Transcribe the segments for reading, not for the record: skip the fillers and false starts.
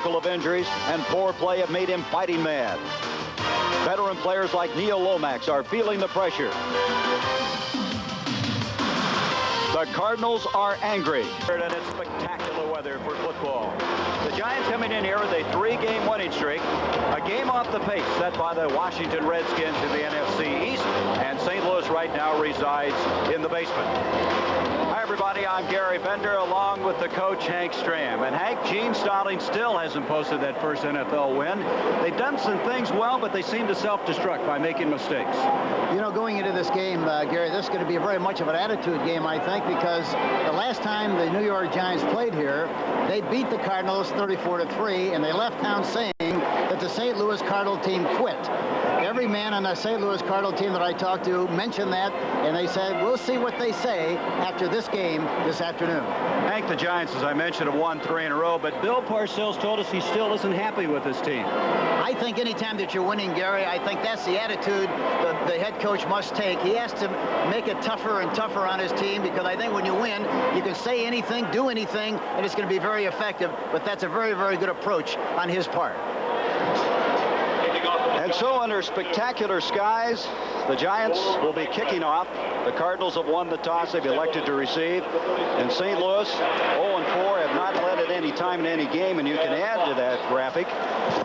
handful of injuries and poor play have made him fighting mad. Veteran players like Neil Lomax are feeling the pressure. The Cardinals are angry. And it's spectacular weather for football. The Giants coming in here with a 3-game winning streak. A game off the pace set by the Washington Redskins in the NFC East. And St. Louis right now resides in the basement. Hi, everybody. I'm Gary Bender along with the coach, Hank Stram. And Hank, Gene Stallings still hasn't posted that first NFL win. They've done some things well, but they seem to self-destruct by making mistakes. You know, going into this game, Gary, this is going to be very much of an attitude game, I think, because the last time the New York Giants played here, they beat the Cardinals 34-3, and they left town saying that the St. Louis Cardinal team quit. Every man on the St. Louis Cardinal team that I talked to mentioned that, and they said, we'll see what they say after this game this afternoon. Hank, the Giants, as I mentioned, have won 3 in a row, but Bill Parcells told us he still isn't happy with his team. I think anytime that you're winning, Gary, I think that's the attitude the head coach must take. He has to make it tougher and tougher on his team, because I think when you win, you can say anything, do anything, and it's going to be very effective, but that's a very, very good approach on his part. And so under spectacular skies, the Giants will be kicking off. The Cardinals have won the toss. They've elected to receive. And St. Louis, 0-4, have not led at any time in any game. And you can add to that graphic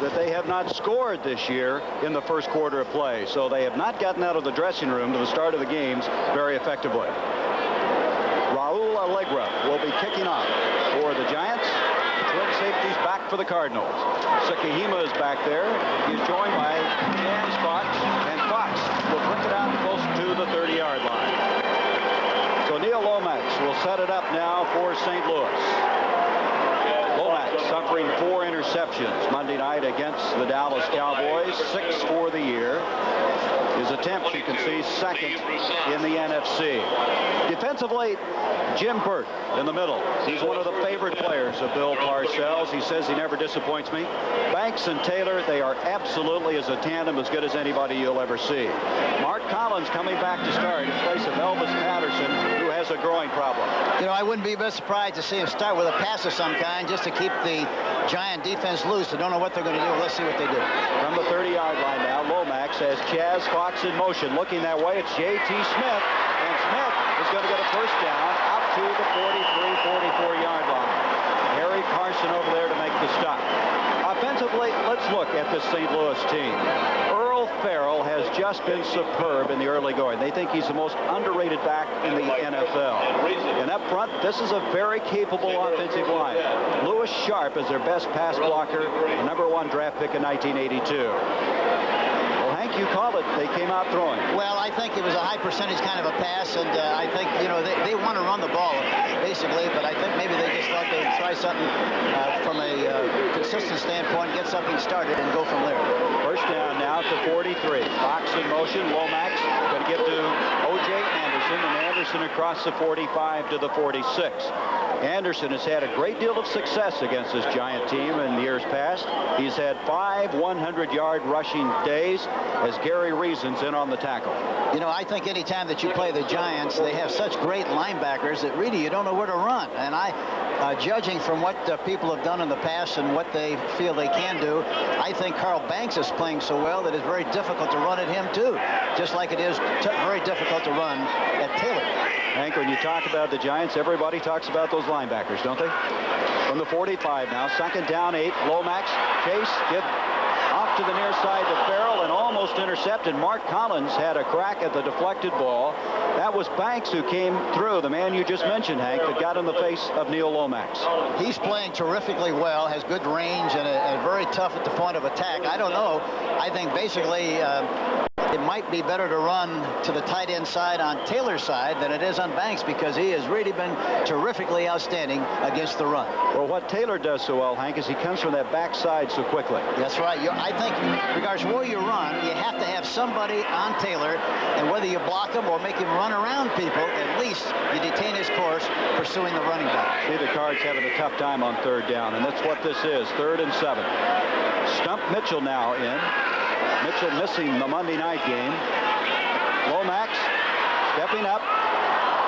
that they have not scored this year in the first quarter of play. So they have not gotten out of the dressing room to the start of the games very effectively. Raul Allegra will be kicking off for the Giants. Twin safeties back for the Cardinals. Sakahima is back there. He's joined by Jans Fox, and Fox will bring it out close to the 30-yard line. So Neil Lomax will set it up now for St. Louis. Lomax suffering 4 interceptions Monday night against the Dallas Cowboys, 6 for the year. His attempts, you can see, second in the NFC. Defensively, Jim Burt in the middle. He's one of the favorite players of Bill Parcells. He says he never disappoints me. Banks and Taylor, they are absolutely as a tandem as good as anybody you'll ever see. Mark Collins coming back to start in place of Elvis Patterson, who has a growing problem. You know, I wouldn't be a bit surprised to see him start with a pass of some kind just to keep the Giant defense loose. I don't know what they're going to do. Let's see what they do. From the 30-yard line now, Lomax has Chaz Fox in motion. Looking that way, it's J.T. Smith. And Smith is going to get a first down out to the 44-yard line. Harry Carson over there to make the stop. Offensively, let's look at the St. Louis team. Earl Farrell has just been superb in the early going. They think he's the most underrated back in the NFL. And up front, this is a very capable offensive line. Lewis Sharp is their best pass blocker, the #1 draft pick in 1982. Hank, you called it. They came out throwing. Well, I think it was a high percentage kind of a pass, and I think, you know, they want to run the ball, basically, but I think maybe they just thought they'd try something from a consistent standpoint, get something started, and go from there. First down now to 43. Fox in motion. Lomax going to get to O.J. Anderson, and Anderson across the 45 to the 46. Anderson has had a great deal of success against this Giant team in years past. He's had 5 100-yard rushing days as Gary Reason's in on the tackle. You know, I think any time that you play the Giants, they have such great linebackers that really you don't know where to run. And judging from what people have done in the past and what they feel they can do, I think Carl Banks is playing so well that it's very difficult to run at him, too. Just like it is very difficult to run at Taylor. Hank, when you talk about the Giants, everybody talks about those linebackers, don't they? From the 45 now, 2nd down 8. Lomax, chase, give off to the near side to Farrell, and almost intercepted. Mark Collins had a crack at the deflected ball. That was Banks who came through, the man you just mentioned, Hank, that got in the face of Neil Lomax. He's playing terrifically well, has good range, and very tough at the point of attack. I don't know. I think basically it might be better to run to the tight end side on Taylor's side than it is on Banks, because he has really been terrifically outstanding against the run. Well, what Taylor does so well, Hank, is he comes from that backside so quickly. That's right. I think regardless of where you run, you have to have somebody on Taylor, and whether you block him or make him run around people, at least you detain his course pursuing the running back. See, the Cards having a tough time on 3rd down, and that's what this is, 3rd and 7. Stump Mitchell now in. Mitchell missing the Monday night game. Lomax stepping up.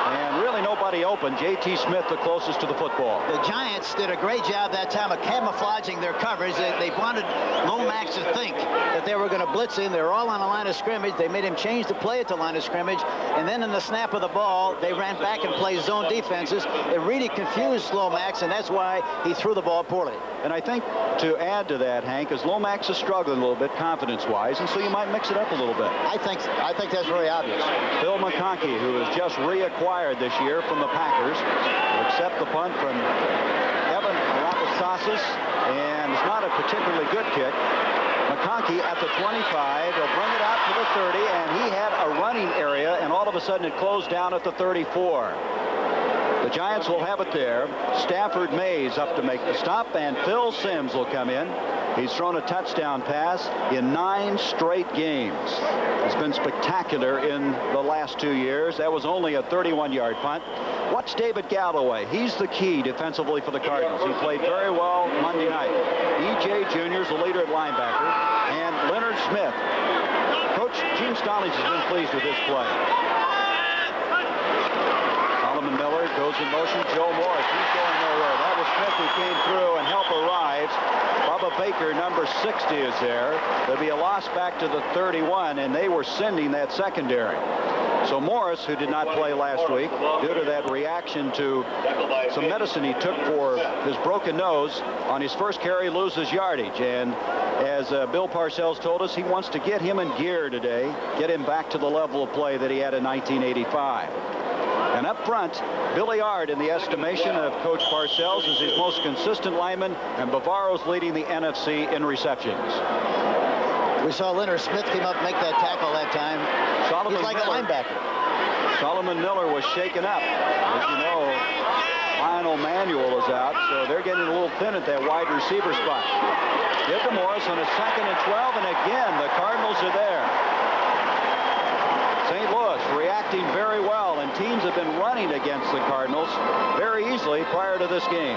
And really nobody open. J.T. Smith the closest to the football. The Giants did a great job that time of camouflaging their coverage. They wanted Lomax to think that they were going to blitz him. They were all on the line of scrimmage. They made him change the play at the line of scrimmage. And then in the snap of the ball, they ran back and played zone defenses. It really confused Lomax, and that's why he threw the ball poorly. And I think to add to that, Hank, is Lomax is struggling a little bit confidence-wise, and so you might mix it up a little bit. I think that's very obvious. Phil McConkey, who has just reacquired this year from the Packers, will accept the punt from Evan Alabastasis, and it's not a particularly good kick. McConkey at the 25. He'll bring it out to the 30, and he had a running area, and all of a sudden it closed down at the 34. The Giants will have it there. Stafford Mays up to make the stop, and Phil Simms will come in. He's thrown a touchdown pass in 9 straight games. It's been spectacular in the last 2 years. That was only a 31-yard punt. Watch David Galloway. He's the key defensively for the Cardinals. He played very well Monday night. E.J. Jr. is the leader at linebacker. And Leonard Smith. Coach Gene Stallings has been pleased with this play. Solomon Miller goes in motion. Joe Morris, he's going nowhere. That was Smith who came through, and help arrives. Bubba Baker, number 60, is there. There'll be a loss back to the 31, and they were sending that secondary. So Morris, who did not play last week due to that reaction to some medicine he took for his broken nose, on his first carry loses yardage. And as Bill Parcells told us, he wants to get him in gear today, get him back to the level of play that he had in 1985. And up front, Billy Ard, in the estimation of Coach Parcells, is his most consistent lineman, and Bavaro's leading the NFC in receptions. We saw Leonard Smith came up and make that tackle that time. He's like a linebacker. Solomon Miller was shaken up. As you know, Lionel Manuel is out, so they're getting a little thin at that wide receiver spot. Get to Morris on a 2nd and 12, and again, the Cardinals are there. St. Louis reacting very well, and teams have been running against the Cardinals very easily prior to this game.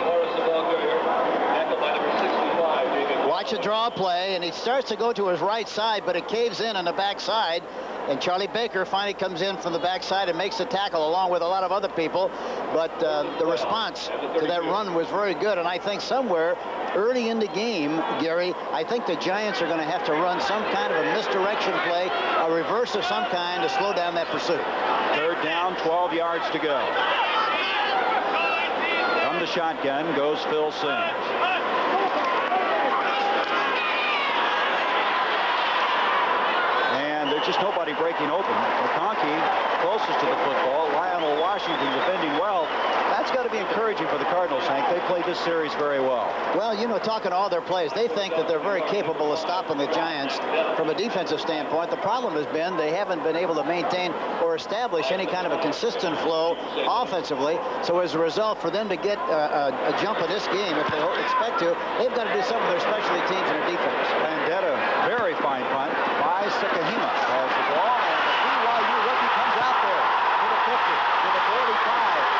Watch a draw play, and he starts to go to his right side, but it caves in on the backside. And Charlie Baker finally comes in from the backside and makes the tackle along with a lot of other people. But the response to that run was very good. And I think somewhere early in the game, Gary, I think the Giants are going to have to run some kind of a misdirection play, a reverse of some kind to slow down that pursuit. 3rd down, 12 yards to go. From the shotgun goes Phil Simms. Just nobody breaking open. McConkey closest to the football. Lionel Washington defending well. That's got to be encouraging for the Cardinals, Hank. They played this series very well. Well, you know, talking to all their players, they think that they're very capable of stopping the Giants from a defensive standpoint. The problem has been they haven't been able to maintain or establish any kind of a consistent flow offensively. So as a result, for them to get a jump in this game, if they expect to, they've got to do some of their specialty teams in their defense. Vendetta, very fine punt by Sikahema. Has the ball, and the BYU rookie comes out there to the 50, to the 45,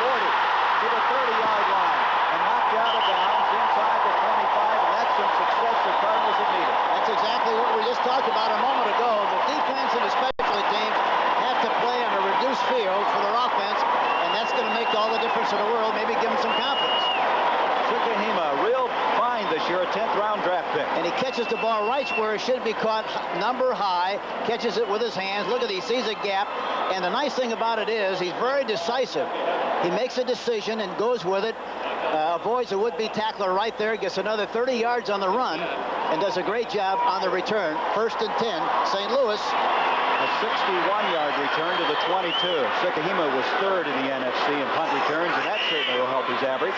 40, to the 30-yard line, and knocked out of bounds inside the 25, and that's some success the Cardinals have needed. That's exactly what we just talked about a moment ago. The defense and the specialty teams have to play on a reduced field for their offense, and that's going to make all the difference in the world, maybe give them some confidence. Sikahema, real fine this year, a 10th-round draft pick. And he catches the ball right where it should be caught, number high, catches it with his hands. Look at, he sees a gap. And the nice thing about it is he's very decisive. He makes a decision and goes with it, avoids a would-be tackler right there, gets another 30 yards on the run, and does a great job on the return. 1st and 10, St. Louis. A 61-yard return to the 22. Sikahema was 3rd in the NFC in punt returns, and that certainly will help his average.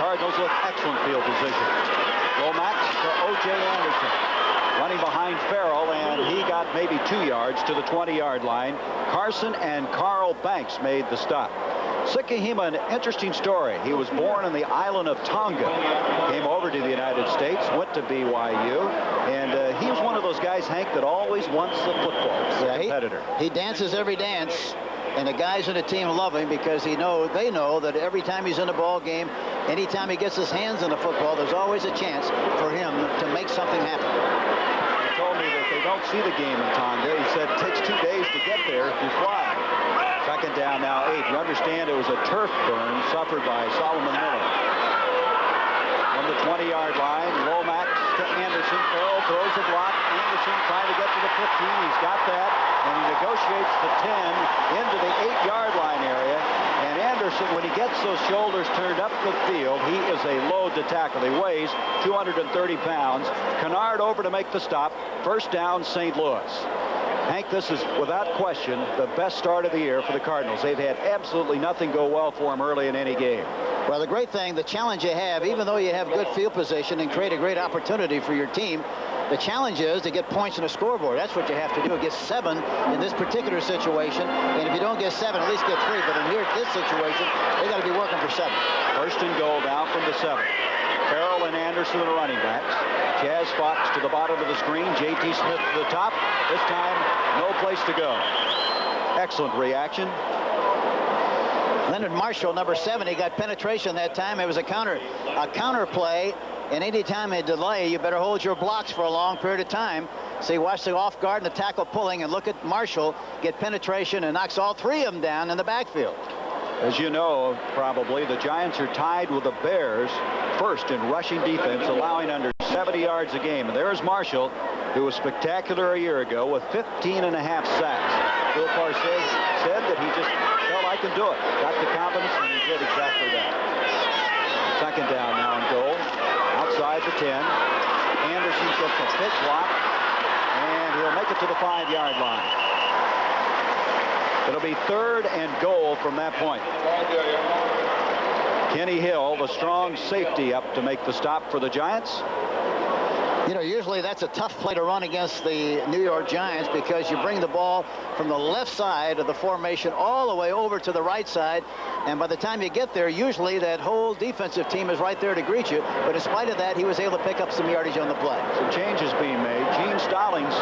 Cardinals with excellent field position. Lomax to O.J. Anderson. Running behind Farrell, and he got maybe 2 yards to the 20-yard line. Carson and Carl Banks made the stop. Sikahema, an interesting story. He was born on the island of Tonga, came over to the United States, went to BYU, and he was one of those guys, Hank, that always wants the football. He's a competitor. He dances every dance, and the guys in the team love him because they know that every time he's in a ball game, anytime he gets his hands on the football, there's always a chance for him to make something happen. He told me that they don't see the game in Tonga. He said it takes 2 days to get there if you fly. Second down now, 8. You understand it was a turf burn suffered by Solomon Miller. From the 20-yard line, Lomax to Anderson. Farrell throws a block. Anderson trying to get to the 15. He's got that, and he negotiates the 10 into the 8-yard line area. And Anderson, when he gets those shoulders turned up the field, he is a load to tackle. He weighs 230 pounds. Kennard over to make the stop. First down, St. Louis. Hank, this is without question the best start of the year for the Cardinals. They've had absolutely nothing go well for them early in any game. Well, the great thing, the challenge you have, even though you have good field position and create a great opportunity for your team, the challenge is to get points on the scoreboard. That's what you have to do. Get 7 in this particular situation. And if you don't get 7, at least get 3. But in here, this situation, they got to be working for 7. First and goal down from the 7. Farrell and Anderson are the running backs. Jazz Fox to the bottom of the screen. J.T. Smith to the top. This time, no place to go. Excellent reaction. Leonard Marshall, number 7, he got penetration that time. It was a counter play. And any time a delay, you better hold your blocks for a long period of time. So you watch the off guard and the tackle pulling, and look at Marshall get penetration and knocks all 3 of them down in the backfield. As you know, probably, the Giants are tied with the Bears first in rushing defense, allowing under 70 yards a game. And there's Marshall, who was spectacular a year ago with 15 and a half sacks. Bill Parcells said that he just felt, I can do it. Got the confidence, and he did exactly that. Second down now and goal. Outside the 10. Anderson gets a pitch block, and he'll make it to the 5-yard line. It'll be 3rd and goal from that point. Kenny Hill, the strong safety, up to make the stop for the Giants. You know, usually that's a tough play to run against the New York Giants because you bring the ball from the left side of the formation all the way over to the right side, and by the time you get there, usually that whole defensive team is right there to greet you. But in spite of that, he was able to pick up some yardage on the play. Some changes being made. Gene Stallings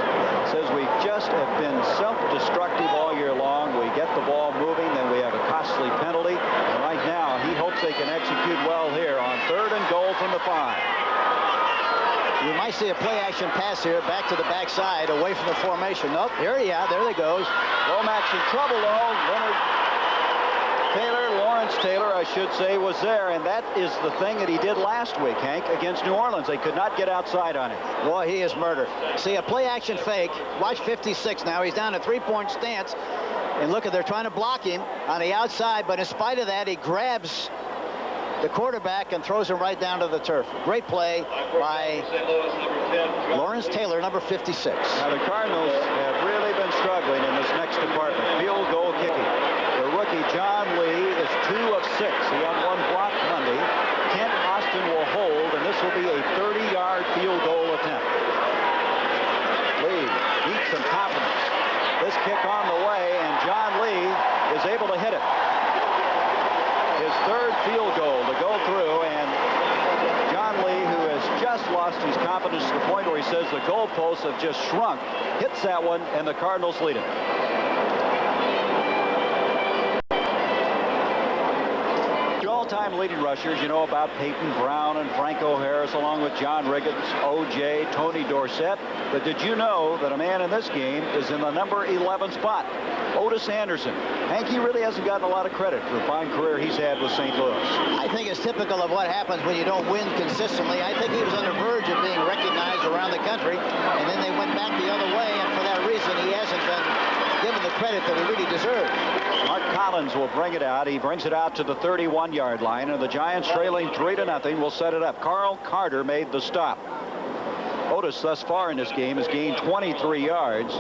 says we just have been self-destructive all year long. We get the ball moving, then we have a costly penalty. And right now, he hopes they can execute well here on 3rd and goal from the 5. You might see a play-action pass here, back to the backside, away from the formation. Nope, here he is. There they goes. Lomax in trouble, though. Lawrence Taylor, I should say, was there, and that is the thing that he did last week, Hank, against New Orleans. They could not get outside on him. Boy, he is murder. See, a play-action fake. Watch 56 now. He's down a 3-point stance, and look, they're trying to block him on the outside, but in spite of that, he grabs the quarterback and throws him right down to the turf. Great play by Lawrence Taylor, number 56. Now, the Cardinals have really been struggling in this next department, field goal kicking. The rookie, John Lee, is 2 of 6. He had 1 block Monday. Kent Austin will hold, and this will be a 30-yard field goal attempt. Lee needs some confidence. This kick on the way, and John Lee is able to hit it. His 3rd field goal to go through, and John Lee, who has just lost his confidence to the point where he says the goalposts have just shrunk, hits that one, and the Cardinals lead it. All-time leading rushers, you know about Peyton Brown and Franco Harris, along with John Riggins, O.J., Tony Dorsett. But did you know that a man in this game is in the number 11 spot? Otis Anderson. Hank, he really hasn't gotten a lot of credit for the fine career he's had with St. Louis. I think it's typical of what happens when you don't win consistently. I think he was on the verge of being recognized around the country, and then they went back the other way, and for that reason, he hasn't been given the credit that he really deserved. Mark Collins will bring it out. He brings it out to the 31-yard line, and the Giants, trailing 3-0, will set it up. Carl Carter made the stop. Otis, thus far in this game, has gained 23 yards,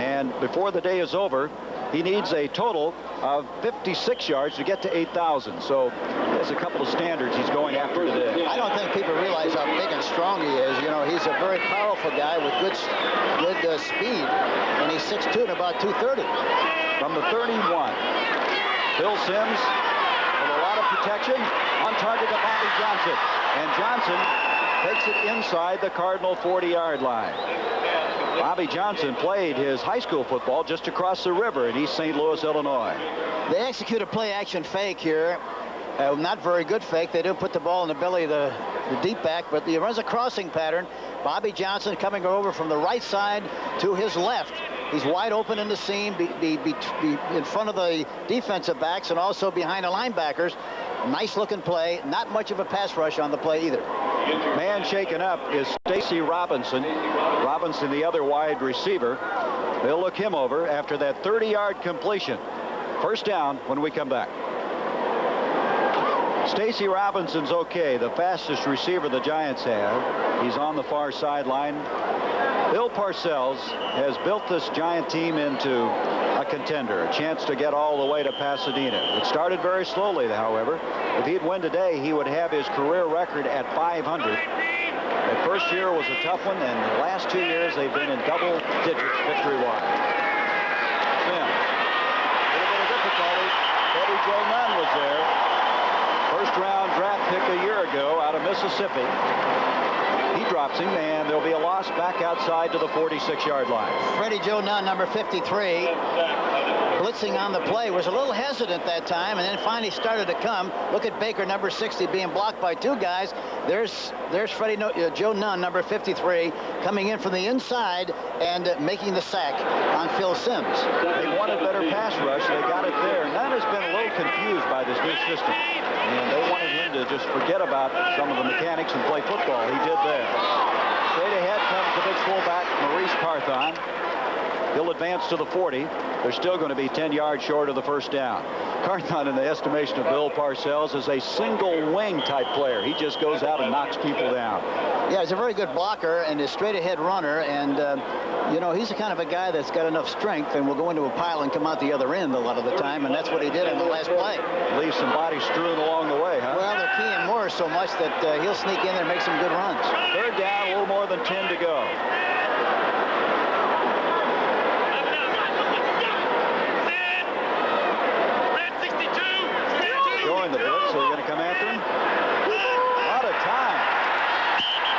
and before the day is over, he needs a total of 56 yards to get to 8,000. So there's a couple of standards he's going after today. I don't think people realize how big and strong he is. You know, he's a very powerful guy with good speed, and he's 6'2" and about 230. From the 31, Bill Sims with a lot of protection on target to Bobby Johnson, and Johnson takes it inside the Cardinal 40-yard line. Bobby Johnson played his high school football just across the river in East St. Louis, Illinois. They execute a play-action fake here. Not very good fake. They didn't put the ball in the belly of the deep back, but he runs a crossing pattern. Bobby Johnson coming over from the right side to his left. He's wide open in the seam, be in front of the defensive backs and also behind the linebackers. Nice looking play. Not much of a pass rush on the play either. Man shaken up is Stacy Robinson. Robinson, the other wide receiver. They'll look him over after that 30-yard completion. First down when we come back. Stacy Robinson's okay, the fastest receiver the Giants have. He's on the far sideline. Bill Parcells has built this Giant team into a contender, a chance to get all the way to Pasadena. It started very slowly, however. If he'd win today, he would have his career record at 500. The first year was a tough one, and the last 2 years they've been in double digits victory-wise. Sim. A little bit of difficulty. Betty Joe Nunn was there. First-round draft pick a year ago out of Mississippi. He drops him, and there'll be a loss back outside to the 46-yard line. Freddie Joe Nunn, number 53, blitzing on the play, was a little hesitant that time, and then finally started to come. Look at Baker, number 60, being blocked by two guys. There's Freddie Joe Nunn, number 53, coming in from the inside and making the sack on Phil Simms. They wanted better pass rush. They got it there. Nunn has been a little confused by this new system, and they wanted him to just forget about some of the mechanics and play football. He did there. Straight ahead comes the big fullback, Maurice Carthon. He'll advance to the 40. They're still going to be 10 yards short of the first down. Carthon, in the estimation of Bill Parcells, is a single wing type player. He just goes out and knocks people down. Yeah, he's a very good blocker and a straight ahead runner, and you know, he's the kind of a guy that's got enough strength and will go into a pile and come out the other end a lot of the time, and that's what he did on the last play. Leave some bodies strewn along the way, huh? Well, they're keying Moore so much that he'll sneak in there and make some good runs. Third down, a little more than 10 to go. Showing the blitz, so they're going to come after him. A lot of time.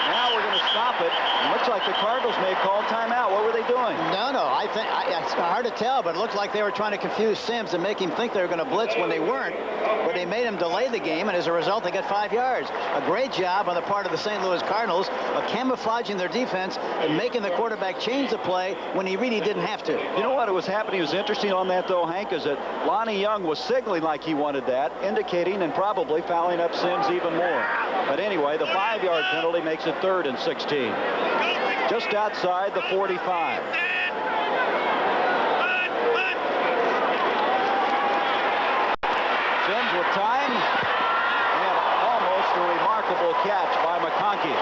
Now we're going to stop it. It looks like the Cardinals may call timeout. What were they doing? No, I think it's hard to tell, but it looked like they were trying to confuse Simms and make him think they were going to blitz when they weren't. But they made him delay the game, and as a result, they got 5 yards. A great job on the part of the St. Louis Cardinals of camouflaging their defense and making the quarterback change the play when he really didn't have to. You know what was happening? It was interesting on that, though, Hank, is that Lonnie Young was signaling like he wanted that, indicating and probably fouling up Simms even more. But anyway, the 5-yard penalty makes it 3rd and 16. Just outside the 45. Simms with time, and almost a remarkable catch by McConkey.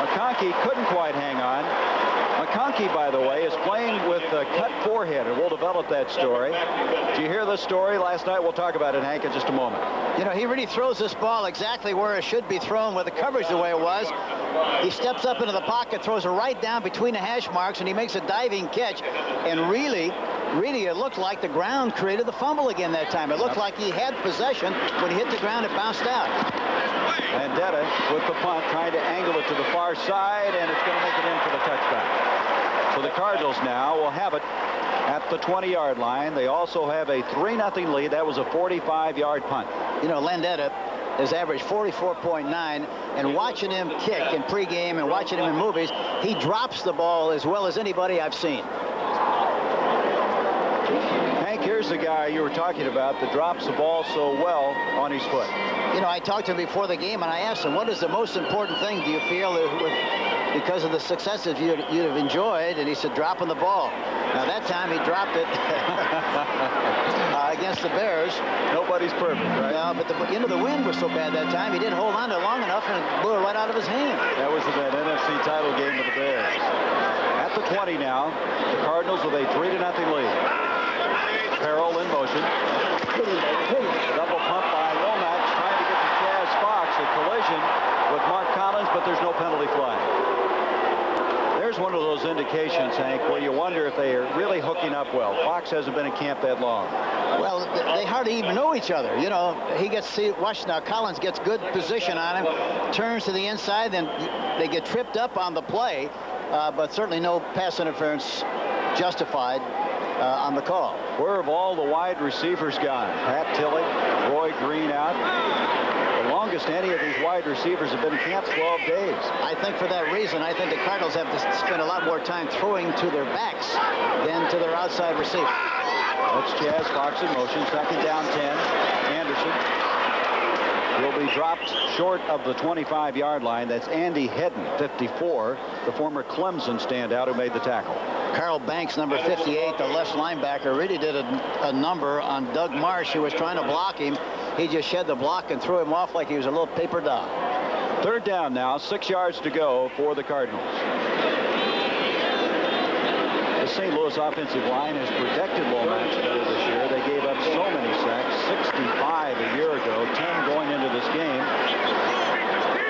McConkey couldn't quite hang on. McConkey, by the way, is playing with a cut forehead, and we'll develop that story. Did you hear the story last night? We'll talk about it, Hank, in just a moment. You know, he really throws this ball exactly where it should be thrown with the coverage the way it was. He steps up into the pocket, throws it right down between the hash marks, and he makes a diving catch. And really, it looked like the ground created the fumble again that time. It looked like he had possession. When he hit the ground, it bounced out. Vendetta with the punt, trying to angle it to the far side, and it's going to make it in for the touchback. So the Cardinals now will have it at the 20-yard line. They also have a 3-0 lead. That was a 45-yard punt. You know, Landetta has averaged 44.9, and watching him kick in pregame and watching him in movies, he drops the ball as well as anybody I've seen. Hank, here's the guy you were talking about that drops the ball so well on his foot. You know, I talked to him before the game, and I asked him, what is the most important thing, do you feel, because of the successes you'd have enjoyed? And he said, dropping the ball. Now, that time he dropped it against the Bears. Nobody's perfect, right? No, but the wind was so bad that time, he didn't hold on to it long enough, and it blew it right out of his hand. That was in that NFC title game with the Bears. At the 20 now, the Cardinals with a 3-0 lead. Carroll in motion. Double pump by Womack, trying to get to Chaz Fox. A collision with Mark Collins, but there's no penalty flag. There's one of those indications, Hank, where you wonder if they are really hooking up well. Fox hasn't been in camp that long. Well, they hardly even know each other. You know, he gets to watch now. Collins gets good position on him, turns to the inside, then they get tripped up on the play, but certainly no pass interference justified on the call. Where have all the wide receivers gone? Pat Tilley, Roy Green out. The longest any of these wide receivers have been in camp, 12 days. I think for that reason, I think the Cardinals have to spend a lot more time throwing to their backs than to their outside receivers. That's Jazz Fox in motion. Second down, 10. Anderson will be dropped short of the 25-yard line. That's Andy Hedden, 54, the former Clemson standout who made the tackle. Carl Banks, number 58, the left linebacker, really did a number on Doug Marsh, who was trying to block him. He just shed the block and threw him off like he was a little paper doll. Third down now, 6 yards to go for the Cardinals. The St. Louis offensive line has protected Lomax better this year. They gave up so many sacks, 65 a year ago, 10 going into this game.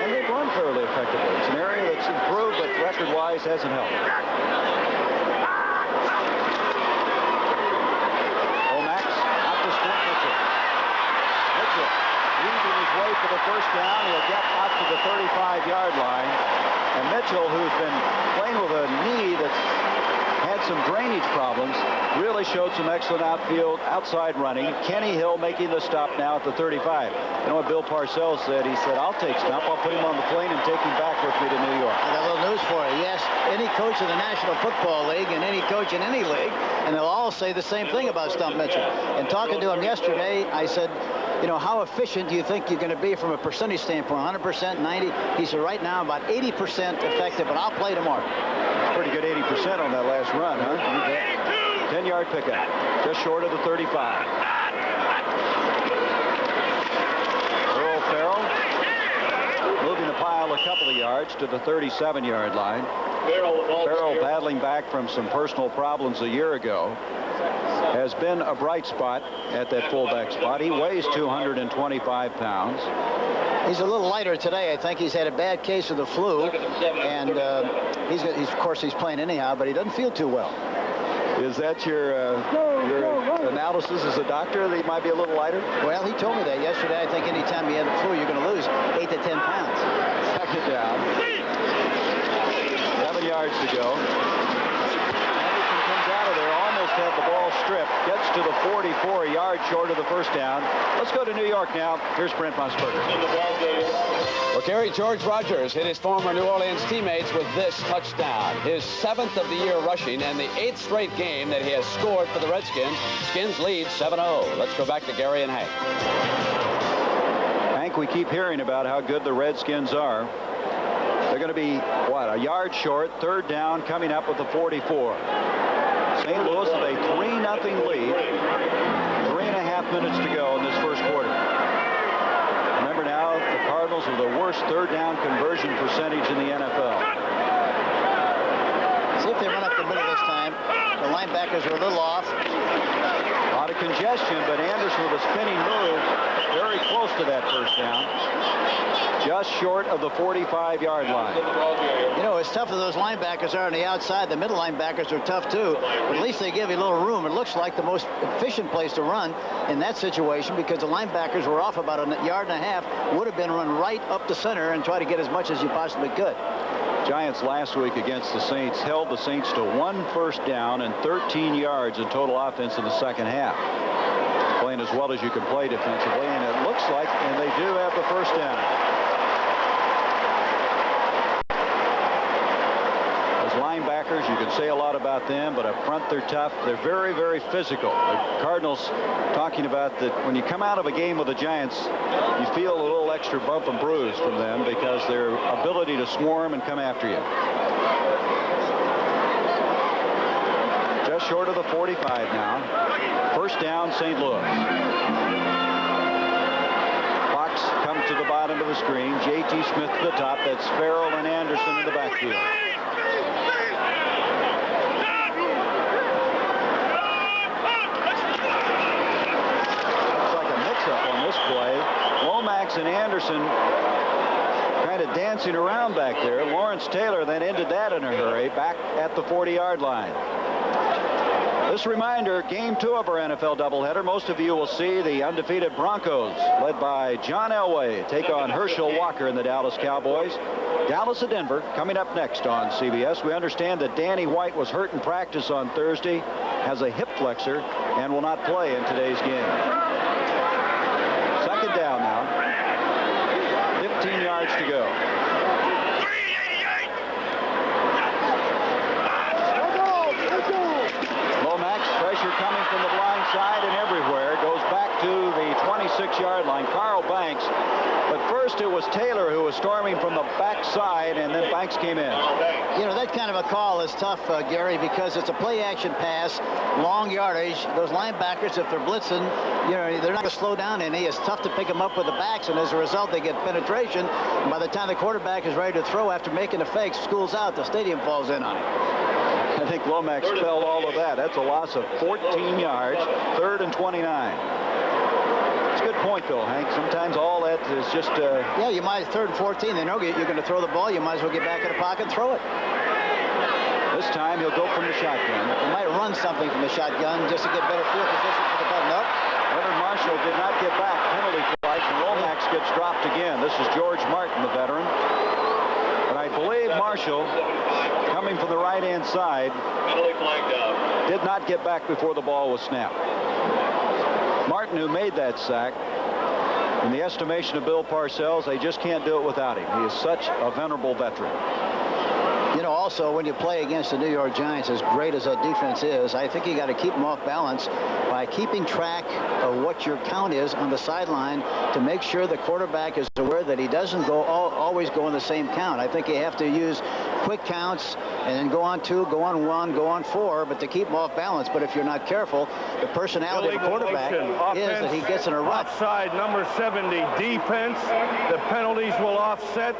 And they've run fairly effectively. It's an area that's improved, but record-wise hasn't helped. Lomax out to Sprint Mitchell. Mitchell weaving his way for the first down. He'll get out to the 35-yard line. And Mitchell, who's been playing with a knee that's had some drainage problems, really showed some excellent outside running. Kenny Hill making the stop now at the 35. You know what Bill Parcells said? He said, I'll take Stump. I'll put him on the plane and take him back with me to New York. I got a little news for you. Yes, any coach in the National Football League and any coach in any league, and they'll all say the same thing about Stump Mitchell. And talking to him yesterday, I said, you know, how efficient do you think you're going to be from a percentage standpoint? 100%, 90? He said, right now, about 80% effective, but I'll play tomorrow. Pretty good 80% on that last run, huh? 10-yard pickup, just short of the 35. Earl Farrell moving the pile a couple of yards to the 37-yard line. Farrell, battling back from some personal problems a year ago, has been a bright spot at that fullback spot. He weighs 225 pounds. He's a little lighter today. I think he's had a bad case of the flu, and he's of course he's playing anyhow, but he doesn't feel too well. Is that your analysis as a doctor, that he might be a little lighter? Well, he told me that yesterday. I think anytime you have the flu, you're going to lose 8 to 10 pounds. Second down. 7 yards to go. Anderson comes out of there, almost had the ball stripped. Gets to the 44, a yard short of the first down. Let's go to New York now. Here's Brent Musburger. Well, Gary, George Rogers hit his former New Orleans teammates with this touchdown. His 7th of the year rushing and the 8th straight game that he has scored for the Redskins. Skins lead 7-0. Let's go back to Gary and Hank. Hank, we keep hearing about how good the Redskins are. They're going to be, what, a yard short, third down, coming up with the 44. St. Louis with a 3-0 lead. 3.5 minutes to go in this first quarter. Remember now, the Cardinals are the worst third down conversion percentage in the NFL. See if they run up the middle this time. The linebackers are a little off. A lot of congestion, but Anderson with a spinning move, very close to that first down. Just short of the 45-yard line. You know, as tough as those linebackers are on the outside, the middle linebackers are tough too. But at least they give you a little room. It looks like the most efficient place to run in that situation, because the linebackers were off about a yard and a half. Would have been run right up the center and try to get as much as you possibly could. Giants last week against the Saints held the Saints to 1 first down and 13 yards in total offense in the second half. Playing as well as you can play defensively, and it looks like, and they do have the first down. As linebackers, you can say a lot about them, but up front they're tough. They're very, very physical. The Cardinals talking about that when you come out of a game with the Giants, you feel a little extra bump and bruise from them because their ability to swarm and come after you. Just short of the 45 now. First down, St. Louis. Fox comes to the bottom of the screen. J.T. Smith to the top. That's Farrell and Anderson in the backfield. Looks like a mix-up on this play. Lomax and Anderson kind of dancing around back there. Lawrence Taylor then ended that in a hurry, back at the 40-yard line. This reminder, game 2 of our NFL doubleheader. Most of you will see the undefeated Broncos, led by John Elway, take on Herschel Walker and the Dallas Cowboys. Dallas at Denver coming up next on CBS. We understand that Danny White was hurt in practice on Thursday, has a hip flexor, and will not play in today's game. Second down now. 26-yard line. Carl Banks. But first it was Taylor who was storming from the backside, and then Banks came in. You know, that kind of a call is tough, Gary, because it's a play-action pass, long yardage. Those linebackers, if they're blitzing, you know, they're not going to slow down any. It's tough to pick them up with the backs, and as a result, they get penetration. And by the time the quarterback is ready to throw after making a fake, school's out, the stadium falls in on it. I think Lomax spelled all of that. That's a loss of 14 yards, 3rd and 29. It's a good point, though, Hank. Sometimes all that is just... Yeah, you might, 3rd and 14, they know you're going to throw the ball. You might as well get back in the pocket and throw it. This time he'll go from the shotgun. He might run something from the shotgun just to get better field position for the button up. Leonard Marshall did not get back. Penalty flag, and Lomax gets dropped again. This is George Martin, the veteran. But I believe Marshall, coming from the right-hand side, did not get back before the ball was snapped. Martin, who made that sack, in the estimation of Bill Parcells, they just can't do it without him. He is such a venerable veteran. You know, also, when you play against the New York Giants, as great as that defense is, I think you got to keep them off balance by keeping track of what your count is on the sideline to make sure the quarterback is aware that he doesn't always go in the same count. I think you have to use quick counts and then go on 2, go on 1, go on 4, but to keep them off balance. But if you're not careful, the personality of the quarterback is that he gets in a rut. Offside, number 70, defense. The penalties will offset.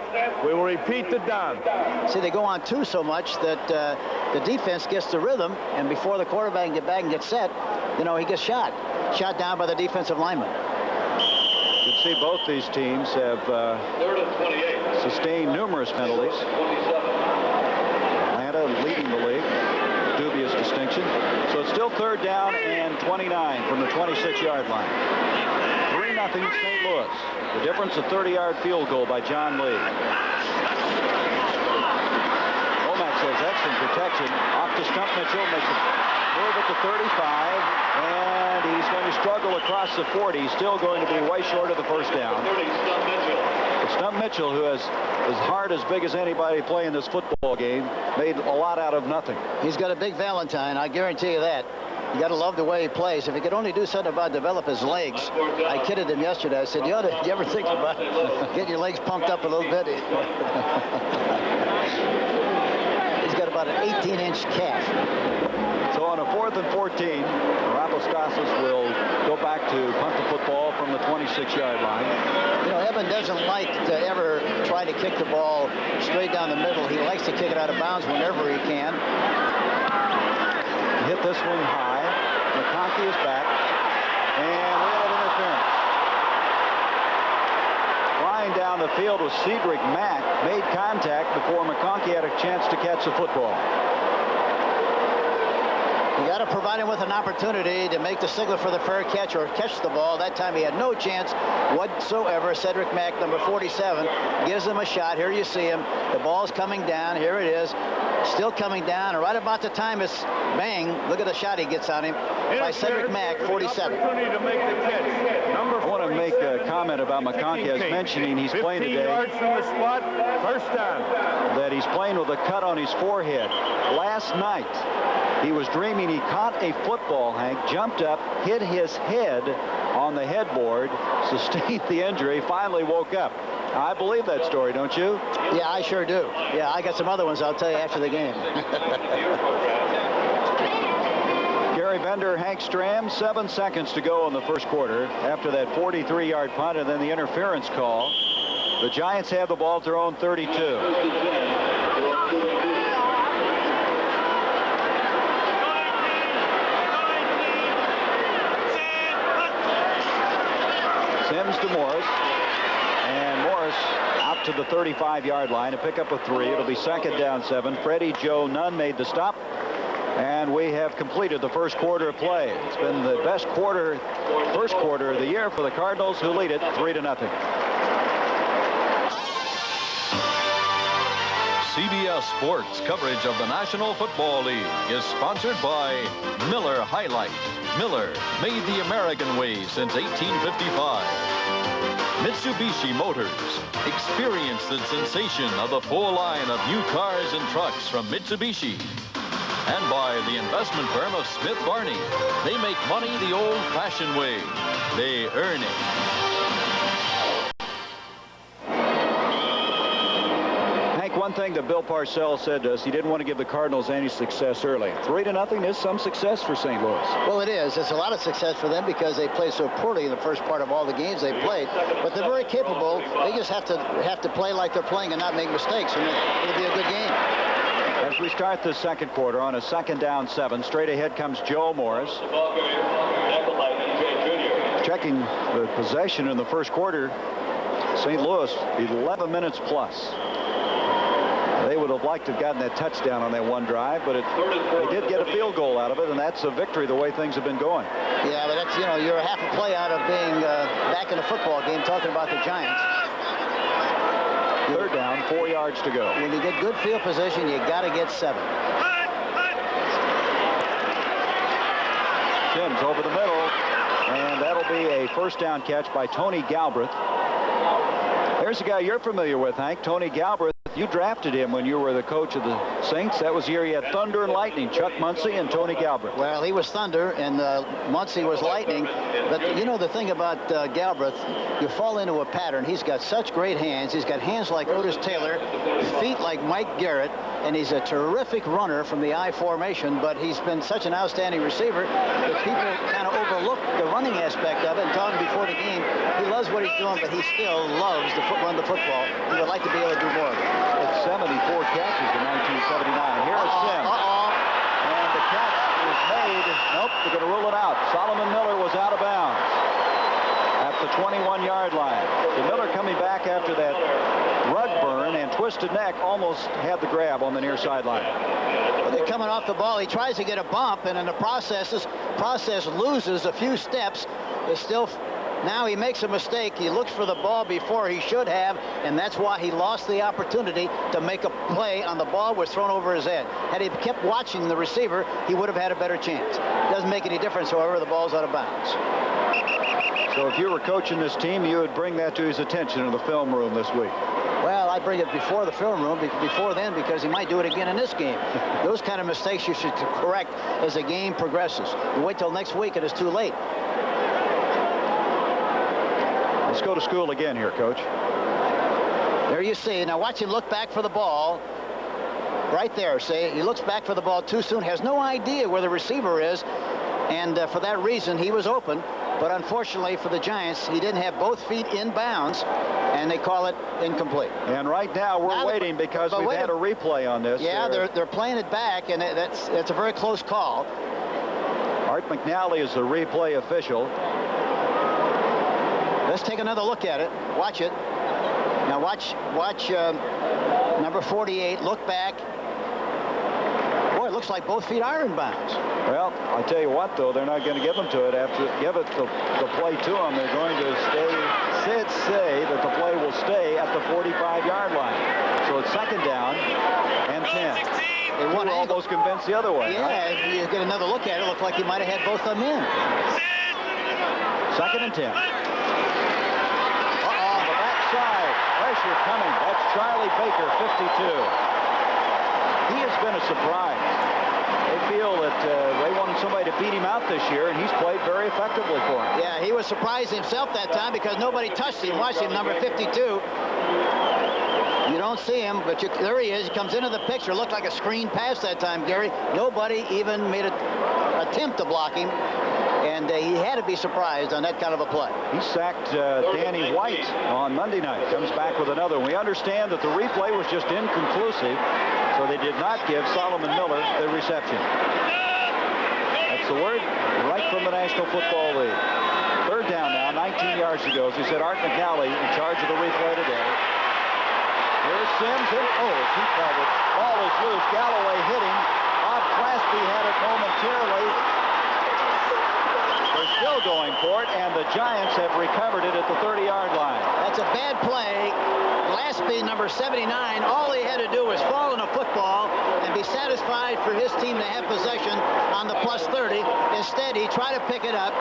We will repeat the down. See, they go on 2 so much that the defense gets the rhythm, and before the quarterback can get back and get set, you know, he gets shot down by the defensive lineman. You can see both these teams have sustained numerous penalties. Atlanta leading the league, dubious distinction. So it's still 3rd down and 29 from the 26-yard line. 3-0 St. Louis. The difference, a 30-yard field goal by John Lee. Has excellent protection. Off to Stump Mitchell, makes a move at the 35, and he's going to struggle across the 40. He's still going to be way short of the first down. But Stump Mitchell, who has his heart as big as anybody playing this football game, made a lot out of nothing. He's got a big Valentine, I guarantee you that. You got to love the way he plays. If he could only do something about develop his legs. I kidded him yesterday. I said, you ever think about getting your legs pumped up a little bit? He's got about an 18-inch calf. So on a 4th and 14, Rapostasas will go back to punt the football from the 26-yard line. You know, Evan doesn't like to ever try to kick the ball straight down the middle. He likes to kick it out of bounds whenever he can. He hit this one high. McConkey is back. And we have interference. Flying down the field was Cedric Mack. Made contact before McConkey had a chance to catch the football. You got to provide him with an opportunity to make the signal for the fair catch or catch the ball. That time he had no chance whatsoever. Cedric Mack, number 47, gives him a shot. Here you see him. The ball's coming down. Here it is. Still coming down. And right about the time it's bang, look at the shot he gets on him by Cedric Mack, 47. Opportunity to make the catch. Number I want to make a comment about McConkey. I was mentioning he's playing today. 15 yards from the spot, first down. That he's playing with a cut on his forehead. Last night, he was dreaming he caught a football, Hank, jumped up, hit his head on the headboard, sustained the injury, finally woke up. I believe that story, don't you? Yeah, I sure do. Yeah, I got some other ones I'll tell you after the game. Gary Bender, Hank Stram, 7 seconds to go in the first quarter after that 43-yard punt and then the interference call. The Giants have the ball at their own 32. Sims to Morris. And Morris out to the 35-yard line to pick up a 3. It'll be 2nd down 7. Freddie Joe Nunn made the stop. And we have completed the first quarter of play. It's been the best first quarter of the year for the Cardinals, who lead it 3-0. CBS Sports coverage of the National Football League is sponsored by Miller High Life. Miller made the American way since 1855. Mitsubishi Motors. Experience the sensation of the full line of new cars and trucks from Mitsubishi. And by the investment firm of Smith Barney. They make money the old-fashioned way. They earn it. one thing that Bill Parcells said to us, he didn't want to give the Cardinals any success early. 3-0 is some success for St. Louis. Well, it is. It's a lot of success for them because they played so poorly in the first part of all the games they played. But they're very capable. They just have to play like they're playing and not make mistakes, and it'll be a good game. As we start the second quarter on a 2nd down 7, straight ahead comes Joe Morris. Checking the possession in the first quarter, St. Louis 11 minutes plus. They would have liked to have gotten that touchdown on that one drive, but they did get a field goal out of it, and that's a victory the way things have been going. Yeah, but that's, you're a half a play out of being back in a football game talking about the Giants. 3rd down, 4 yards to go. When you get good field position, you got to get 7. Sims over the middle, and that'll be a 1st down catch by Tony Galbraith. There's a guy you're familiar with, Hank, Tony Galbraith. You drafted him when you were the coach of the Saints. That was the year he had Thunder and Lightning, Chuck Muncie and Tony Galbraith. Well, he was Thunder, and Muncie was Lightning. But the thing about Galbraith, you fall into a pattern. He's got such great hands. He's got hands like Otis Taylor, feet like Mike Garrett, and he's a terrific runner from the I formation. But he's been such an outstanding receiver that people kind of overlook the running aspect of it. And talking before the game, he loves what he's doing, but he still loves to run the football. He would like to be able to do more of it. It's 74 catches in 1979. Here is Sims. And the catch is made. Nope, they're going to rule it out. Solomon Miller was out of bounds at the 21-yard line. The Miller coming back after that rug burn and twisted neck almost had the grab on the near sideline. Well, they're coming off the ball. He tries to get a bump, and in the process loses a few steps. Now he makes a mistake. He looks for the ball before he should have, and that's why he lost the opportunity to make a play on the ball was thrown over his head. Had he kept watching the receiver, he would have had a better chance. Doesn't make any difference, however, the ball's out of bounds. So if you were coaching this team, you would bring that to his attention in the film room this week. Well, I bring it before the film room, before then, because he might do it again in this game. Those kind of mistakes you should correct as the game progresses. You wait till next week and it's too late. Let's go to school again here, Coach. There you see. Now watch him look back for the ball. Right there, see? He looks back for the ball too soon, has no idea where the receiver is, and for that reason, he was open. But unfortunately for the Giants, he didn't have both feet in bounds, and they call it incomplete. And right now, we're waiting because we've had a replay on this. Yeah, they're playing it back, and that's a very close call. Art McNally is the replay official. Let's take another look at it. Watch it. Now watch number 48. Look back. Boy, it looks like both feet are in bounds. Well, I tell you what, though, they're not going to give them to it. After give it the play to them, they're going to say that the play will stay at the 45-yard line. So it's 2nd down and 10. They were almost convinced the other way. Yeah, right? if you get another look at it, looked like he might have had both of them in. 2nd and 10. The backside. Pressure coming. That's Charlie Baker, 52. He has been a surprise. They feel that they wanted somebody to beat him out this year, and he's played very effectively for him. Yeah, he was surprised himself that time because nobody touched him. Watch him, number 52. You don't see him, but there he is. He comes into the picture. Looked like a screen pass that time, Gary. Nobody even made an attempt to block him, and he had to be surprised on that kind of a play. He sacked Danny White on Monday night. Comes back with another. We understand that the replay was just inconclusive, so they did not give Solomon Miller the reception. That's the word right from the National Football League. 3rd down now, 19 yards to go. As he said, Art McNally in charge of the replay today. Here's Sims. He felt it. Ball is loose. Galloway hit him. Bob Claspy had it momentarily. They're still going for it, and the Giants have recovered it at the 30-yard line. That's a bad play. Glaspie, number 79, all he had to do was fall in a football and be satisfied for his team to have possession on the plus 30. Instead, he tried to pick it up,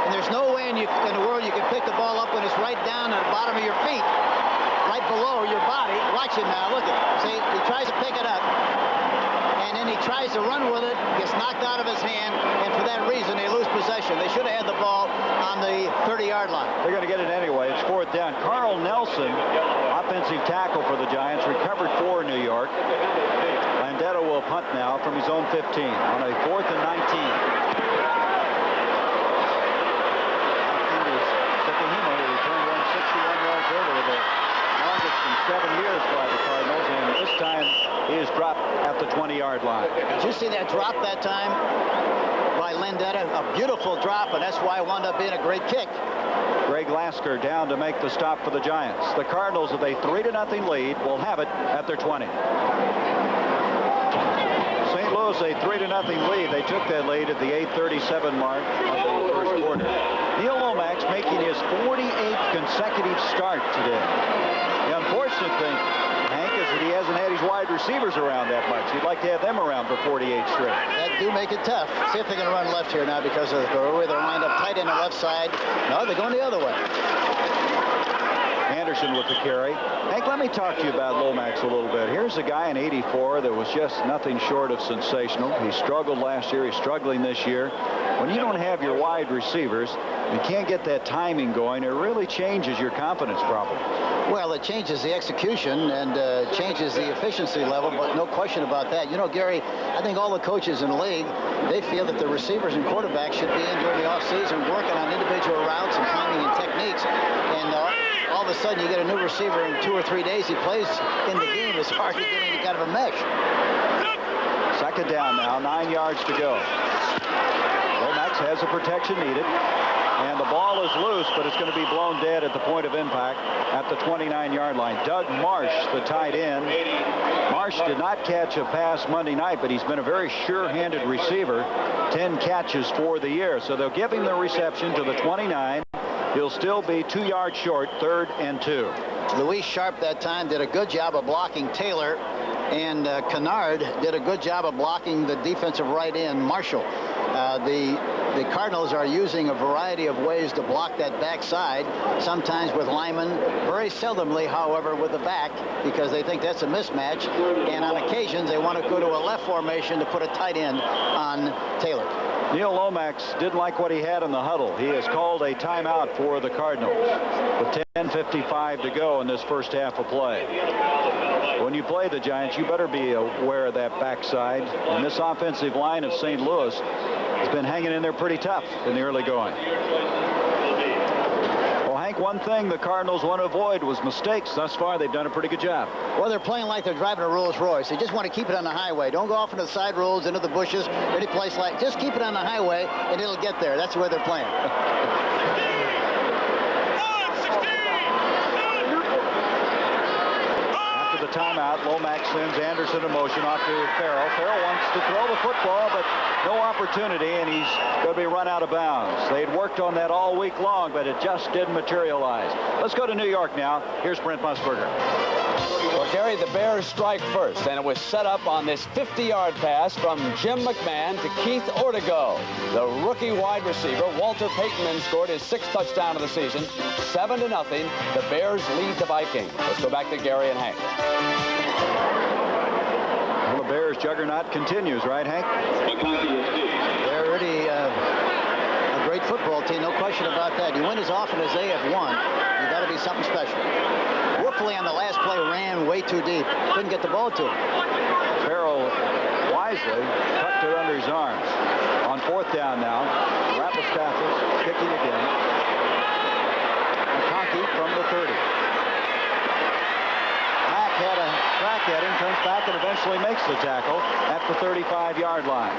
and there's no way in the world you can pick the ball up when it's right down at the bottom of your feet, right below your body. Watch him now. Look at it. See, he tries to pick it up, and then he tries to run with it, gets knocked out of his hand, and for that reason, they lose possession. They should have had the ball on the 30-yard line. They're going to get it anyway. It's 4th down. Carl Nelson, offensive tackle for the Giants, recovered for New York. Landeta will punt now from his own 15 on a 4th and 19. In 7 years by the Cardinals, and this time he is dropped at the 20-yard line. Did you see that drop that time by Landeta? A beautiful drop, and that's why it wound up being a great kick. Greg Lasker down to make the stop for the Giants. The Cardinals, with a 3-0 lead, will have it at their 20. St. Louis, a 3-0 lead. They took that lead at the 8:37 mark of the first quarter. Neil Lomax making his 48th consecutive start today. The unfortunate thing, Hank, is that he hasn't had his wide receivers around that much. He'd like to have them around for 48 straight. That do make it tough. See if they can run left here now because of the way they're lined up tight in the left side. No, they're going the other way. Anderson with the carry. Hank, let me talk to you about Lomax a little bit. Here's a guy in '84 that was just nothing short of sensational. He struggled last year. He's struggling this year. When you don't have your wide receivers and can't get that timing going, it really changes your confidence problem. Well, it changes the execution and changes the efficiency level, but no question about that. You know, Gary, I think all the coaches in the league, they feel that the receivers and quarterbacks should be in during the offseason working on individual routes and timing and techniques. And all of a sudden, you get a new receiver in 2 or 3 days. He plays in the game. It's hard to get any kind of a mesh. 2nd down now, 9 yards to go. Lomax has the protection needed. And the ball is loose, but it's going to be blown dead at the point of impact at the 29-yard line. Doug Marsh, the tight end. Marsh did not catch a pass Monday night, but he's been a very sure-handed receiver. 10 catches for the year. So they'll give him the reception to the 29. He'll still be 2 yards short, 3rd and 2. Luis Sharp that time did a good job of blocking Taylor, and Kennard did a good job of blocking the defensive right end, Marshall. The Cardinals are using a variety of ways to block that backside, sometimes with linemen, very seldomly, however, with the back, because they think that's a mismatch, and on occasions they want to go to a left formation to put a tight end on Taylor. Neil Lomax didn't like what he had in the huddle. He has called a timeout for the Cardinals with 10:55 to go in this first half of play. When you play the Giants, you better be aware of that backside. And this offensive line of St. Louis has been hanging in there pretty tough in the early going. Well, Hank, one thing the Cardinals want to avoid was mistakes. Thus far, they've done a pretty good job. Well, they're playing like they're driving a Rolls Royce. They just want to keep it on the highway. Don't go off into the side roads, into the bushes, any place like. Just keep it on the highway, and it'll get there. That's where they're playing. After the timeout, Lomax sends Anderson in motion off to Farrell. Farrell wants to throw the football, but no opportunity, and he's going to be run out of bounds. They'd worked on that all week long, but it just didn't materialize. Let's go to New York now. Here's Brent Musburger. Well, Gary, the Bears strike first, and it was set up on this 50-yard pass from Jim McMahon to Keith Ortego. The rookie wide receiver, Walter Payton, scored his 6th touchdown of the season. 7-0. The Bears lead the Vikings. Let's go back to Gary and Hank. Well, the Bears juggernaut continues, right, Hank? They're already a great football team, no question about that. You win as often as they have won, you got to be something special. Woefully on the last play ran way too deep. Couldn't get the ball to him. Farrell wisely tucked it under his arms. On 4th down now, Rapastathis kicking again. McConkey from the 30. Mack had a crack at him, turns back and eventually makes the tackle at the 35-yard line.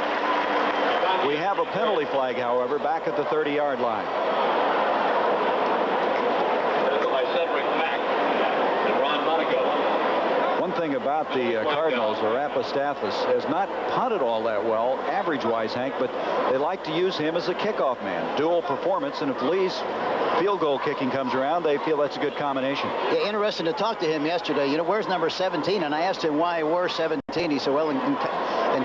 We have a penalty flag, however, back at the 30-yard line. One thing about the Cardinals, Rapastathis has not punted all that well, average-wise, Hank, but they like to use him as a kickoff man. Dual performance, and if Lee's field goal kicking comes around, they feel that's a good combination. Yeah, interesting to talk to him yesterday. You know, where's number 17? And I asked him why he wore 17. He said, well, in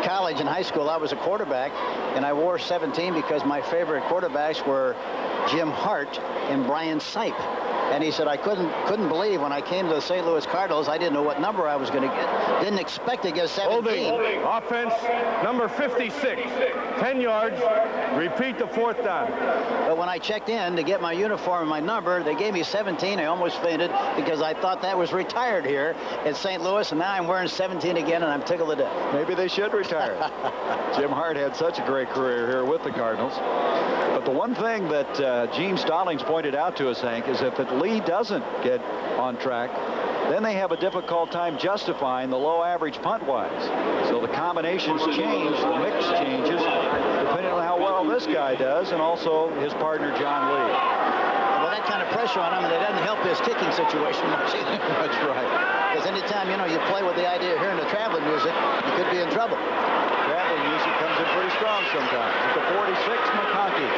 college and high school, I was a quarterback, and I wore 17 because my favorite quarterbacks were Jim Hart and Brian Sipe. And he said, I couldn't believe when I came to the St. Louis Cardinals, I didn't know what number I was going to get. Didn't expect to get 17. Holding. Offense, number 56. 10 yards. Repeat the 4th down. But when I checked in to get my uniform and my number, they gave me 17. I almost fainted because I thought that was retired here at St. Louis, and now I'm wearing 17 again, and I'm tickled to death. Maybe they should retire. Jim Hart had such a great career here with the Cardinals. But the one thing that Gene Stallings pointed out to us, Hank, is if Lee doesn't get on track, then they have a difficult time justifying the low average punt-wise. So the combinations change, the mix changes, depending on how well this guy does and also his partner, John Lee. Well, that kind of pressure on him, and it doesn't help his kicking situation much either. That's right. Because anytime, you play with the idea of hearing the traveling music, you could be in trouble. Traveling music comes in pretty strong sometimes. At the 46, McConkey.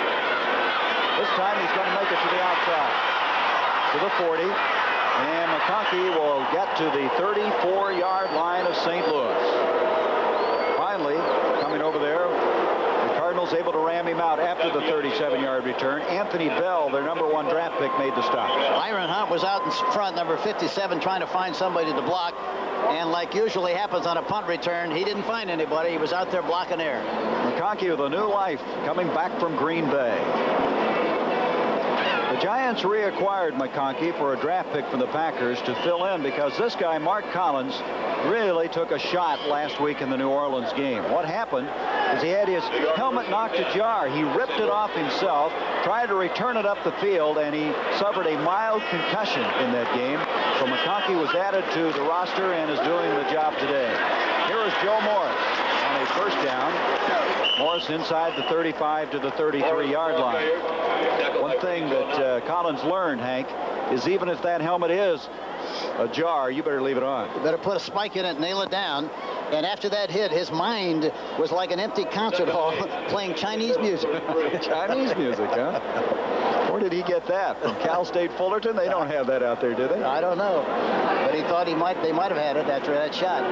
This time he's going to make it to the outside. To the 40. And McConkey will get to the 34-yard line of St. Louis. Finally, coming over there, the Cardinals able to ram him out after the 37-yard return. Anthony Bell, their #1 draft pick, made the stop. Byron Hunt was out in front, number 57, trying to find somebody to block. And like usually happens on a punt return, he didn't find anybody. He was out there blocking air. McConkey with a new life coming back from Green Bay. The Giants reacquired McConkey for a draft pick from the Packers to fill in because this guy, Mark Collins, really took a shot last week in the New Orleans game. What happened is he had his helmet knocked ajar. He ripped it off himself, tried to return it up the field, and he suffered a mild concussion in that game. So McConkey was added to the roster and is doing the job today. Here is Joe Morris on a first down. Morris inside the 35 to the 33-yard line. One thing that Collins learned, Hank, is even if that helmet is ajar, you better leave it on. You better put a spike in it, nail it down. And after that hit, his mind was like an empty concert hall playing Chinese music. Chinese music, huh? Where did he get that? From Cal State Fullerton? They don't have that out there, do they? I don't know. But he thought they might have had it after that shot.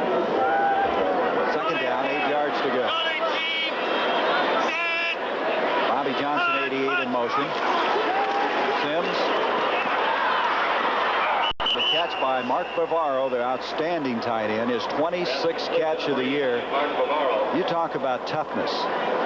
Second down, 8 yards to go. Bobby Johnson, 88 in motion. Sims. The catch by Mark Bavaro, their outstanding tight end, his 26th catch of the year. You talk about toughness.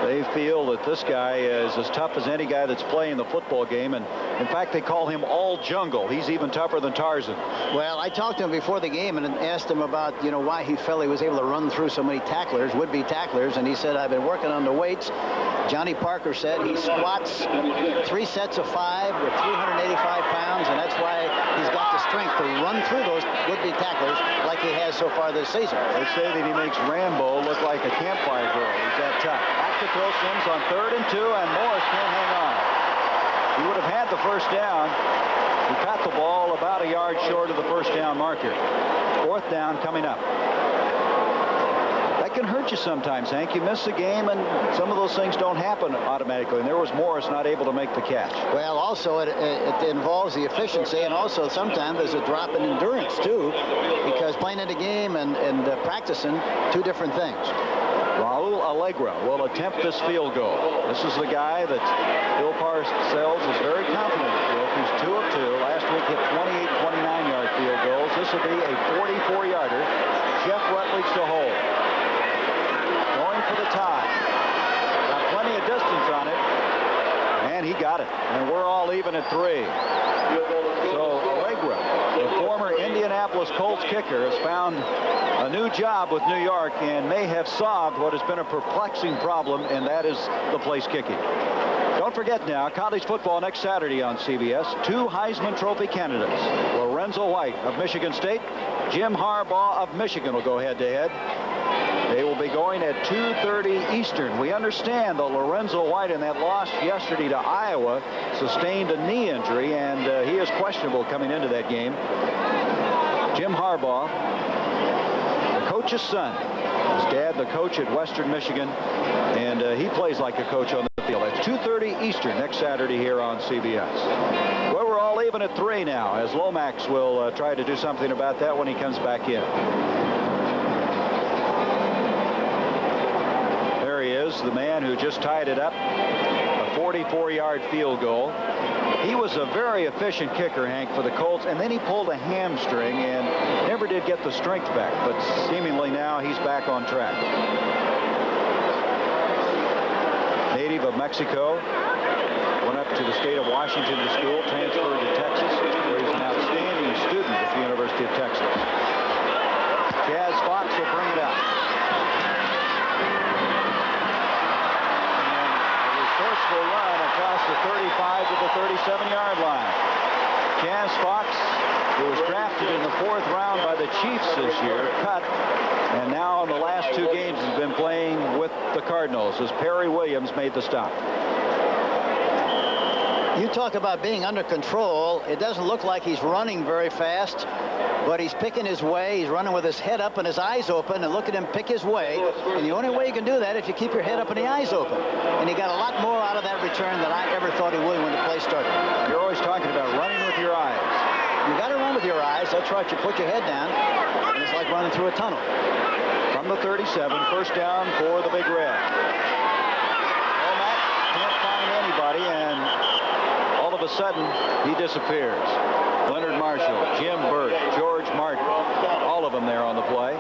They feel that this guy is as tough as any guy that's playing the football game, and in fact they call him all jungle. He's even tougher than Tarzan. Well, I talked to him before the game and asked him about why he felt he was able to run through so many tacklers, would-be tacklers, and he said, I've been working on the weights. Johnny Parker said he squats 3 sets of 5 with 385 pounds, and that's why he's got the strength to run through those would-be tacklers like he has so far this season. They say that he makes Rambo look like a campfire girl. He's that tough. Back to throw Sims on 3rd and 2, and Morris can't hang on. He would have had the first down. He caught the ball about a yard short of the first down marker. 4th down coming up. That can hurt you sometimes, Hank. You miss a game, and some of those things don't happen automatically. And there was Morris not able to make the catch. Well, also it involves the efficiency, and also sometimes there's a drop in endurance too, because playing in the game and practicing, 2 different things. Raul Allegra will attempt this field goal. This is the guy that Bill Parcells is very confident with. He's 2 of 2. Last week hit 28 and 29-yard field goals. This will be a 44-yarder. Jeff Rutledge to hold. Going for the tie. Got plenty of distance on it. And he got it. And we're all even at 3. So Allegra, the former Indianapolis Colts kicker, has found a new job with New York and may have solved what has been a perplexing problem, and that is the place kicking. Don't forget now, college football next Saturday on CBS. 2 Heisman Trophy candidates. Lorenzo White of Michigan State, Jim Harbaugh of Michigan will go head-to-head. They will be going at 2:30 Eastern. We understand that Lorenzo White in that loss yesterday to Iowa sustained a knee injury, and he is questionable coming into that game. Jim Harbaugh, the coach's son. His dad, the coach at Western Michigan, and he plays like a coach on the field. It's 2:30 Eastern next Saturday here on CBS. Well, we're all even at 3 now, as Lomax will try to do something about that when he comes back in. There he is, the man who just tied it up. A 44-yard field goal. He was a very efficient kicker, Hank, for the Colts, and then he pulled a hamstring and never did get the strength back, but seemingly now he's back on track. Native of Mexico, went up to the state of Washington to school, transferred to Texas, where he's an outstanding student at the University of Texas. Jazz Fox will bring it out. And a resourceful run across the 35 to the 37-yard line. Jazz Fox, who was drafted in the 4th round by the Chiefs this year, cut, and now in the last 2 games has been playing with the Cardinals as Perry Williams made the stop. You talk about being under control. It doesn't look like he's running very fast, but he's picking his way. He's running with his head up and his eyes open, and look at him pick his way. And the only way you can do that is if you keep your head up and the eyes open. And he got a lot more out of that return than I ever thought he would when the play started. You're always talking about running with your eyes. You got to run with your eyes. That's right. You put your head down, and it's like running through a tunnel. From the 37, first down for the Big Red. Womack can't find anybody, and all of a sudden, he disappears. Leonard Marshall, Jim Burt, George Martin, all of them there on the play.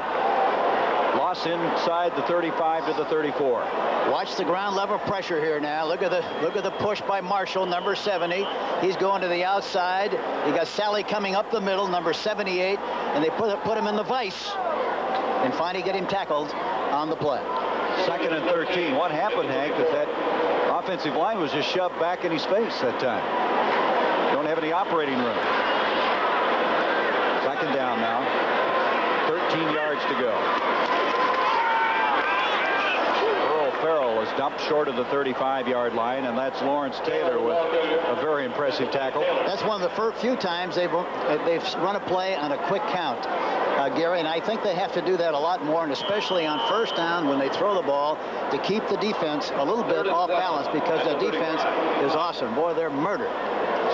Loss inside the 35 to the 34. Watch the ground level pressure here now. Look at the push by Marshall, number 70. He's going to the outside. You got Sally coming up the middle, number 78, and they put him in the vice, and finally get him tackled on the play. 2nd and 13. What happened, Hank, is that offensive line was just shoved back in his face that time. Don't have any operating room. 2nd down now. 13 yards to go. Earl Farrell is dumped short of the 35-yard line, and that's Lawrence Taylor with a very impressive tackle. That's one of the few times they've run a play on a quick count, Gary, and I think they have to do that a lot more, and especially on first down when they throw the ball, to keep the defense a little bit off balance, because the defense is awesome. Boy, they're murdered.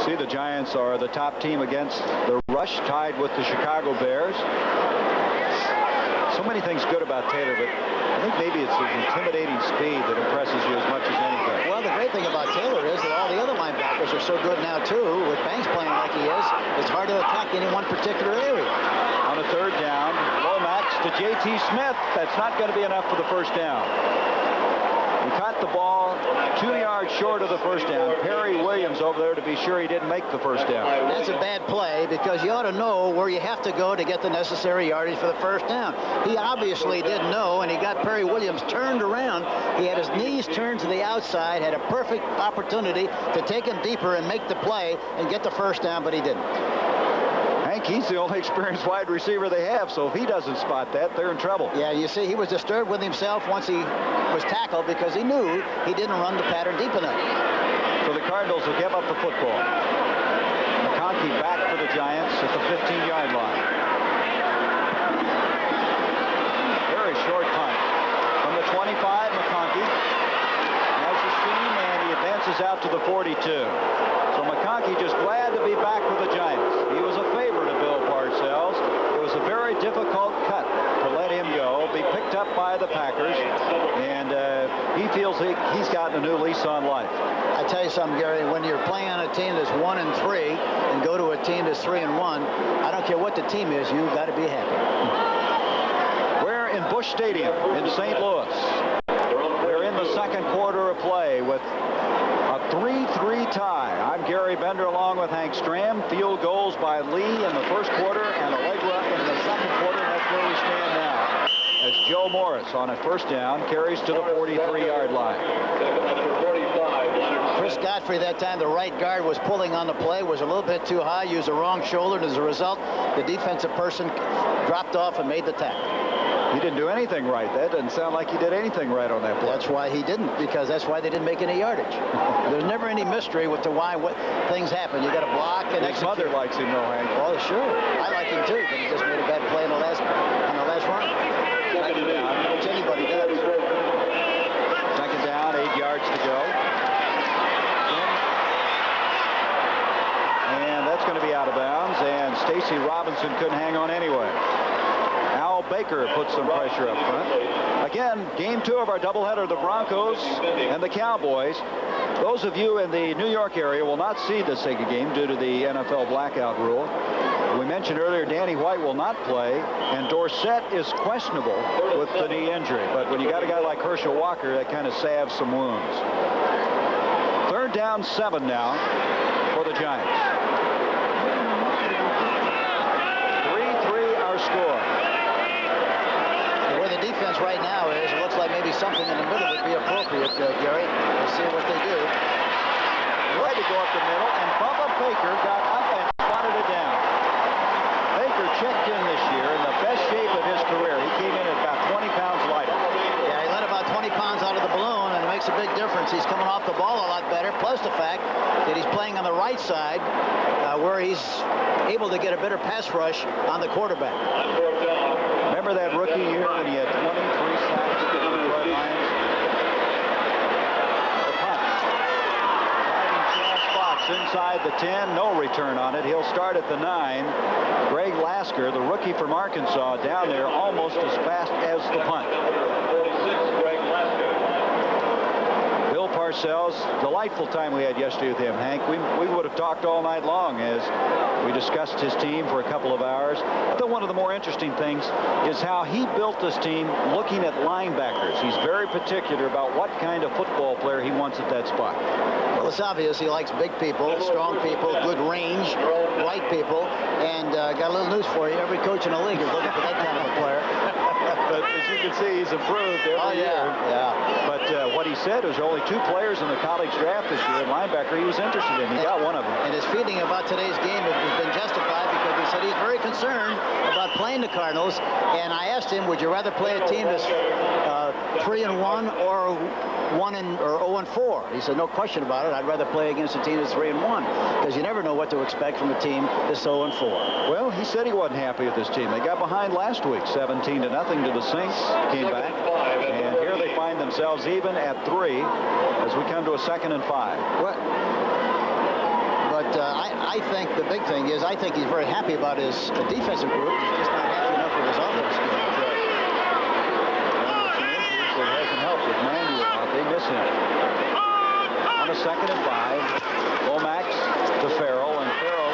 See, the Giants are the top team against the rush, tied with the Chicago Bears. So many things good about Taylor, but I think maybe it's his intimidating speed that impresses you as much as anything. Well, the great thing about Taylor is that all the other linebackers are so good now, too. With Banks playing like he is, it's hard to attack any one particular area. On a 3rd down, Lomax to J.T. Smith. That's not going to be enough for the first down. He caught the ball 2 yards short of the first down. Perry Williams over there to be sure he didn't make the first down. That's a bad play, because you ought to know where you have to go to get the necessary yardage for the first down. He obviously didn't know, and he got Perry Williams turned around. He had his knees turned to the outside, had a perfect opportunity to take him deeper and make the play and get the first down, but he didn't. Hank, he's the only experienced wide receiver they have, so if he doesn't spot that, they're in trouble. Yeah, you see, he was disturbed with himself once he was tackled, because he knew he didn't run the pattern deep enough. So the Cardinals will give up the football. McConkey back for the Giants at the 15-yard line. Very short punt. From the 25, McConkey has the seam, and he advances out to the 42. So McConkey just glad to be back with the Giants. He was a favorite of Bill Parcells. It was a very difficult cut to let him go, be picked up by the Packers, and he feels he's gotten a new lease on life. I tell you something, Gary, when you're playing on a team that's 1-3 and go to a team that's 3-1, I don't care what the team is, you've got to be happy. We're in Busch Stadium in St. Louis. We're in the 2nd quarter of play with a 3-3 tie. I'm Gary Bender along with Hank Stram. Field goals by Lee in the 1st quarter and Allegra in the 2nd quarter. That's where we stand now, as Joe Morris on a 1st down carries to the 43-yard line. Chris Godfrey that time, the right guard, was pulling on the play, was a little bit too high, used the wrong shoulder, and as a result, the defensive person dropped off and made the tackle. He didn't do anything right. That doesn't sound like he did anything right on that play. That's why he didn't, because that's why they didn't make any yardage. There's never any mystery with what things happen. You got to block and His execute. mother likes him, though, Hank. Oh, sure. I like him too, but he just made a bad play on the last run. Which anybody does. 2nd down, 8 yards to go. And that's going to be out of bounds, and Stacy Robinson couldn't hang on anyway. Al Baker puts some pressure up front. Again, game 2 of our doubleheader, the Broncos and the Cowboys. Those of you in the New York area will not see the Sega game due to the NFL blackout rule. We mentioned earlier Danny White will not play, and Dorsett is questionable with the knee injury. But when you got a guy like Herschel Walker, that kind of salves some wounds. 3rd down, 7 now for the Giants. 3-3 our score. Where the defense right now is, it looks like maybe something in the middle would be appropriate, Gary. We'll see what they do. Tried to go up the middle, and Bubba Baker got up and swatted it down. Baker checked in this year in the best shape of his career. He came in at about 20 pounds lighter. Yeah, he let about 20 pounds out of the balloon, and it makes a big difference. He's coming off the ball a lot better, plus the fact that he's playing on the right side where he's able to get a better pass rush on the quarterback. Remember that rookie year when he had 23 sacks for the Detroit Lions? The punt. Driving Chaz Fox inside the 10. No return on it. He'll start at the 9. Greg Lasker, the rookie from Arkansas, down there almost as fast as the punt. Bill Parcells, delightful time we had yesterday with him, Hank. We would have talked all night long as we discussed his team for a couple of hours. But one of the more interesting things is how he built this team looking at linebackers. He's very particular about what kind of football player he wants at that spot. Well, it's obvious he likes big people, strong people, good range, bright people, and got a little news for you. Every coach in the league is looking for that kind of a player. But as you can see, he's improved every year. Yeah. But what he said was only 2 players in the college draft this year at linebacker he was interested in. He got one of them. And his feeling about today's game has been justified because he said he's very concerned about playing the Cardinals. And I asked him, would you rather play a team that's 3-1 or 0-4? He said, no question about it. I'd rather play against a team that's 3-1 because you never know what to expect from a team that's 0-4. Well, he said he wasn't happy with this team. They got behind last week, 17-0 to the Saints. Came back, and here they find themselves even at 3 as we come to a 2nd and 5. But I think the big thing is I think he's very happy about his defensive group. He's just not happy enough with his offensive group. It hasn't helped with Manuel. They miss him. On a 2nd and 5, Lomax to Farrell, and Farrell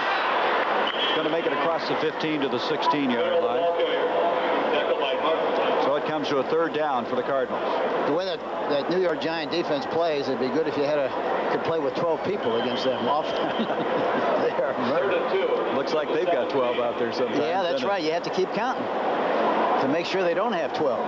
is going to make it across the 15 to the 16-yard line. So it comes to a 3rd down for the Cardinals. The way that New York Giant defense plays, it'd be good if you could play with 12 people against them often. They are murdered. Looks like they've got 12 out there sometimes. Yeah, that's right. You have to keep counting to make sure they don't have 12.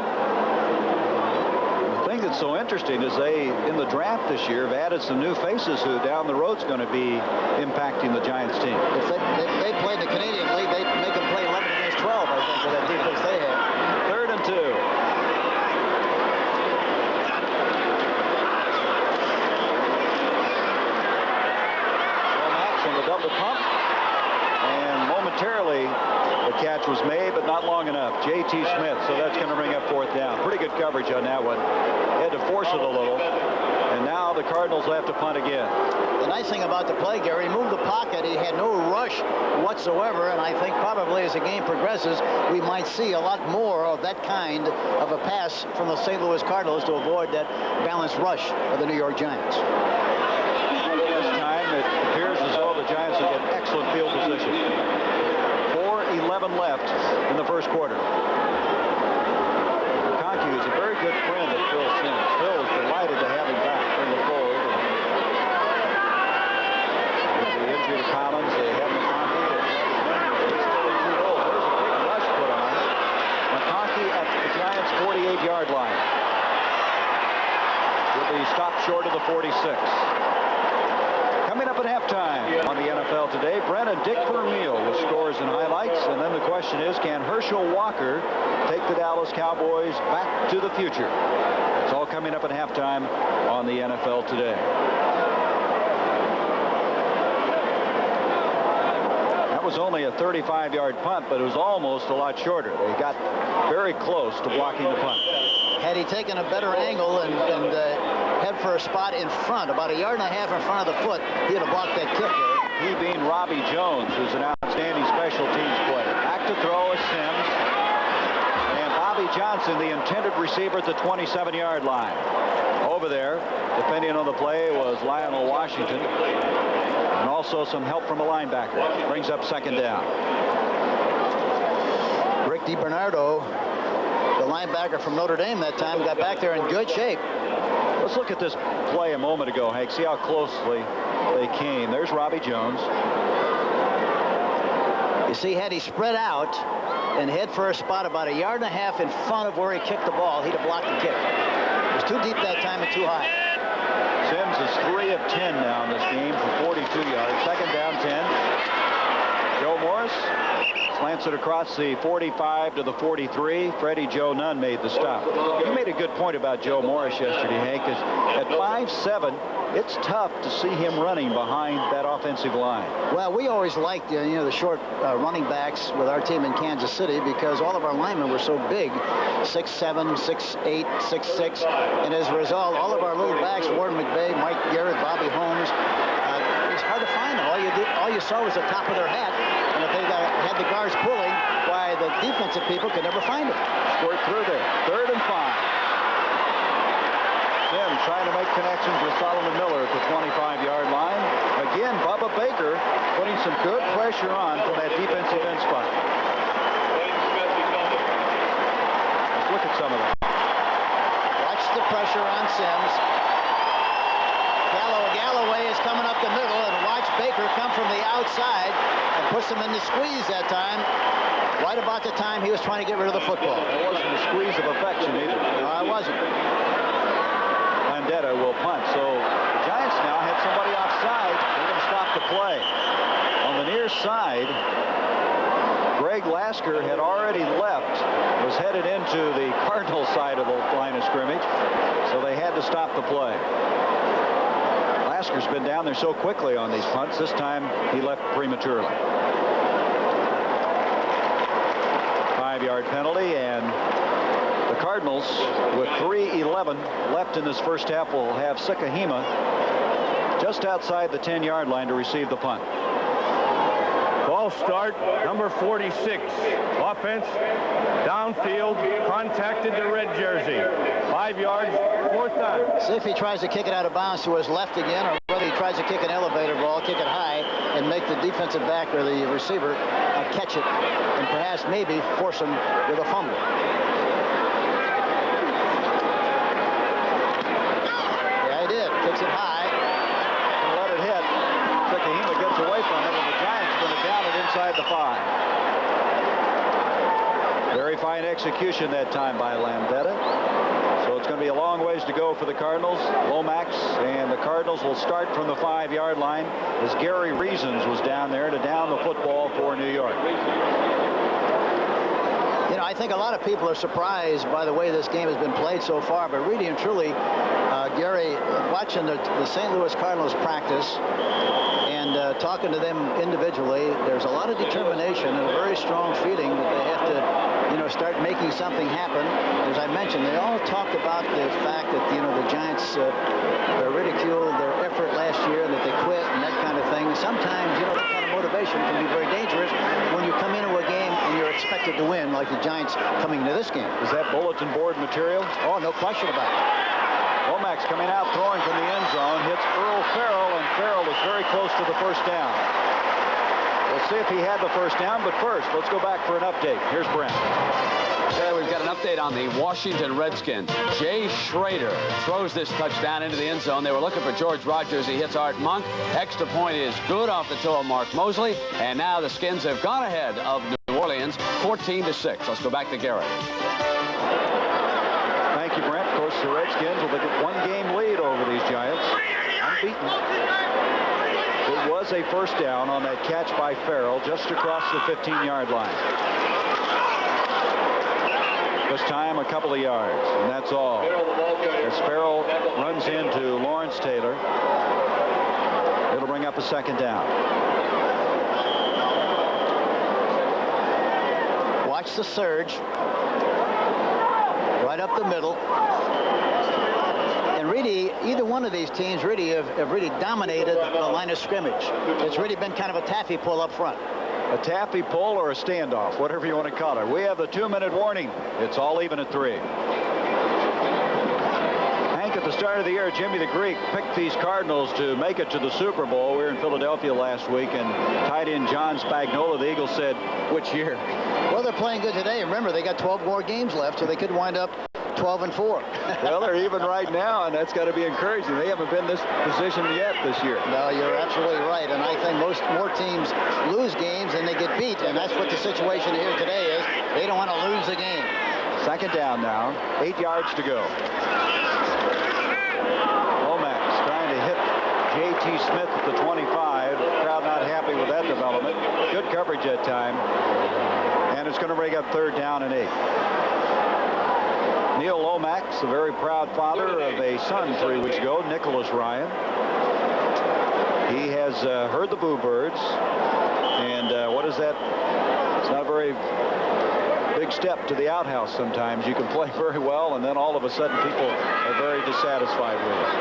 The thing that's so interesting is they, in the draft this year, have added some new faces who down the road's going to be impacting the Giants team. If they played the Canadian League, they'd make them play 11 against 12, I think, for that defense they have. 3rd and 2. Lomax on the double pump, and momentarily the catch was made, but not long enough. J.T. Smith, so that's going to bring up 4th down. Pretty good coverage on that one. Had to force it a little, and now the Cardinals will have to punt again. The nice thing about the play, Gary, he moved the pocket. He had no rush whatsoever, and I think probably as the game progresses, we might see a lot more of that kind of a pass from the St. Louis Cardinals to avoid that balanced rush of the New York Giants. This time it appears as though the Giants will get excellent field position. 4:11 left in the first quarter. McConkey is a very good friend of Phil Simms. Phil is delighted to have him back in the fold. With the injury to Collins, they have McConkey. He's still in 2 goals. There's a big rush put on. McConkey at the Giants' 48-yard line. Will be stopped short of the 46. Coming up at halftime on the NFL Today, Brent and Dick Vermeil with scores and highlights. And then the question is, can Herschel Walker take the Dallas Cowboys back to the future? It's all coming up at halftime on the NFL Today. That was only a 35-yard punt, but it was almost a lot shorter. They got very close to blocking the punt. Had he taken a better angle and head for a spot in front, about 1.5 yards in front of the foot, he'd have blocked that kick there. He being Robbie Jones, who's an outstanding special teams player. Back to throw is Simms. And Bobby Johnson, the intended receiver at the 27-yard line. Over there, depending on the play, was Lionel Washington. And also some help from a linebacker. Brings up second down. Rick DiBernardo, the linebacker from Notre Dame that time, got back there in good shape. Let's look at this play a moment ago, Hank. See how closely they came. There's Robbie Jones. You see, had he spread out and head for a spot about 1.5 yards in front of where he kicked the ball, he'd have blocked the kick. It was too deep that time and too high. Sims is 3 of 10 now in this game for 42 yards. Second down, 10. Joe Morris slants it across the 45 to the 43. Freddie Joe Nunn made the stop. You made a good point about Joe Morris yesterday, Hank, because at 5'7", it's tough to see him running behind that offensive line. Well, we always liked the short running backs with our team in Kansas City because all of our linemen were so big, 6'7", 6'8", 6'6", and as a result, all of our little backs, Warren McVay, Mike Garrett, Bobby Holmes, it's hard to find them. All you saw was the top of their hat, and if they had the guards pulling, why the defensive people could never find them. Squirt through there. 3rd and 5. Sims trying to make connections with Solomon Miller at the 25-yard line. Again, Bubba Baker putting some good pressure on from that defensive end spot. Let's look at some of that. Watch the pressure on Sims. Galloway is coming up the middle, and watch Baker come from the outside and puts him in the squeeze that time. Right about the time he was trying to get rid of the football. It wasn't a squeeze of affection either. No, it wasn't. Landeta will punt. So the Giants now had somebody offside. They're going to stop the play. On the near side, Greg Lasker had already left, was headed into the Cardinals side of the line of scrimmage, so they had to stop the play. Lasker's been down there so quickly on these punts. This time he left prematurely. 5-yard penalty, and the Cardinals, with 3:11 left in this first half, will have Sikahema just outside the 10-yard line to receive the punt. Ball start, number 46. Offense, downfield, contacted the red jersey. 5 yards, 4th down. See if he tries to kick it out of bounds to his left again, or whether he tries to kick an elevator ball, kick it high, and make the defensive back or the receiver catch it, and perhaps maybe force him with a fumble. Yeah, he did. Kicks it high. And let it hit. Sikahema gets away from it, and the Giants are going to down it inside the 5. Very fine execution that time by Landeta. So it's going to be a long ways to go for the Cardinals. Lomax and the Cardinals will start from the 5-yard line as Gary Reasons was down there to down the football for New York. You know, I think a lot of people are surprised by the way this game has been played so far, but really and truly, Gary, watching the St. Louis Cardinals practice and talking to them individually, there's a lot of determination and a very strong feeling that they have to, start making something happen. As I mentioned, they all talked about the fact that, the Giants ridiculed their effort last year and that they quit and that kind of thing. Sometimes, that kind of motivation can be very dangerous when you come into a game and you're expected to win, like the Giants coming into this game. Is that bulletin board material? Oh, no question about it. Lomax coming out, throwing from the end zone, hits Earl Farrell, and Farrell was very close to the first down. We'll see if he had the first down, but first, let's go back for an update. Here's Brent. Okay, we've got an update on the Washington Redskins. Jay Schrader throws this touchdown into the end zone. They were looking for George Rogers. He hits Art Monk. Extra point is good off the toe of Mark Mosley. And now the Skins have gone ahead of New Orleans 14-6. Let's go back to Garrett. Thank you, Brent. Of course, the Redskins will get 1-game lead over these Giants. Unbeaten. It was a first down on that catch by Farrell just across the 15-yard line. This time a couple of yards, and that's all. As Farrell runs into Lawrence Taylor, it'll bring up a second down. Watch the surge. Right up the middle. And really, either one of these teams really have really dominated the line of scrimmage. It's really been kind of a taffy pull up front. A taffy pull or a standoff, whatever you want to call it. We have the 2-minute warning. It's all even at 3. Hank, at the start of the year, Jimmy the Greek picked these Cardinals to make it to the Super Bowl. We were in Philadelphia last week, and tight end John Spagnuolo, the Eagles, said, which year? Well, they're playing good today. Remember, they got 12 more games left, so they could wind up 12-4. Well, they're even right now, and that's got to be encouraging. They haven't been in this position yet this year. No, you're absolutely right, and I think more teams lose games than they get beat, and that's what the situation here today is. They don't want to lose a game. Second down now, 8 yards to go. Lomax trying to hit J.T. Smith at the 25. Crowd not happy with that development. Good coverage that time, and it's going to bring up 3rd down and 8. Neil Lomax, a very proud father of a son 3 weeks ago, Nicholas Ryan. He has heard the Boo Birds, and what is that? It's not a very big step to the outhouse sometimes. You can play very well, and then all of a sudden people are very dissatisfied with it.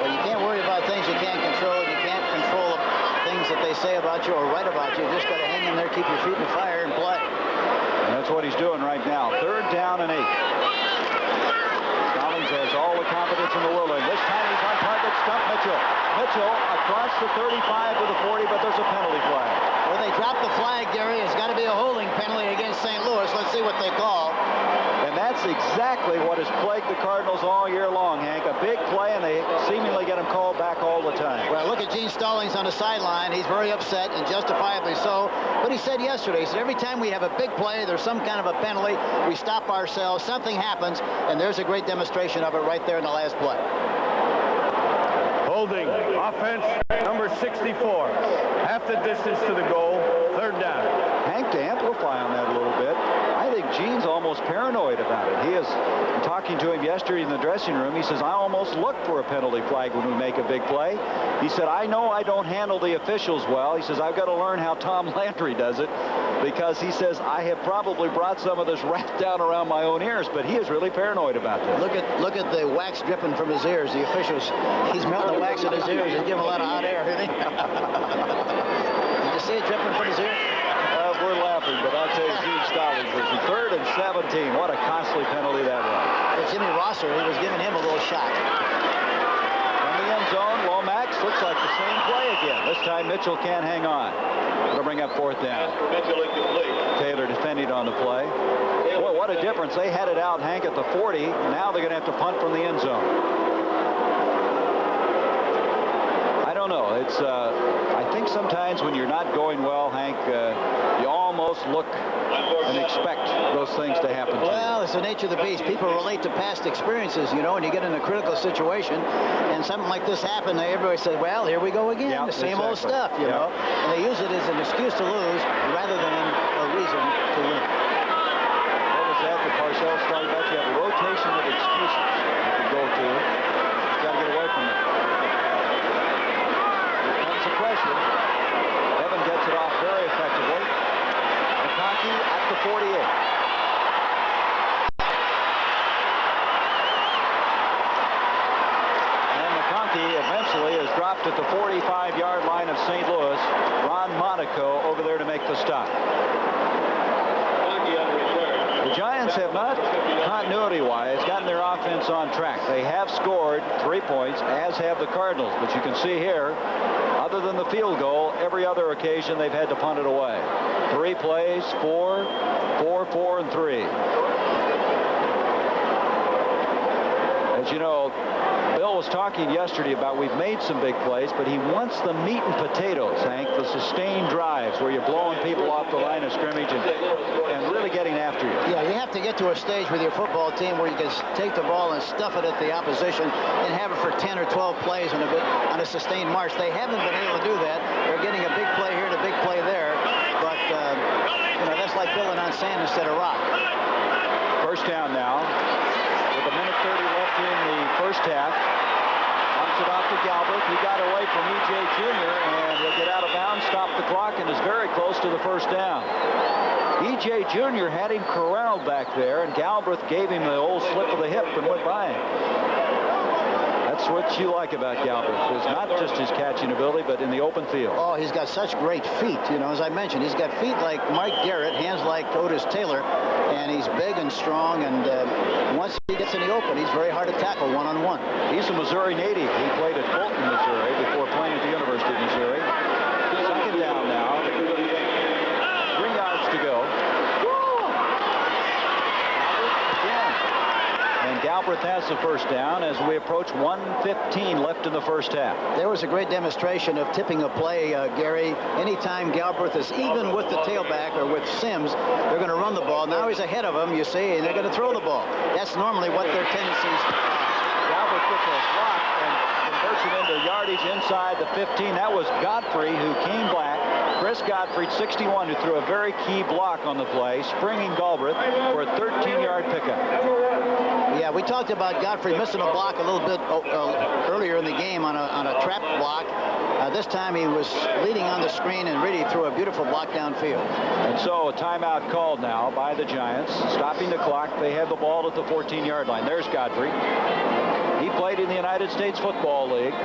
Well, you can't worry about things you can't control. You can't control things that they say about you or write about you. You just got to hang in there, keep your feet in the fire, and play. And that's what he's doing right now. 3rd down and 8. Collins has all the confidence in the world. And this time he's on target. Stump Mitchell. Mitchell across the 35 to the 40, but there's a penalty flag. Well, they dropped the flag, Gary. It's got to be a holding penalty against St. Louis. Let's see what they call. And that's exactly what has plagued the Cardinals all year long, Hank. A big play, and they seemingly get him called back all the time. Well, look at Gene Stallings on the sideline. He's very upset, and justifiably so. But he said yesterday, he said, every time we have a big play, there's some kind of a penalty, we stop ourselves, something happens, and there's a great demonstration of it right there in the last play. Holding. Offense, number 64. Half the distance to the goal. 3rd down. Hank, to amplify on that a little bit, I think Gene's almost paranoid about it. He is talking to him yesterday in the dressing room. He says, I almost look for a penalty flag when we make a big play. He said, I know I don't handle the officials well. He says, I've got to learn how Tom Landry does it, because he says, I have probably brought some of this wrapped down around my own ears, but he is really paranoid about this. Look at the wax dripping from his ears. The officials, he's melting the wax in his ears and giving a lot of hot air, isn't he? Did you see it dripping from his ear? We're laughing, but I'll tell you, Gene Stallings was in 3rd and 17. What a costly penalty that was. Well, Jimmy Rosser, he was giving him a little shot. From the end zone, Lomax looks like the same play again. This time Mitchell can't hang on. It'll bring up 4th down. Taylor defending on the play. Boy, what a difference. They had it out, Hank, at the 40. Now they're going to have to punt from the end zone. I don't know. It's I think sometimes when you're not going well, Hank, you almost look and expect those things to happen. Well, it's the nature of the beast. People relate to past experiences, you know, and you get in a critical situation, and something like this happened, everybody says, well, here we go again, the same old stuff, you know. And they use it as an excuse to lose rather than a reason to win. What was that that Parcells started about? You have a rotation of excuses you can go to. You've got to get away from it. Here comes the pressure. Evan gets it off very effectively. McConkey at the 48. And McConkey eventually is dropped at the 45-yard line of St. Louis. Ron Monaco over there to make the stop. The Giants have not, continuity-wise, gotten their offense on track. They have scored 3 points, as have the Cardinals. But you can see here, other than the field goal, every other occasion they've had to punt it away. 3 plays, 4, 4, and 3. As you know, Bill was talking yesterday about we've made some big plays, but he wants the meat and potatoes, Hank, the sustained drives where you're blowing people off the line of scrimmage and really getting after you. Yeah, you have to get to a stage with your football team where you can take the ball and stuff it at the opposition and have it for 10 or 12 plays on a sustained march. They haven't been able to do that. They're getting a big play here and a big play there, but you know, that's like building on sand instead of rock. First down now. With a minute 30 left in the first half. Dumps it off to Galbraith. He got away from E.J. Jr. and he'll get out of bounds, stop the clock, and is very close to the first down. E.J. Jr. had him corralled back there, and Galbraith gave him the old slip of the hip and went by him. That's That's what you like about Galbraith. It's not just his catching ability, but in the open field. Oh, he's got such great feet. You know, as I mentioned, he's got feet like Mike Garrett, hands like Otis Taylor, and he's big and strong. And once he gets in the open, he's very hard to tackle one-on-one. He's a Missouri native. He played at Fulton, Missouri, before playing at the University of Missouri. Second down now. 3 yards to go. And Galbraith has the first down as we approach 1:15 left in the first half. There was a great demonstration of tipping a play, Gary. Anytime Galbraith is even with the tailback or with Sims, they're going to run the ball. Now he's ahead of him, you see, and they're going to throw the ball. That's normally what their tendencies are. Galbraith gets a block and converts it into yardage inside the 15. That was Godfrey who came back. Chris Godfrey, 61, who threw a very key block on the play, springing Galbraith for a 13-yard pickup. Yeah, we talked about Godfrey missing a block a little bit earlier in the game on a trap block. This time he was leading on the screen and really threw a beautiful block downfield. And so a timeout called now by the Giants, stopping the clock. They have the ball at the 14-yard line. There's Godfrey. He played in the United States Football League,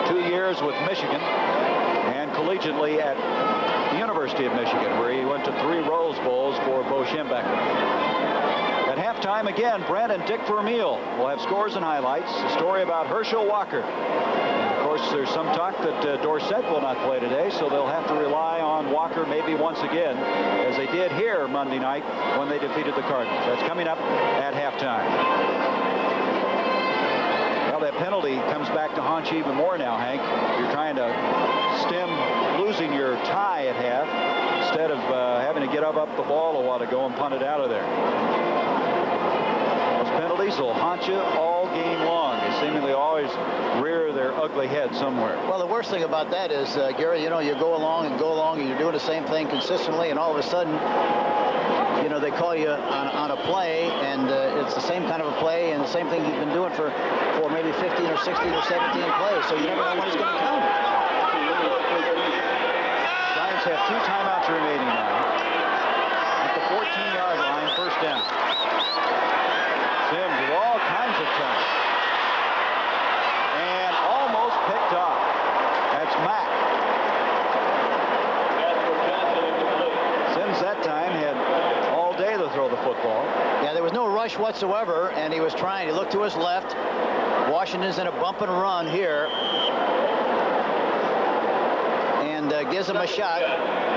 2 years with Michigan, and collegiately at the University of Michigan, where he went to 3 Rose Bowls for Bo Schembechler. At halftime again, Brent and Dick Vermeil will have scores and highlights. A story about Herschel Walker. And of course, there's some talk that Dorsett will not play today, so they'll have to rely on Walker maybe once again, as they did here Monday night when they defeated the Cardinals. That's coming up at halftime. Well, that penalty comes back to haunt you even more now, Hank. You're trying to stem losing your tie at half instead of having to get up the ball a while to go and punt it out of there. Penalties will haunt you all game long. They seemingly always rear their ugly head somewhere. Well, the worst thing about that is, Gary, you know, you go along and you're doing the same thing consistently, and all of a sudden, you know, they call you on a play, and it's the same kind of a play and the same thing you've been doing for maybe 15 or 16 or 17 plays, so you never know when it's going to come. Giants have 2 timeouts remaining now. At the 14-yard line, first down. Sims with all kinds of time. And almost picked off. That's Mack. Sims that time had all day to throw the football. Yeah, there was no rush whatsoever, and he was trying. He looked to his left. Washington's in a bump and run here. And gives him a shot.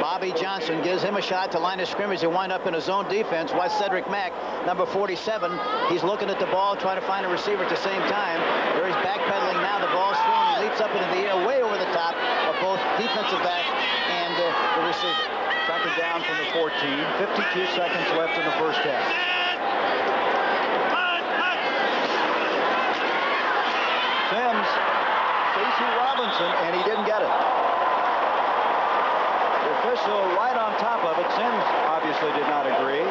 Bobby Johnson gives him a shot to line of scrimmage and wind up in a zone defense. Watch Cedric Mack, number 47. He's looking at the ball, trying to find a receiver at the same time. There he's backpedaling now. The ball's thrown. He leaps up into the air way over the top of both defensive back and the receiver. Second down from the 14. 52 seconds left in the first half. Sims, Stacey Robinson, and he didn't get it. Official right on top of it. Sims obviously did not agree,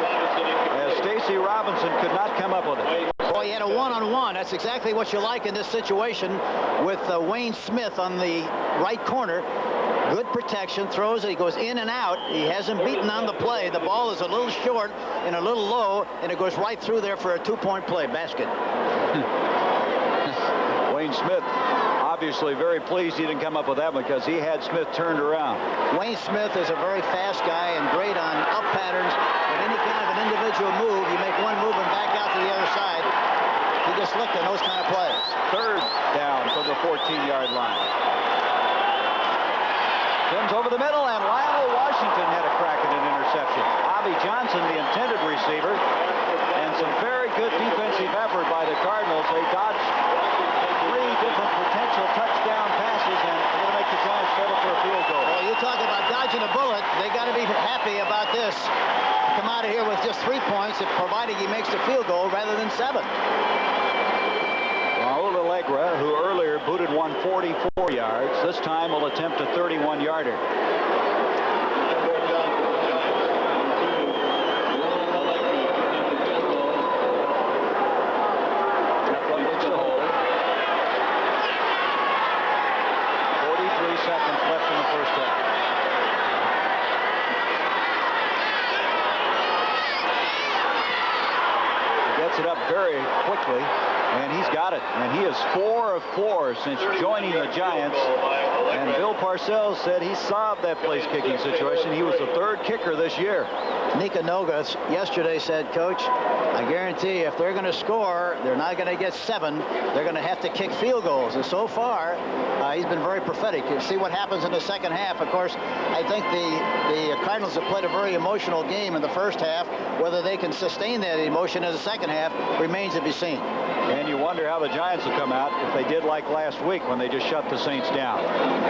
as Stacey Robinson could not come up with it. Boy, he had a one-on-one. That's exactly what you like in this situation with Wayne Smith on the right corner. Good protection, throws it, he goes in and out. He hasn't beaten on the play. The ball is a little short and a little low, and it goes right through there for a 2-point play, basket. Wayne Smith obviously very pleased he didn't come up with that one, because he had Smith turned around. Wayne Smith is a very fast guy and great on up patterns. But any kind of an individual move, you make one move and back out to the other side. He gets licked on those kind of plays. Third down from the 14-yard line. Sims over the middle, and Lionel Washington had a crack at an interception. Bobby Johnson, the intended receiver, and some very good defensive effort by the Cardinals. They dodged 3 different potential touchdown passes, and they're going to make the Giants settle for a field goal. Well, you talk about dodging a bullet. They got to be happy about this. Come out of here with just 3 points, if provided he makes the field goal rather than 7. Raul Allegra, who earlier booted one 44 yards, this time will attempt a 31-yarder. It up very quickly And he's got it. And he is 4 of 4 since joining the Giants. And Bill Parcells said he solved that place-kicking situation. He was the 3rd kicker this year. Nika Noga yesterday said, Coach, I guarantee if they're going to score, they're not going to get 7. They're going to have to kick field goals. And so far, he's been very prophetic. You see what happens in the second half. Of course, I think the Cardinals have played a very emotional game in the first half. Whether they can sustain that emotion in the second half remains to be seen. And you wonder how the Giants will come out if they did like last week when they just shut the Saints down.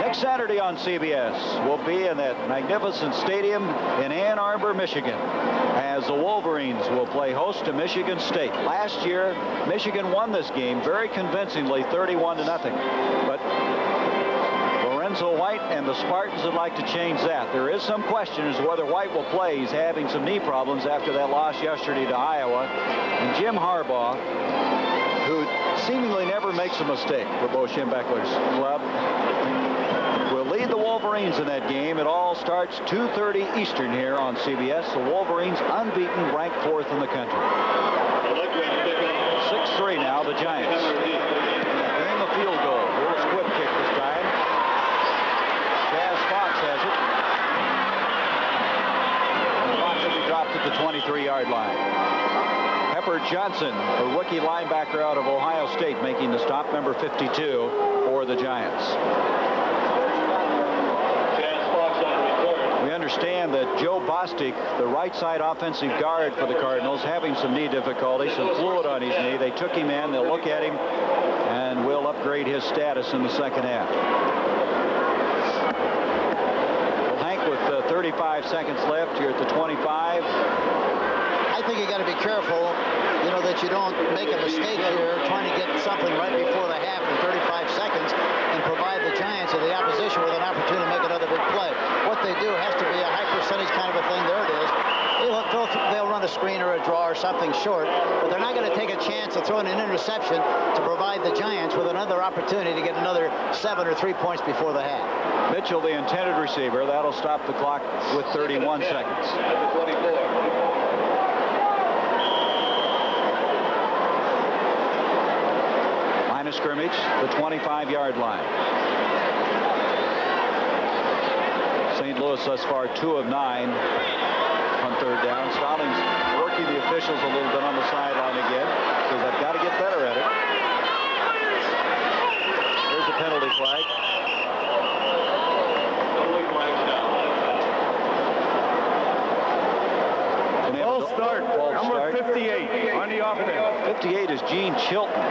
Next Saturday on CBS, we'll be in that magnificent stadium in Ann Arbor, Michigan, as the Wolverines will play host to Michigan State. Last year, Michigan won this game very convincingly, 31-0. But Lorenzo White and the Spartans would like to change that. There is some question as to whether White will play. He's having some knee problems after that loss yesterday to Iowa. And Jim Harbaugh, who seemingly never makes a mistake for Bo Schembechler's club, will lead the Wolverines in that game. It all starts 2:30 Eastern here on CBS. The Wolverines unbeaten, ranked 4th in the country. 6-3 now, the Giants. Getting the field goal. Little squib kick this time. Chaz Fox has it. And Fox will be dropped at the 23-yard line. Pepper Johnson, a rookie linebacker out of Ohio State, making the stop, number 52 for the Giants. We understand that Joe Bostic, the right side offensive guard for the Cardinals, having some knee difficulties, some fluid on his knee. They took him in, they'll look at him, and will upgrade his status in the second half. Well, Hank, with 35 seconds left here at the 25. I think you got to be careful, you know, that you don't make a mistake here trying to get something right before the half in 35 seconds and provide the Giants or the opposition with an opportunity to make another big play. What they do has to be a high percentage kind of a thing. There it is. They'll run a screen or a draw or something short, but they're not going to take a chance of throwing an interception to provide the Giants with another opportunity to get another 7 or 3 points before the half. Mitchell, the intended receiver. That'll stop the clock with 31 seconds. Line of scrimmage, the 25-yard line. St. Louis thus far 2 of 9 on 3rd down. Stallings working the officials a little bit on the sideline again because they've got to get better at it. There's a penalty flag. False start. Number 58 on the offense. 58 is Gene Chilton.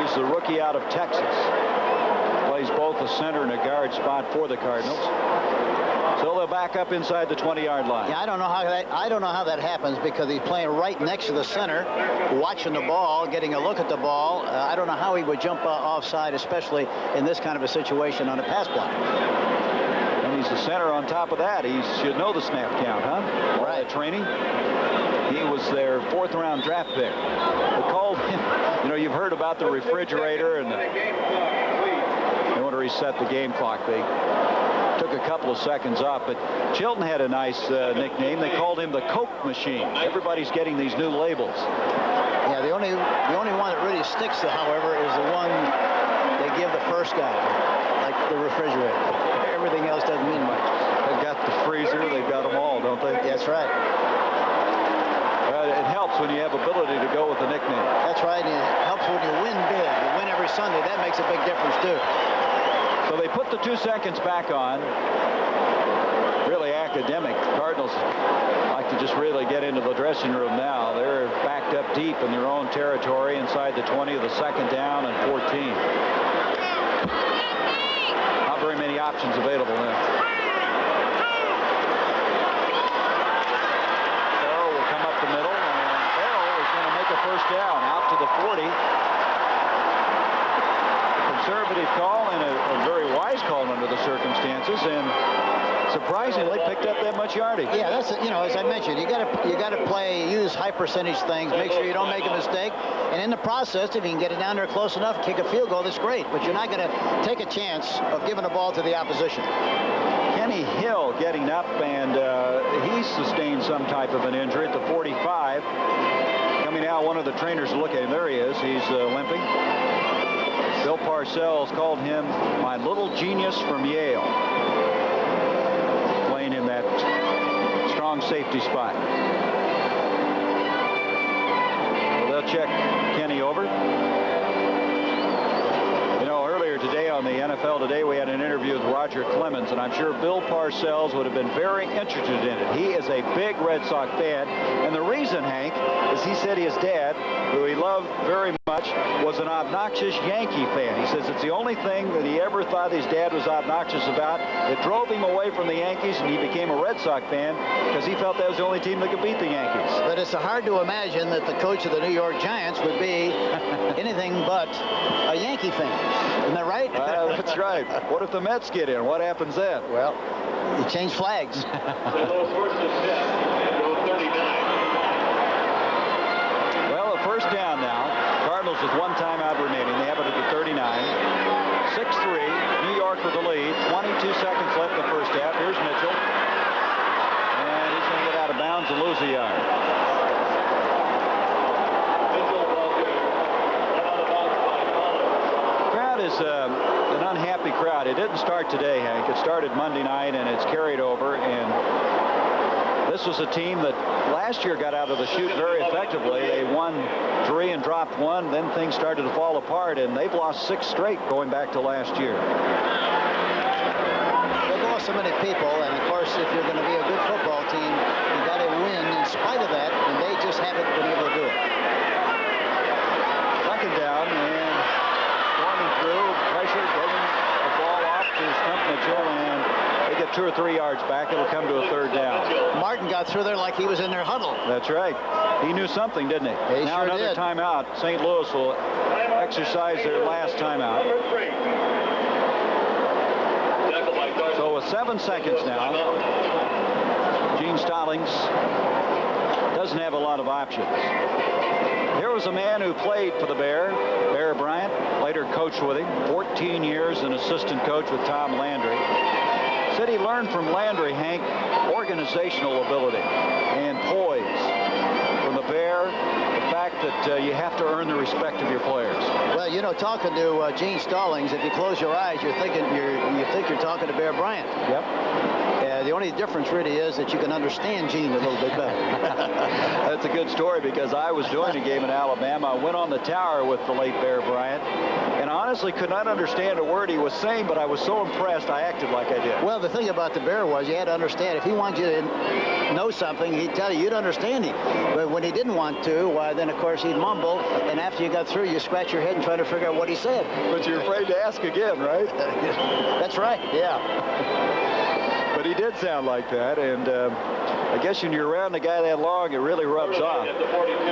He's the rookie out of Texas. Plays both a center and a guard spot for the Cardinals. So they'll back up inside the 20-yard line. Yeah, I don't know how that happens because he's playing right next to the center, watching the ball, getting a look at the ball. I don't know how he would jump offside, especially in this kind of a situation on a pass block. And he's the center on top of that. He should know the snap count, huh? All right, training. He was their 4th-round draft pick. They called him, you know, you've heard about the refrigerator and they want to reset the game clock. They took a couple of seconds off, but Chilton had a nice nickname. They called him the Coke Machine. Everybody's getting these new labels. Yeah, the only one that really sticks, however, is the one they give the first guy, like the refrigerator. Everything else doesn't mean much. They've got the freezer. They've got them all, don't they? That's right. It helps when you have ability to go with a nickname. That's right. And it helps when you win big. You win every Sunday. That makes a big difference, too. So they put the 2 seconds back on. Really academic. Cardinals like to just really get into the dressing room now. They're backed up deep in their own territory inside the 20 of the 2nd down and 14. Not very many options available then. Farrell will come up the middle, and Farrell is going to make a first down out to the 40. Conservative call and a very wise call under the circumstances, and surprisingly picked up that much yardage. Yeah, that's, you know, as I mentioned, you got to play, use high percentage things, make sure you don't make a mistake, and in the process, if you can get it down there close enough, kick a field goal, that's great. But you're not going to take a chance of giving the ball to the opposition. Kenny Hill getting up, and he sustained some type of an injury at the 45. Coming out, one of the trainers to look at him. There he is. He's limping. Bill Parcells called him my little genius from Yale, playing in that strong safety spot. So they'll check Kenny over. You know, earlier today on the NFL Today, we had an interview with Roger Clemens, and I'm sure Bill Parcells would have been very interested in it. He is a big Red Sox fan, and the reason, Hank, is he said his dad, who he loved very much, was an obnoxious Yankee fan. He says it's the only thing that he ever thought his dad was obnoxious about that drove him away from the Yankees, and he became a Red Sox fan because he felt that was the only team that could beat the Yankees. But it's hard to imagine that the coach of the New York Giants would be anything but a Yankee fan. Isn't that right? That's right. What if the Mets get in? What happens then? Well, you change flags. Well, the first down now. Cardinals with one timeout remaining. They have it at the 39. 6-3. New York with the lead. 22 seconds left in the first half. Here's Mitchell. And he's going to get out of bounds and lose a yard. Crowd is an unhappy crowd. It didn't start today, Hank. It started Monday night, and it's carried over. And this was a team that last year got out of the chute very effectively. They won 3 and dropped 1. Then things started to fall apart, and they've lost 6 straight going back to last year. They've lost so many people, and of course, if you're going to be a good football team, you got to win in spite of that, and they just haven't been able to do it. Second down, and storming through, pressure, getting the ball off to Stump Mitchell, and they get 2 or 3 yards back. It'll come to a third down. Martin got through there like he was in their huddle. That's right. He knew something, didn't he? He now sure another did. timeout. St. Louis will exercise their last timeout. So with 7 seconds now, Gene Stallings doesn't have a lot of options. Here was a man who played for the Bear Bryant, later coached with him, 14 years an assistant coach with Tom Landry. Said he learned from Landry, Hank, organizational ability and poise. From the Bear, the fact that you have to earn the respect of your players. Well, you know, talking to Gene Stallings, if you close your eyes, you think you're talking to Bear Bryant. Yep. The only difference really is that you can understand Gene a little bit better. That's a good story because I was doing a game in Alabama. I went on the tower with the late Bear Bryant, and I honestly could not understand a word he was saying, but I was so impressed I acted like I did. Well, the thing about the Bear was you had to understand. If he wanted you to know something, he'd tell you. You'd understand him. But when he didn't want to, why, then, of course, he'd mumble, and after you got through, you scratch your head and try to figure out what he said. But you're afraid to ask again, right? That's right, yeah. But he did sound like that, and I guess when you're around a guy that long, it really rubs off.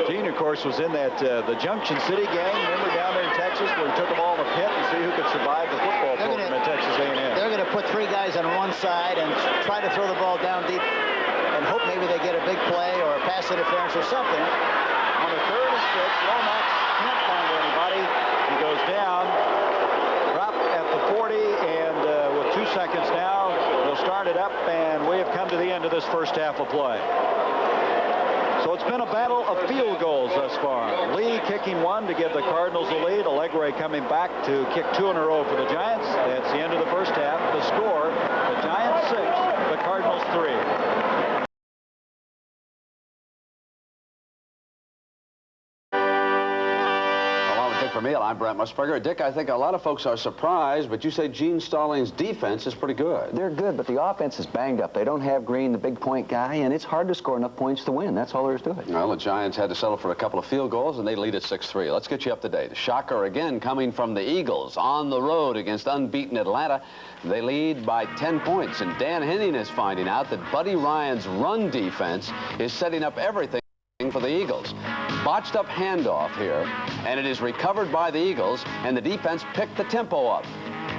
Gene, of course, was in that the Junction City gang, remember down there in Texas, where he took them all in a pit and see who could survive the football program at Texas A&M. They're going to put 3 guys on one side and try to throw the ball down deep and hope maybe they get a big play or a pass interference or something. On the 3rd and 6, Lomax can't find anybody. He goes down, dropped at the 40, and with 2 seconds now, they'll start it up, and we have come to the end of this first half of play. So it's been a battle of field goals thus far. Lee kicking 1 to give the Cardinals the lead. Allegre coming back to kick 2 in a row for the Giants. That's the end of the first half. The score, the Giants 6, the Cardinals 3. For me, I'm Brent Musburger. Dick, I think a lot of folks are surprised, but you say Gene Stallings' defense is pretty good. They're good, but the offense is banged up. They don't have Green, the big point guy, and it's hard to score enough points to win. That's all there is to it. Well, the Giants had to settle for a couple of field goals, and they lead at 6-3. Let's get you up to date. Shocker again coming from the Eagles on the road against unbeaten Atlanta. They lead by 10 points, and Dan Henning is finding out that Buddy Ryan's run defense is setting up everything for the Eagles. Botched up handoff here, and it is recovered by the Eagles, and the defense picked the tempo up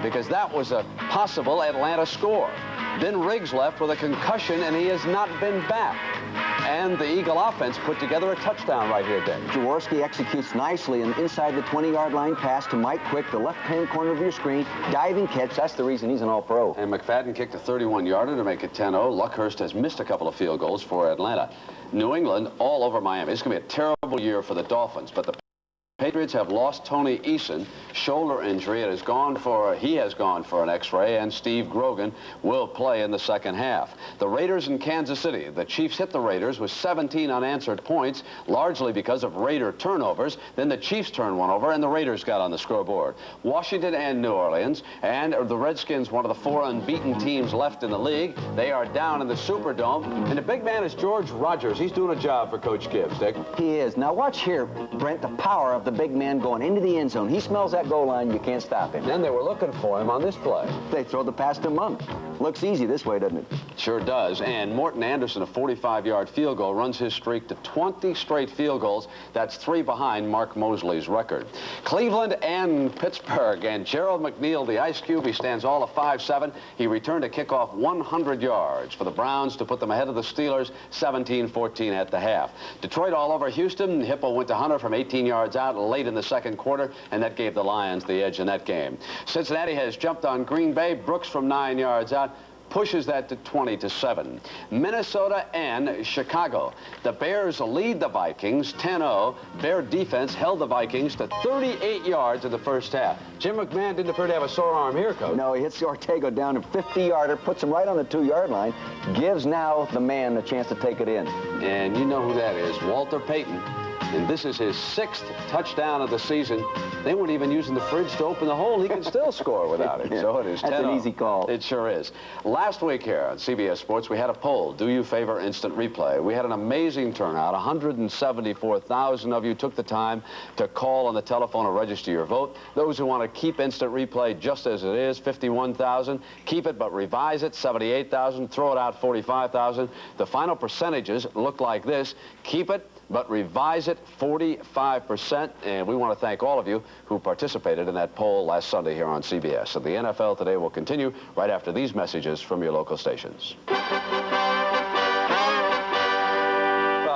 because that was a possible Atlanta score. Then Riggs left with a concussion, and he has not been back. And the Eagle offense put together a touchdown right here, Dave. Jaworski executes nicely an inside the 20-yard line pass to Mike Quick, the left-hand corner of your screen. Diving catch. That's the reason he's an all-pro. And McFadden kicked a 31-yarder to make it 10-0. Luckhurst has missed a couple of field goals for Atlanta. New England all over Miami. It's going to be a terrible year for the Dolphins, but the Patriots have lost Tony Eason, shoulder injury. He has gone for an X-ray, and Steve Grogan will play in the second half. The Raiders in Kansas City. The Chiefs hit the Raiders with 17 unanswered points, largely because of Raider turnovers. Then the Chiefs turned one over, and the Raiders got on the scoreboard. Washington and New Orleans, and the Redskins, one of the 4 unbeaten teams left in the league. They are down in the Superdome, and the big man is George Rogers. He's doing a job for Coach Gibbs, Dick. He is. Now watch here, Brent, the power of the big man going into the end zone. He smells that goal line. You can't stop him. Then they were looking for him on this play. They throw the pass to Monk. Looks easy this way, doesn't it? Sure does. And Morton Anderson, a 45-yard field goal, runs his streak to 20 straight field goals. That's 3 behind Mark Mosley's record. Cleveland and Pittsburgh, and Gerald McNeil, the Ice Cube, he stands all of 5'7". He returned a kickoff 100 yards for the Browns to put them ahead of the Steelers 17-14 at the half. Detroit all over Houston. Hippo went to Hunter from 18 yards out late in the second quarter, and that gave the Lions the edge in that game. Cincinnati has jumped on Green Bay. Brooks from 9 yards out pushes that to 20-7. Minnesota and Chicago. The Bears lead the Vikings 10-0. Bear defense held the Vikings to 38 yards in the first half. Jim McMahon didn't appear to have a sore arm here, Coach. No, he hits Ortega down a 50-yarder, puts him right on the 2-yard line, gives now the man a chance to take it in. And you know who that is, Walter Payton. And this is his 6th touchdown of the season. They weren't even using the fridge to open the hole. He can still score without it. Yeah, So it is 10-0. That's an easy call. It sure is. Last week here on CBS Sports, we had a poll. Do you favor instant replay? We had an amazing turnout. 174,000 of you took the time to call on the telephone or register your vote. Those who want to keep instant replay just as it is, 51,000. Keep it but revise it, 78,000. Throw it out, 45,000. The final percentages look like this. Keep it but revise it, 45%. And we want to thank all of you who participated in that poll last Sunday here on CBS. And the NFL Today will continue right after these messages from your local stations.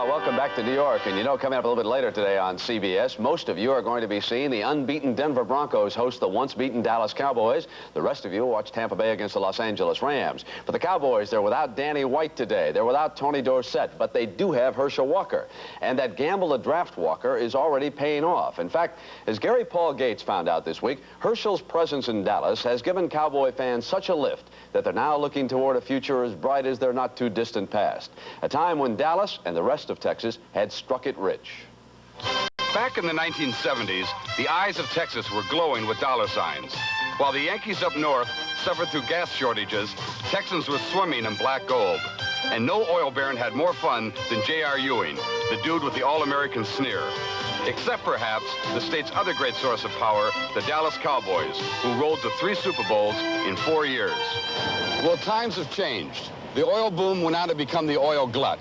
Welcome back to New York. And you know, coming up a little bit later today on CBS, most of you are going to be seeing the unbeaten Denver Broncos host the once-beaten Dallas Cowboys. The rest of you will watch Tampa Bay against the Los Angeles Rams. For the Cowboys, they're without Danny White today. They're without Tony Dorsett, but they do have Herschel Walker. And that gamble to draft Walker is already paying off. In fact, as Gary Paul Gates found out this week, Herschel's presence in Dallas has given Cowboy fans such a lift that they're now looking toward a future as bright as their not-too-distant past. A time when Dallas and the rest of Texas had struck it rich. Back in the 1970s, the eyes of Texas were glowing with dollar signs. While the Yankees up north suffered through gas shortages, Texans were swimming in black gold. And no oil baron had more fun than J.R. Ewing, the dude with the all-American sneer. Except perhaps the state's other great source of power, the Dallas Cowboys, who rolled to 3 Super Bowls in 4 years. Well, times have changed. The oil boom went on to become the oil glut.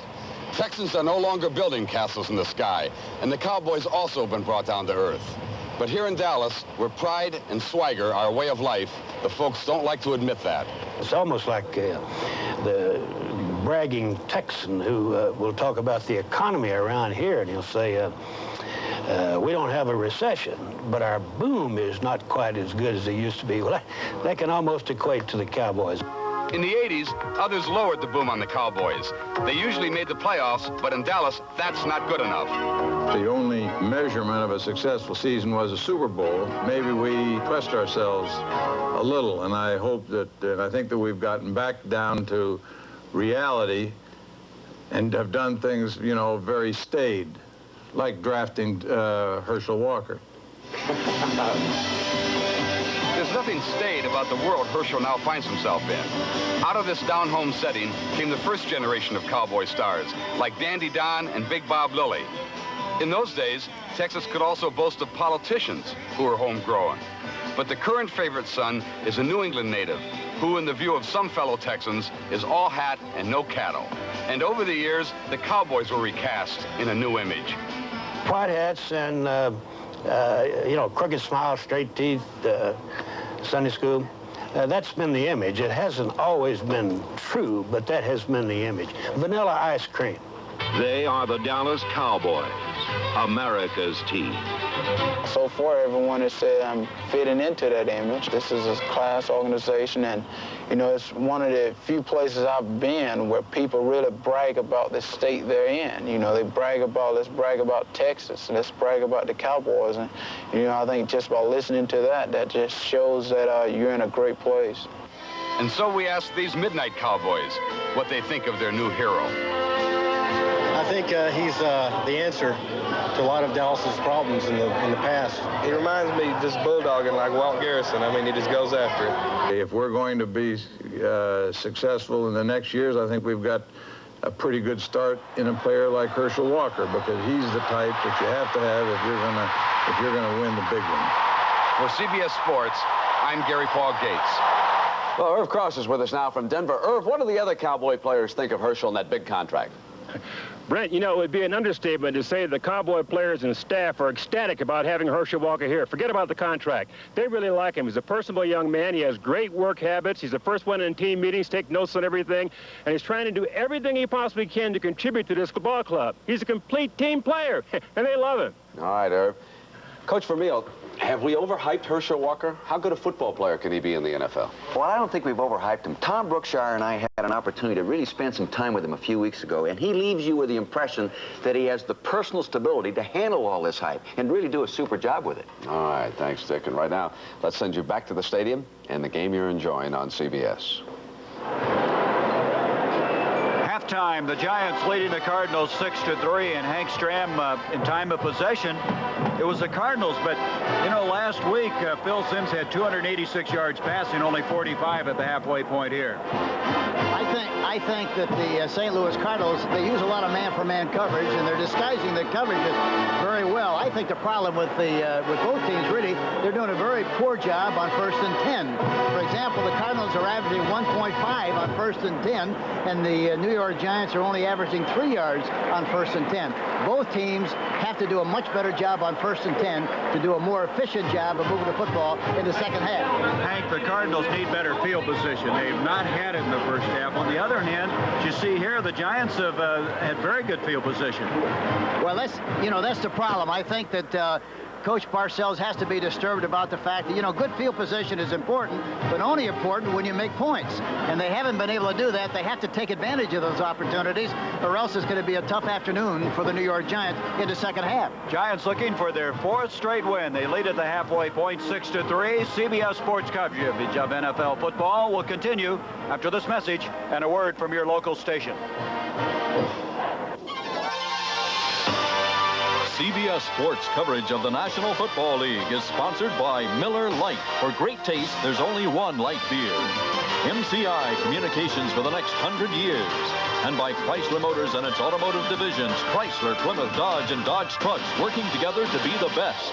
Texans are no longer building castles in the sky, and the Cowboys also have been brought down to earth. But here in Dallas, where pride and swagger are a way of life, the folks don't like to admit that. It's almost like the bragging Texan who will talk about the economy around here, and he'll say, we don't have a recession, but our boom is not quite as good as it used to be. Well, that can almost equate to the Cowboys. In the 80s, others lowered the boom on the Cowboys. They usually made the playoffs, but in Dallas, that's not good enough. The only measurement of a successful season was a Super Bowl. Maybe we pressed ourselves a little, and I hope that, and I think that we've gotten back down to reality and have done things, you know, very staid, like drafting Herschel Walker. There's nothing staid about the world Herschel now finds himself in. Out of this down-home setting came the first generation of Cowboy stars, like Dandy Don and Big Bob Lilly. In those days, Texas could also boast of politicians who were homegrown. But the current favorite son is a New England native, who, in the view of some fellow Texans, is all hat and no cattle. And over the years, the Cowboys were recast in a new image. White hats and, you know, crooked smile, straight teeth, Sunday school. That's been the image. It hasn't always been true, but that has been the image. Vanilla ice cream. They are the Dallas Cowboys, America's team. So far, everyone has said I'm fitting into that image. This is a class organization, and, you know, it's one of the few places I've been where people really brag about the state they're in. You know, they brag about, let's brag about Texas, let's brag about the Cowboys. And, you know, I think just by listening to that, that just shows that you're in a great place. And so we asked these Midnight Cowboys what they think of their new hero. I think he's the answer to a lot of Dallas's problems in the past. He reminds me just bulldogging like Walt Garrison. I mean, he just goes after it. If we're going to be successful in the next years, I think we've got a pretty good start in a player like Herschel Walker, because he's the type that you have to have if you're gonna win the big one. For CBS Sports, I'm Gary Paul Gates. Well, Irv Cross is with us now from Denver. Irv, what do the other Cowboy players think of Herschel and that big contract? Brent, you know, it would be an understatement to say the Cowboy players and staff are ecstatic about having Herschel Walker here. Forget about the contract. They really like him. He's a personable young man. He has great work habits. He's the first one in team meetings, take notes on everything, and he's trying to do everything he possibly can to contribute to this ball club. He's a complete team player, and they love him. All right, Irv. Coach Vermeil, have we overhyped Herschel Walker? How good a football player can he be in the NFL? Well, I don't think we've overhyped him. Tom Brookshire and I had an opportunity to really spend some time with him a few weeks ago, and he leaves you with the impression that he has the personal stability to handle all this hype and really do a super job with it. All right, thanks, Dick. And right now, let's send you back to the stadium and the game you're enjoying on CBS. Halftime, the Giants leading the Cardinals 6-3, and Hank Stram in time of possession. It was the Cardinals, but, you know, last week, Phil Simms had 286 yards passing, only 45 at the halfway point here. I think that the St. Louis Cardinals, they use a lot of man-for-man coverage, and they're disguising the coverages very well. I think the problem with both teams, really, they're doing a very poor job on 1st and 10. For example, the Cardinals are averaging 1.5 on 1st and 10, and the New York Giants are only averaging 3 yards on 1st and 10. Both teams have to do a much better job on 1st and 10 to do a more efficient job of moving the football in the second half. Hank, the Cardinals need better field position. They've not had it in the first half. On the other hand, you see here, the Giants have had very good field position. Well, that's the problem. I think that Coach Parcells has to be disturbed about the fact that, you know, good field position is important, but only important when you make points. And they haven't been able to do that. They have to take advantage of those opportunities, or else it's going to be a tough afternoon for the New York Giants in the second half. Giants looking for their 4th straight win. They lead at the halfway point 6-3. CBS Sports coverage of NFL football will continue after this message and a word from your local station. CBS Sports coverage of the National Football League is sponsored by Miller Lite. For great taste, there's only one light beer. MCI Communications for the next 100 years. And by Chrysler Motors and its automotive divisions, Chrysler, Plymouth, Dodge, and Dodge Trucks, working together to be the best.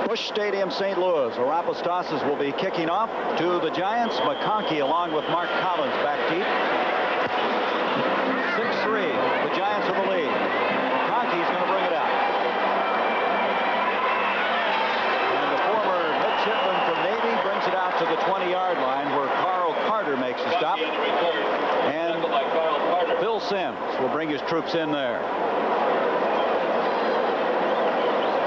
Busch Stadium, St. Louis. Arapastasis will be kicking off to the Giants. McConkey along with Mark Collins back deep. 6-3. The Giants in the lead. McConkey's going to bring it out. And the former midshipman from Navy brings it out to the 20-yard line where Carl Carter makes a stop. And Bill Simms will bring his troops in there.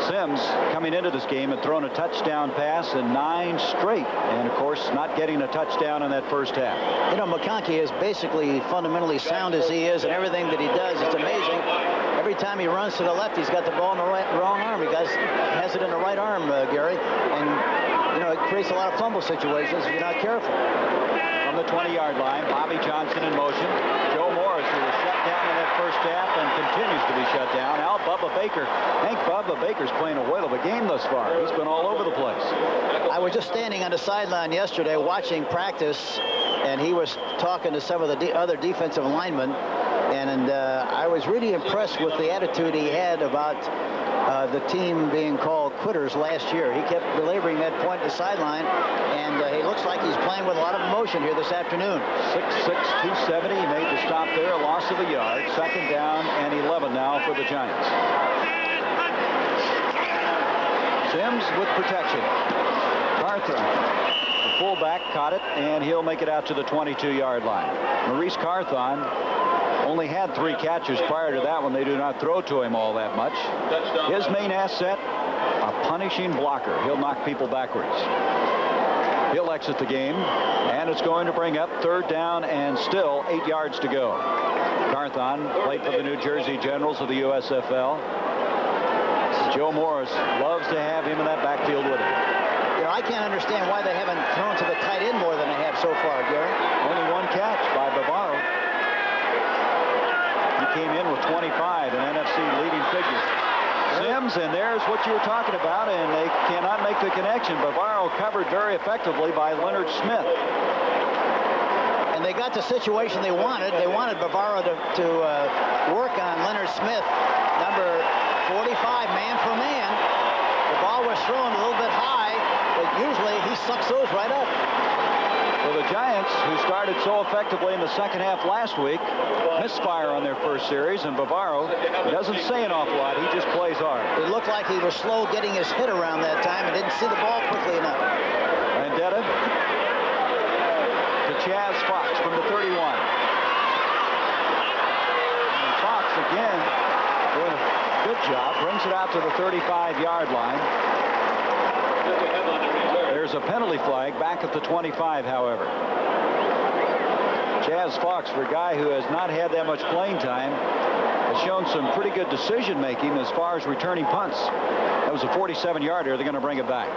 Simms coming into this game had thrown a touchdown pass in 9 straight, and of course not getting a touchdown in that first half. You know, McConkey is basically fundamentally sound as he is, and everything that he does, it's amazing. Every time he runs to the left, he's got the ball in the wrong arm. He has it in the right arm, Gary, and you know, it creates a lot of fumble situations if you're not careful. From the 20-yard line, Bobby Johnson in motion. Joe Morris, who was shut down in that first half and continues to be shut down. Al Bubba Baker. Hank Bubba Baker's playing a whale of a game thus far. He's been all over the place. I was just standing on the sideline yesterday watching practice, and he was talking to some of the other defensive linemen, and I was really impressed with the attitude he had about the team being called quitters last year. He kept belaboring that point at the sideline, and he looks like he's playing with a lot of emotion here this afternoon. 6'6", 270. He made the stop there, a loss of a yard. 2nd down and 11 now for the Giants. Simms with protection. Carthon, the fullback caught it, and he'll make it out to the 22-yard line. Maurice Carthon only had 3 catches prior to that one. They do not throw to him all that much. His main asset, a punishing blocker. He'll knock people backwards. He'll exit the game, and it's going to bring up 3rd down and still 8 yards to go. Carthon played for the New Jersey Generals of the USFL. Joe Morris loves to have him in that backfield with him. You know, I can't understand why they haven't thrown to the tight end more than they have so far, Gary. Only 1 catch by Bavaro. He came in with 25, an NFC leading figure. Sims, and there's what you were talking about, and they cannot make the connection. Bavaro covered very effectively by Leonard Smith. And they got the situation they wanted. They wanted Bavaro to work on Leonard Smith, number 45, man for man. The ball was thrown a little bit high, but usually he sucks those right up. Well, the Giants, who started so effectively in the second half last week, misfire on their first series, and Bavaro doesn't say an awful lot. He just plays hard. It looked like he was slow getting his hit around that time and didn't see the ball quickly enough. Vendetta to Chaz Fox from the 31. And Fox again doing a good job, brings it out to the 35-yard line. There's a penalty flag back at the 25, however. Chaz Fox, for a guy who has not had that much playing time, has shown some pretty good decision-making as far as returning punts. That was a 47-yarder. They're going to bring it back.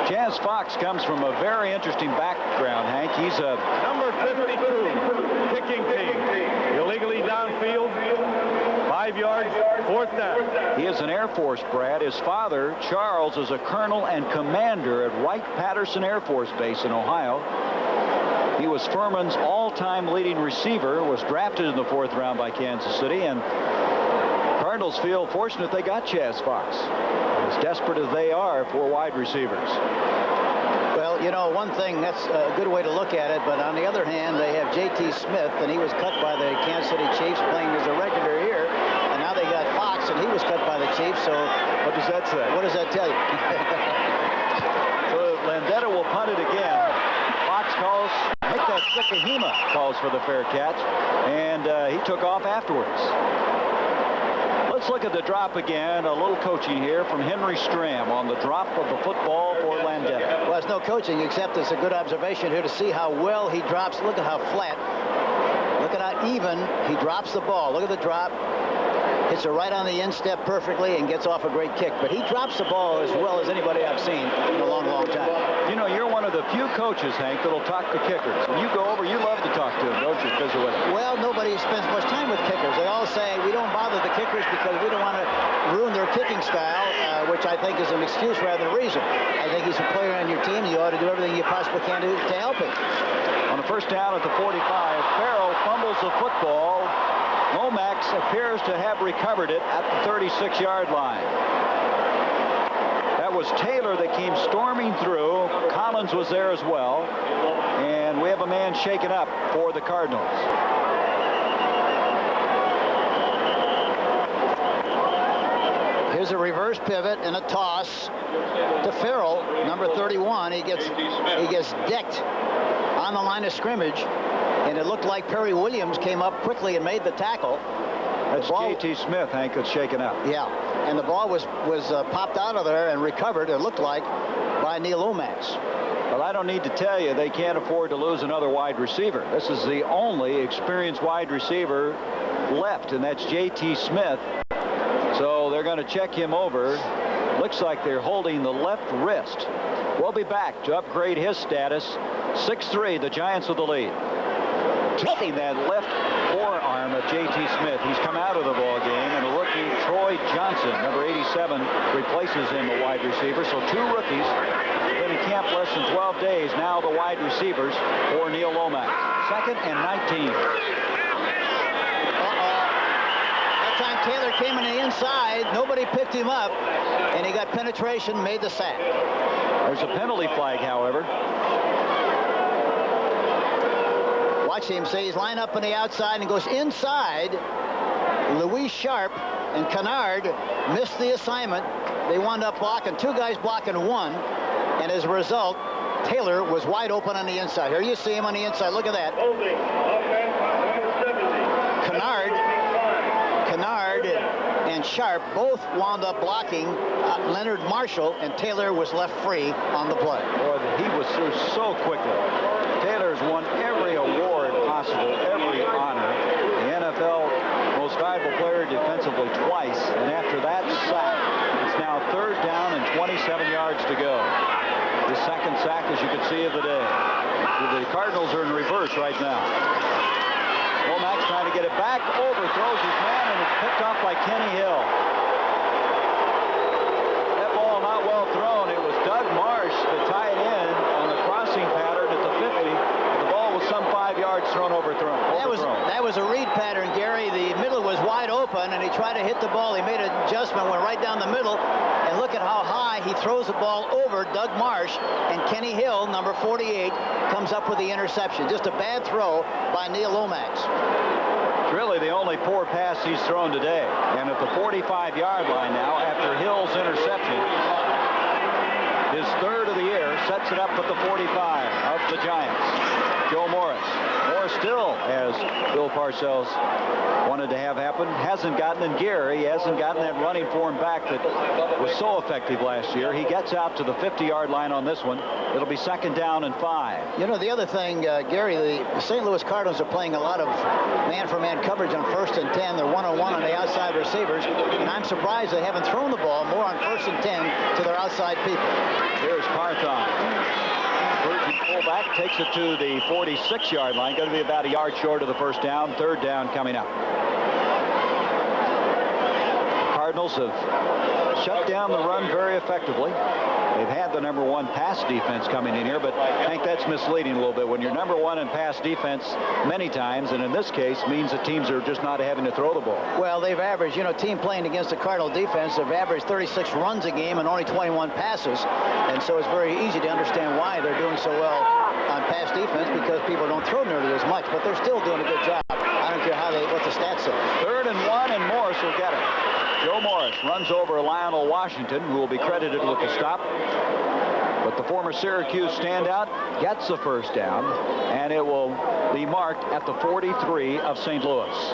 Chaz Fox comes from a very interesting background, Hank. He's a number 52 kicking team. Illegally downfield, 5 yards, 4th down. He is an Air Force brat. His father, Charles, is a colonel and commander at Wright-Patterson Air Force Base in Ohio. He was Furman's all-time leading receiver, was drafted in the 4th round by Kansas City, and Cardinals feel fortunate they got Chaz Fox, as desperate as they are for wide receivers. Well, you know, one thing, that's a good way to look at it, but on the other hand, they have J.T. Smith, and he was cut by the Kansas City Chiefs playing as a regular here, and now they got Fox, and he was cut by the Chiefs, so what does that say? What does that tell you? So Landetta will punt it again. Fox calls, I think that's Sikahima calls for the fair catch, and he took off afterwards. Let's look at the drop again. A little coaching here from Henry Stram on the drop of the football for Landetta. Well, it's no coaching, except it's a good observation here to see how well he drops. Look at how flat. Look at how even he drops the ball. Look at the drop. Hits it right on the instep perfectly and gets off a great kick. But he drops the ball as well as anybody I've seen in a long, long time. You know, you're one of the few coaches, Hank, that'll talk to kickers. When you go over, you love to talk to them, don't you? Visit with them. Well, nobody spends much time with kickers. They all say we don't bother the kickers because we don't want to ruin their kicking style, which I think is an excuse rather than a reason. I think he's a player on your team. You ought to do everything you possibly can do to help him. On the first down at the 45, Farrell fumbles the football. Lomax appears to have recovered it at the 36-yard line. That was Taylor that came storming through. Collins was there as well. And we have a man shaken up for the Cardinals. Here's a reverse pivot and a toss to Farrell, number 31. He gets decked on the line of scrimmage. And it looked like Perry Williams came up quickly and made the tackle. That's J.T. Smith, Hank, that's shaken up. Yeah, and the ball was popped out of there and recovered, it looked like, by Neil Lomax. Well, I don't need to tell you, they can't afford to lose another wide receiver. This is the only experienced wide receiver left, and that's J.T. Smith. So they're going to check him over. Looks like they're holding the left wrist. We'll be back to upgrade his status. 6-3, the Giants with the lead. Taking that left forearm of J.T. Smith. He's come out of the ball game, and a rookie, Troy Johnson, number 87, replaces him, the wide receiver. So 2 rookies been in camp less than 12 days. Now the wide receivers for Neil Lomax. 2nd and 19. That time Taylor came in the inside. Nobody picked him up, and he got penetration, made the sack. There's a penalty flag, however. Watch him say he's lined up on the outside and goes inside. Louis Sharp and Kennard missed the assignment. They wound up blocking 2 guys blocking 1, and as a result, Taylor was wide open on the inside. Here you see him on the inside. Look at that. Kennard and Sharp both wound up blocking Leonard Marshall, and Taylor was left free on the play. Boy, he was through so quickly. Taylor's won every award possible, every honor. The NFL most valuable player defensively twice, and after that sack, it's now 3rd down and 27 yards to go. The second sack, as you can see, of the day. The Cardinals are in reverse right now. Lomax trying to get it back, overthrows his man, and it's picked off by Kenny Hill. That ball not well thrown. It was Doug Marsh that tied in on the crossing pattern at the 50. The ball was some 5 yards thrown overthrown. That was a read pattern, Gary. The middle was wide open, and he tried to hit the ball. He made an adjustment, went right down the middle, and look at how high he throws the ball over Doug Marsh, and Kenny Hill, number 48, comes up with the interception. Just a bad throw by Neil Lomax. It's really the only poor pass he's thrown today. And at the 45-yard line now, after Hill's interception, his 3rd of the year, sets it up at the 45 of the Giants. Joe Morris. Morris still, as Bill Parcells wanted to have happen, hasn't gotten in gear. He hasn't gotten that running form back that was so effective last year. He gets out to the 50-yard line on this one. It'll be 2nd down and 5. You know, the other thing, Gary, the St. Louis Cardinals are playing a lot of man-for-man coverage on 1st and 10. They're 1-on-1 on the outside receivers, and I'm surprised they haven't thrown the ball more on 1st and 10 to their outside people. Here's Carthon. Fullback takes it to the 46-yard line. Going to be about a yard short of the 1st down. 3rd down coming up. The Cardinals have shut down the run very effectively. They've had the number 1 pass defense coming in here, but I think that's misleading a little bit. When you're number 1 in pass defense many times, and in this case, means that teams are just not having to throw the ball. Well, they've averaged, you know, team playing against the Cardinal defense, they've averaged 36 runs a game and only 21 passes. And so it's very easy to understand why they're doing so well on pass defense, because people don't throw nearly as much, but they're still doing a good job. I don't care what the stats say. 3rd and 1, and Morris will get it. Joe Morris runs over Lionel Washington, who will be credited with the stop. But the former Syracuse standout gets the 1st down, and it will be marked at the 43 of St. Louis.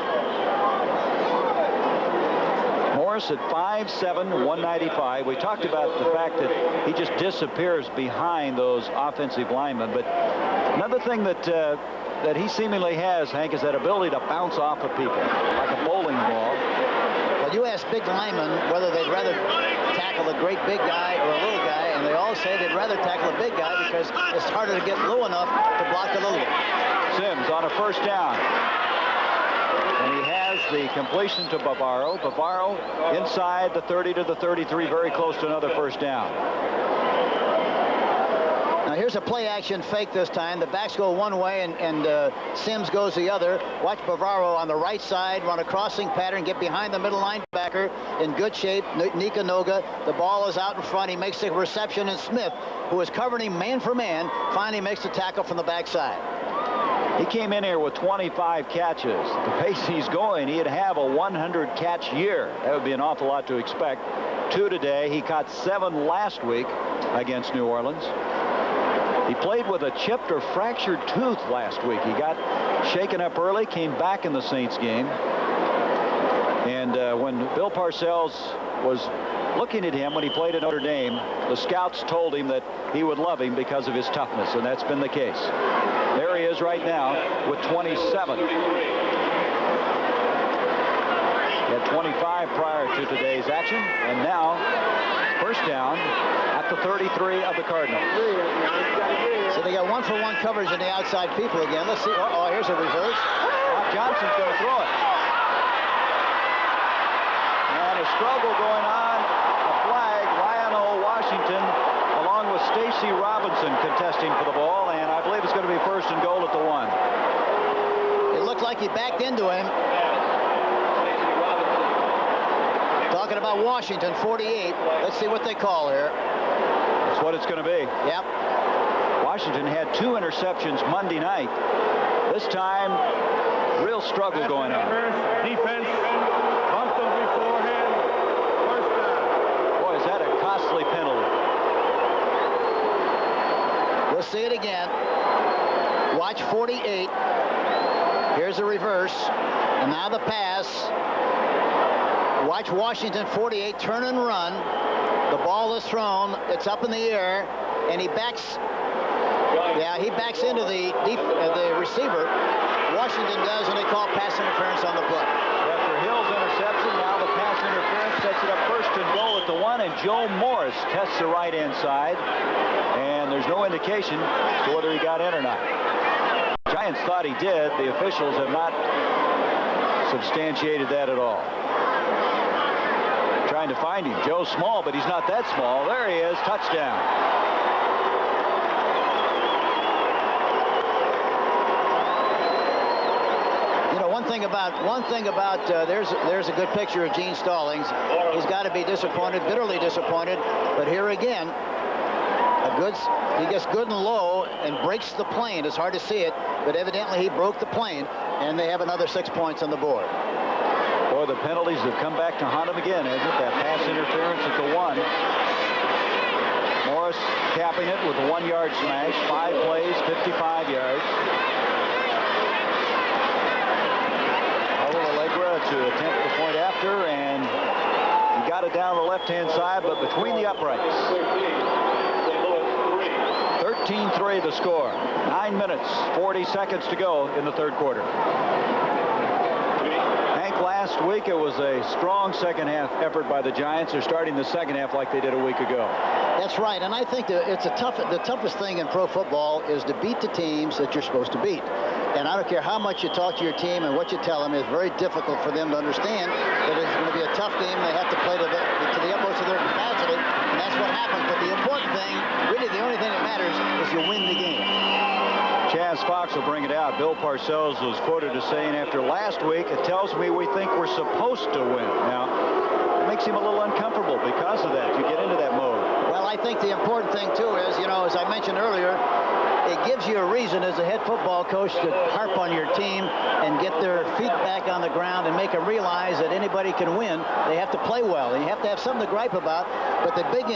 Morris at 5'7", 195. We talked about the fact that he just disappears behind those offensive linemen. But another thing that he seemingly has, Hank, is that ability to bounce off of people like a bowling ball. Well, you ask big linemen whether they'd rather tackle a great big guy or a little guy, and they all say they'd rather tackle a big guy because it's harder to get low enough to block the little guy. Sims on a 1st down. And he has the completion to Bavaro. Bavaro inside the 30 to the 33, very close to another 1st down. Now here's a play-action fake this time. The backs go one way and Sims goes the other. Watch Bavaro on the right side run a crossing pattern, get behind the middle linebacker in good shape. Nika Noga. The ball is out in front. He makes the reception, and Smith, who is covering him man for man, finally makes the tackle from the backside. He came in here with 25 catches. The pace he's going, he'd have a 100-catch year. That would be an awful lot to expect. 2 today. He caught 7 last week against New Orleans. He played with a chipped or fractured tooth last week. He got shaken up early, came back in the Saints game. And when Bill Parcells was looking at him when he played at Notre Dame, the scouts told him that he would love him because of his toughness, and that's been the case. There he is right now with 27. He had 25 prior to today's action, and now 1st down at the 33 of the Cardinals. So they got 1-for-1 coverage in the outside people again. Let's see. Oh, here's a reverse. Now Johnson's going to throw it. And a struggle going on. A flag. Lionel Washington along with Stacy Robinson contesting for the ball, and I believe it's going to be 1st and goal at the 1. It looked like he backed into him. Talking about Washington, 48. Let's see what they call here. That's what it's going to be. Yep. Washington had 2 interceptions Monday night. This time, real struggle going on. Defense bumped them beforehand. 1st down. Boy, is that a costly penalty. We'll see it again. Watch 48. Here's the reverse. And now the pass. Watch Washington 48 turn and run. The ball is thrown. It's up in the air. And he backs. Yeah, he backs into the receiver. Washington does, and they call pass interference on the play. After Hill's interception, now the pass interference sets it up first and goal at the 1, and Joe Morris tests the right-hand side. And there's no indication to whether he got in or not. Giants thought he did. The officials have not substantiated that at all. Trying to find him. Joe's small, but he's not that small. There he is. Touchdown. You know, one thing about there's a good picture of Gene Stallings. He's got to be disappointed, bitterly disappointed. But here again, he gets good and low and breaks the plane. It's hard to see it, but evidently he broke the plane, and they have another 6 points on the board. Boy, the penalties have come back to haunt him again, hasn't it? That pass interference at the 1. Morris capping it with a 1-yard smash. 5 plays, 55 yards. Allegra to attempt the point after, and he got it down the left-hand side, but between the uprights. 13-3 the score. 9 minutes, 40 seconds to go in the third quarter. Hank, last week it was a strong second half effort by the Giants. They're starting the second half like they did a week ago. That's right, and I think that it's the toughest thing in pro football is to beat the teams that you're supposed to beat. And I don't care how much you talk to your team and what you tell them, it's very difficult for them to understand that it's going to be a tough game. They have to play to the utmost of their capacity, and that's what happens. But the important thing, really the only thing that matters, is you win the game. Chaz Fox will bring it out. Bill Parcells was quoted as saying, after last week, it tells me we think we're supposed to win. Now, it makes him a little uncomfortable because of that. You get into that mode. Well, I think the important thing, too, is, you know, as I mentioned earlier, it gives you a reason as a head football coach to harp on your team and get their feet back on the ground and make them realize that anybody can win. They have to play well. And you have to have something to gripe about. But the big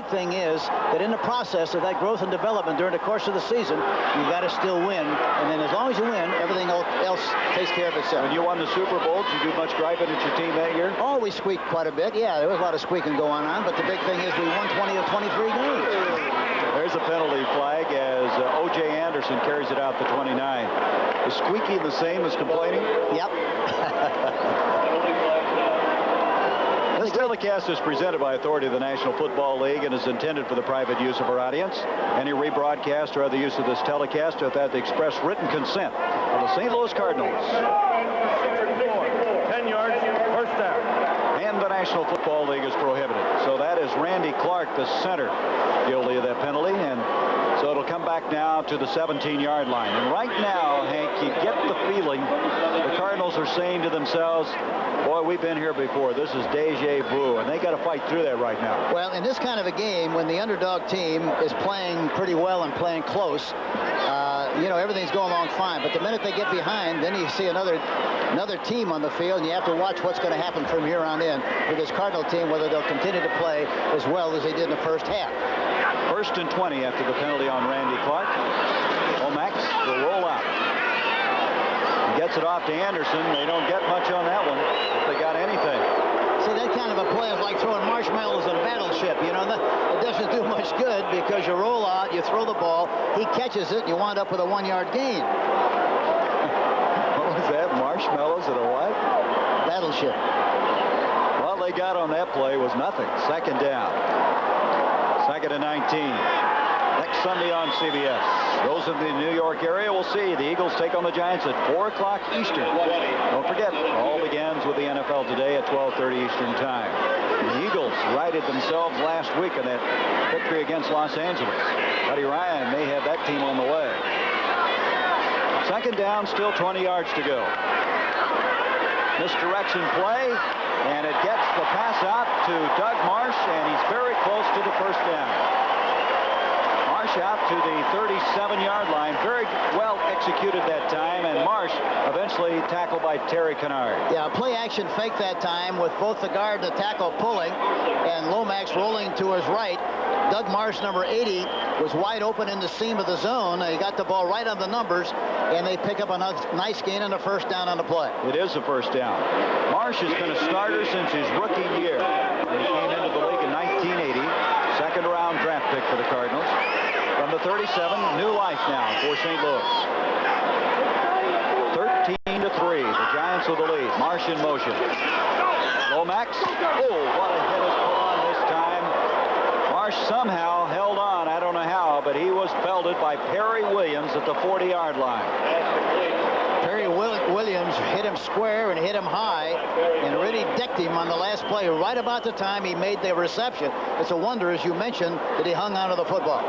thing is that in the process of that growth and development during the course of the season, you've got to still win. And then as long as you win, everything else takes care of itself. When you won the Super Bowl, did you do much griping at your team that year? Oh, we squeaked quite a bit. Yeah, there was a lot of squeaking going on. But the big thing is we won 20 of 23 games. There's a penalty flag as O.J. Anderson carries it out to 29. Is squeaking the same as complaining? Yep. This telecast is presented by authority of the National Football League and is intended for the private use of our audience. Any rebroadcast or other use of this telecast without the express written consent of the St. Louis Cardinals. 10 yards, first down. And the National Football League is prohibited. So that is Randy Clark, the center, guilty of that penalty. And so it'll come back now to the 17-yard line. And right now, Hank, you get the feeling the Cardinals are saying to themselves, boy, we've been here before. This is deja vu, and they got to fight through that right now. Well, in this kind of a game, when the underdog team is playing pretty well and playing close, you know, everything's going along fine. But the minute they get behind, then you see another team on the field, and you have to watch what's going to happen from here on in with this Cardinal team, whether they'll continue to play as well as they did in the first half. First and 20 after the penalty on Randy Clark. Lomax will roll out. He gets it off to Anderson. They don't get much on that one, if they got anything. See, that kind of a play is like throwing marshmallows at a battleship. You know, it doesn't do much good because you roll out, you throw the ball, he catches it, and you wind up with a 1-yard gain. What was that? Marshmallows at a what? Battleship. All they got on that play was nothing. Second down. Second and 19. Next Sunday on CBS. Those in the New York area will see the Eagles take on the Giants at 4 o'clock Eastern. Don't forget, all begins with the NFL today at 12:30 Eastern time. The Eagles righted themselves last week in that victory against Los Angeles. Buddy Ryan may have that team on the way. Second down, still 20 yards to go. Misdirection play, and it gets the pass out to Doug Marsh, and he's very close to the first down. Marsh out to the 37-yard line. Very well executed that time, and Marsh eventually tackled by Terry Kennard. Yeah, play action fake that time with both the guard and the tackle pulling, and Lomax rolling to his right. Doug Marsh, number 80, was wide open in the seam of the zone. He got the ball right on the numbers, and they pick up a nice gain and a first down on the play. It is a first down. Marsh has been a starter since his rookie year. He came into the league in 1980. Second-round draft pick for the Cardinals. From the 37, new life now for St. Louis. 13-3. The Giants with the lead. Marsh in motion. Lomax. Oh, what a hit is put on this time. Marsh somehow held on. I don't know how, but he was belted by Perry Williams at the 40-yard line. Perry Williams hit him square and hit him high and really decked him on the last play right about the time he made the reception. It's a wonder, as you mentioned, that he hung on to the football.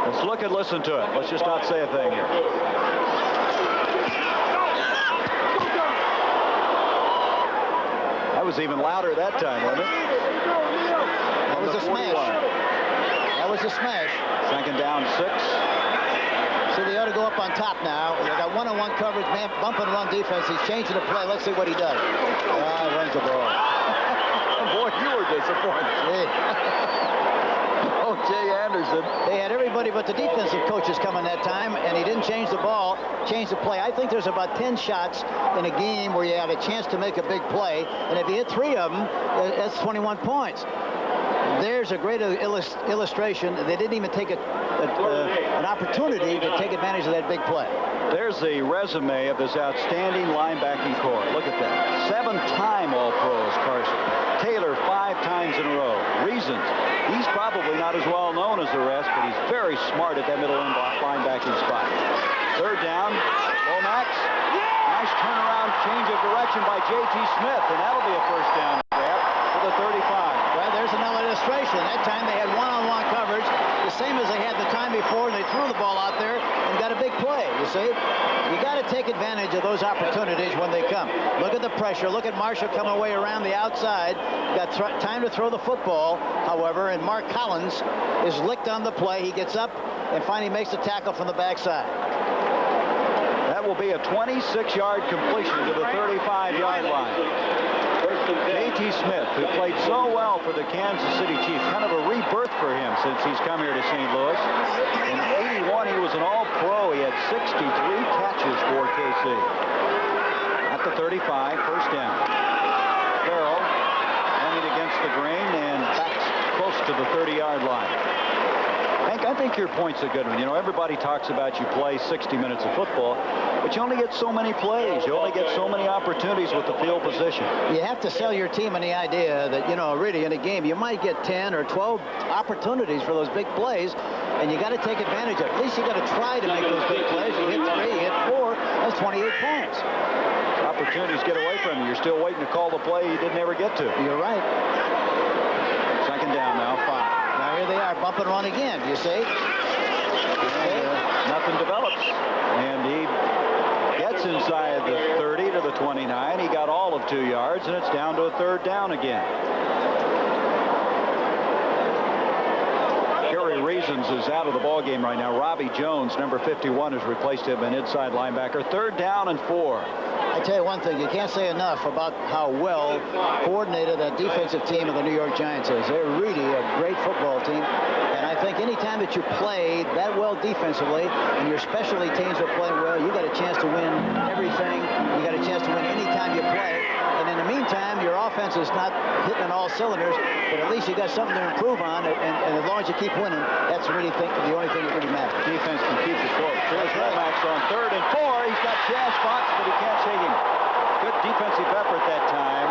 Let's look and listen to it. Let's just not say a thing here. That was even louder that time, wasn't it? That was a smash. That was a smash. Second down, 6. See, they ought to go up on top now. They got one-on-one coverage, man, bump and run defense. He's changing the play. Let's see what he does. He runs the ball. Boy, you were disappointed. O.J. Anderson. They had everybody but the defensive coaches coming that time, and he didn't change the ball, change the play. I think there's about 10 shots in a game where you had a chance to make a big play, and if you hit 3 of them, that's 21 points. There's a great illustration. They didn't even take an opportunity to take advantage of that big play. There's the resume of this outstanding linebacking core. Look at that. 7-time All-Pros, Carson. Taylor 5 times in a row. Reasons. He's probably not as well known as the rest, but he's very smart at that middle linebacking spot. Third down. Lomax. Nice turnaround change of direction by J.T. Smith, and that'll be a first down grab for the 35. Well, there's another illustration. That time they had one-on-one coverage, the same as they had the time before, and they threw the ball out there and got a big play, you see? You got to take advantage of those opportunities when they come. Look at the pressure. Look at Marshall coming away around the outside. Got time to throw the football, however, and Mark Collins is licked on the play. He gets up and finally makes the tackle from the backside. That will be a 26-yard completion to the 35-yard line. J.T. Smith, who played so well for the Kansas City Chiefs, kind of a rebirth for him since he's come here to St. Louis. In '81, he was an All-Pro. He had 63 catches for KC. At the 35, first down. Farrell running against the grain and back close to the 30-yard line. Hank, I think your point's a good one. You know, everybody talks about you play 60 minutes of football, but you only get so many plays. You only get so many opportunities with the field position. You have to sell your team on the idea that, you know, really in a game, you might get 10 or 12 opportunities for those big plays, and you got to take advantage of it. At least you got to try to make those big plays. You hit 3, you hit 4, that's 28 points. Opportunities get away from you. You're still waiting to call the play you didn't ever get to. You're right. Second down now, 5. Now here they are, bump and run again, you see? Nothing develops. And he gets inside the 30 to the 29. He got all of 2 yards, and it's down to a third down again. Gary Reasons is out of the ballgame right now. Robbie Jones, number 51, has replaced him, an inside linebacker. Third down and 4. I tell you one thing, you can't say enough about how well coordinated that defensive team of the New York Giants is. They're really a great football team. And I think any time that you play that well defensively and your specialty teams are playing well, you got a chance to win everything. You got a chance to win any time you play. And in the meantime, your offense is not hitting on all cylinders, but at least you got something to improve on. And as long as you keep winning, that's really the only thing that really matters. Defense can keep it close. Here's Lomax on 3rd and 4. He's got Chaz Fox, but he can't shake him. Good defensive effort that time,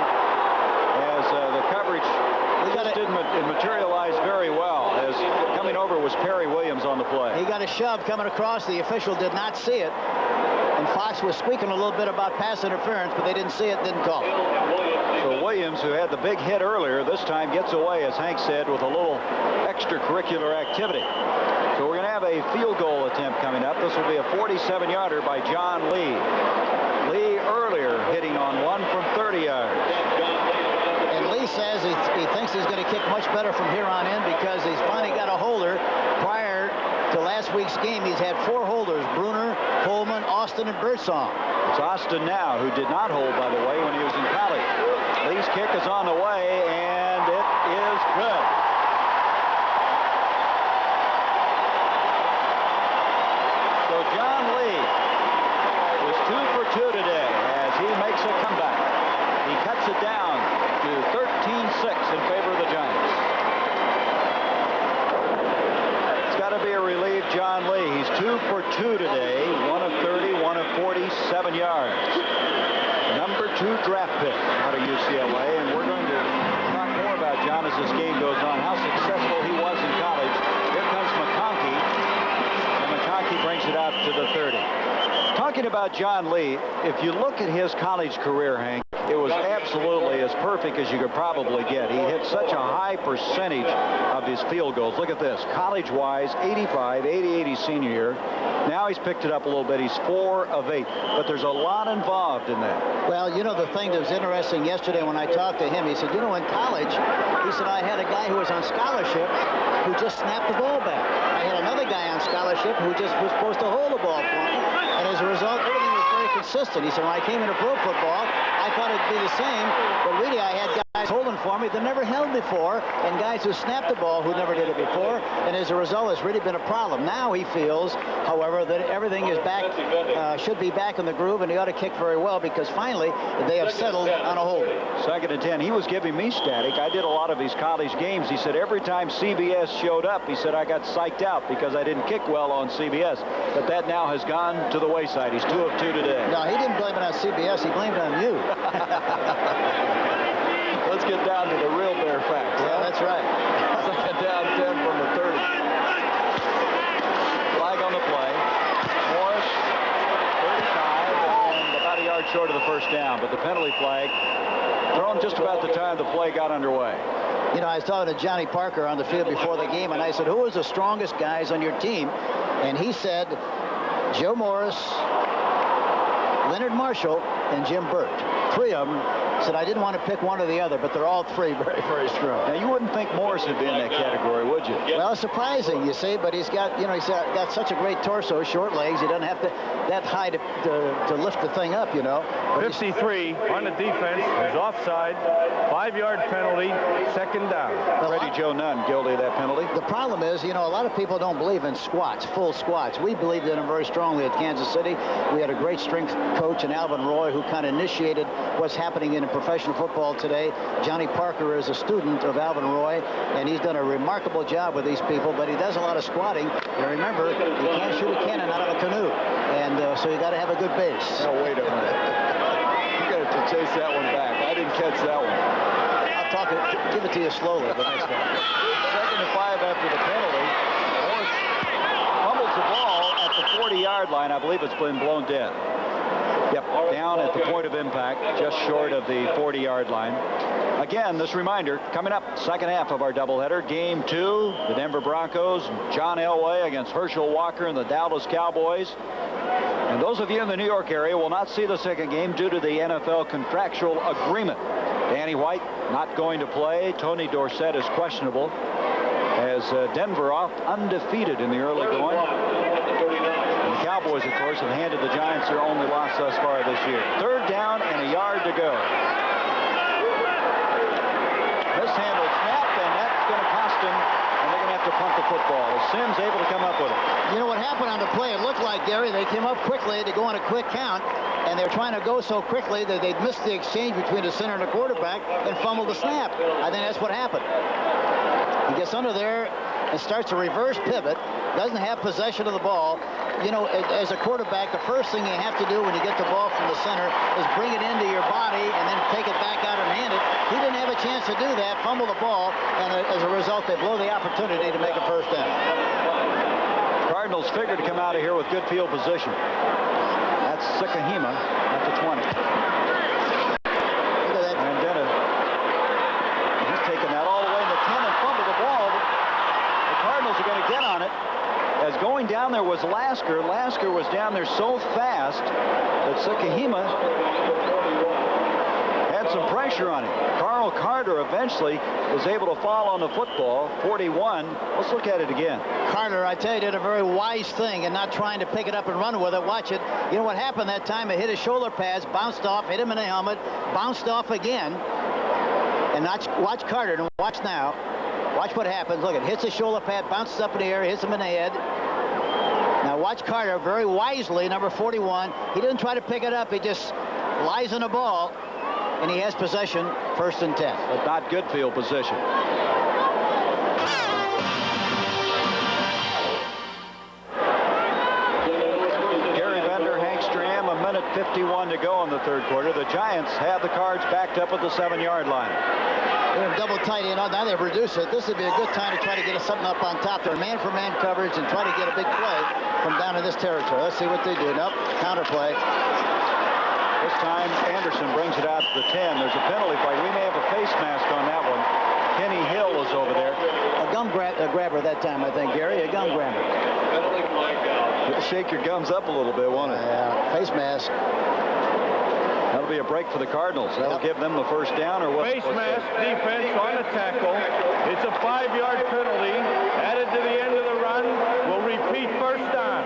as the coverage didn't materialize very well, as coming over was Perry Williams on the play. He got a shove coming across. The official did not see it. And Fox was squeaking a little bit about pass interference, but they didn't see it, didn't call it. So Williams, who had the big hit earlier, this time gets away, as Hank said, with a little extracurricular activity. So we're going to have a field goal attempt coming up. This will be a 47-yarder by John Lee. Lee earlier hitting on one from 30 yards. And Lee says he thinks he's going to kick much better from here on in because he's finally got a holder. Prior to last week's game, he's had 4 holders: Bruner, Coleman, Austin, and Birdsong. It's Austin now, who did not hold, by the way, when he was in college. Lee's kick is on the way, and it is good. got to be a relieved John Lee. He's 2 for 2 today. 1 of 30, 1 of 47 yards. Number 2 draft pick out of UCLA. And we're going to talk more about John as this game goes on. How successful he was in college. Here comes McConkey. And McConkey brings it out to the 30. Talking about John Lee, if you look at his college career, Hank, it was absolutely as perfect as you could probably get. He hit such a high percentage of his field goals. Look at this. College-wise, 85, 80 senior year. Now he's picked it up a little bit. He's 4 of 8. But there's a lot involved in that. Well, you know, the thing that was interesting yesterday when I talked to him, he said, you know, in college, he said, I had a guy who was on scholarship who just snapped the ball back. I had another guy on scholarship who just was supposed to hold the ball for me. And as a result, everything was very consistent. He said, when I came into pro football, I thought it'd be the same, but really I had guys holding for me that never held before, and guys who snapped the ball who never did it before, and as a result, it's really been a problem. Now he feels, however, that everything is back, should be back in the groove, and he ought to kick very well because finally they have settled on a hold. 2nd and 10. He was giving me static. I did a lot of his college games. He said every time CBS showed up, he said I got psyched out because I didn't kick well on CBS. But that now has gone to the wayside. He's 2 of 2 today. No, he didn't blame it on CBS. He blamed it on you. Let's get down to the real bare facts. Yeah, that's right. 2nd down, 10 from the 30. Flag on the play. Morris, 35, and about a yard short of the first down. But the penalty flag thrown just about the time the play got underway. You know, I was talking to Johnny Parker on the field before the game, and I said, who was the strongest guys on your team? And he said, Joe Morris, Leonard Marshall, and Jim Burt. 3 of them. Said I didn't want to pick one or the other, but they're all 3 very, very strong. Now, you wouldn't think Morris would be in that category, would you? Well, surprising, you see, but he's got, you know, he's got such a great torso, short legs. He doesn't have to that high to lift the thing up, you know. But 53 on the defense is offside, 5-yard penalty, 2nd down. Freddie Joe Nunn guilty of that penalty. The problem is, you know, a lot of people don't believe in squats, full squats. We believed in them very strongly at Kansas City. We had a great strength coach in Alvin Roy who kind of initiated what's happening in professional football today. Johnny Parker is a student of Alvin Roy, and he's done a remarkable job with these people, but he does a lot of squatting. And remember, you can't shoot a cannon out of a canoe, and so you got to have a good base. Oh, wait a minute. You got to chase that one back. I didn't catch that one. I'll give it to you slowly the next time. 2nd and 5 after the penalty. Morris fumbles the ball at the 40-yard line. I believe it's been blown dead. Yep, down at the point of impact, just short of the 40-yard line. Again, this reminder, coming up, second half of our doubleheader, Game 2, the Denver Broncos, John Elway against Herschel Walker and the Dallas Cowboys. And those of you in the New York area will not see the second game due to the NFL contractual agreement. Danny White not going to play. Tony Dorsett is questionable as Denver off undefeated in the early going. And the Cowboys, of course, have handed the Giants their only loss thus far this year. 3rd down and a yard to go. Mishandled snap, and that's going to cost him, and they're going to have to punt the football. Is Sims able to come up with it? You know what happened on the play? It looked like, Gary, they came up quickly to go on a quick count, and they were trying to go so quickly that they'd missed the exchange between the center and the quarterback and fumbled the snap. I think that's what happened. He gets under there and starts a reverse pivot, doesn't have possession of the ball. You know, as a quarterback, the first thing you have to do when you get the ball from the center is bring it into your body and then take it back out and hand it. He didn't have a chance to do that, fumble the ball, and as a result, they blow the opportunity to make a first down. Cardinals figure to come out of here with good field position. That's Sikahema at the 20. Look at that. Mandetta, he's taken that all the way in the 10 and fumbled the ball. The Cardinals are going to get on it. As going down there was Lasker. Lasker was down there so fast that Sikahema had some pressure on him. Carl Carter eventually was able to fall on the football. 41. Let's look at it again. Carter, I tell you, did a very wise thing in not trying to pick it up and run with it. Watch it. You know what happened that time? It hit his shoulder pads, bounced off, hit him in the helmet, bounced off again. And watch Carter, and watch now. Watch what happens. Look, it hits his shoulder pad, bounces up in the air, hits him in the head. Now watch Carter very wisely, number 41. He didn't try to pick it up. He just lies on the ball, and he has possession, 1st and 10. But not good field position. 5:51 to go in the third quarter. The Giants have the Cards backed up at the 7-yard line. They're in double tight end. Now they reduce it. This would be a good time to try to get something up on top. They're man-for-man coverage and try to get a big play from down in this territory. Let's see what they do. Nope, counterplay. This time, Anderson brings it out to the 10. There's a penalty flag. We may have a face mask on that one. Kenny Hill is over there. A gum grabber that time, I think, Gary. A gum grabber. It'll shake your gums up a little bit, won't it? Yeah, face mask. That'll be a break for the Cardinals. That'll give them the first down, or what? Face mask defense on the tackle. It's a 5-yard penalty. Added to the end of the run. Will repeat first down.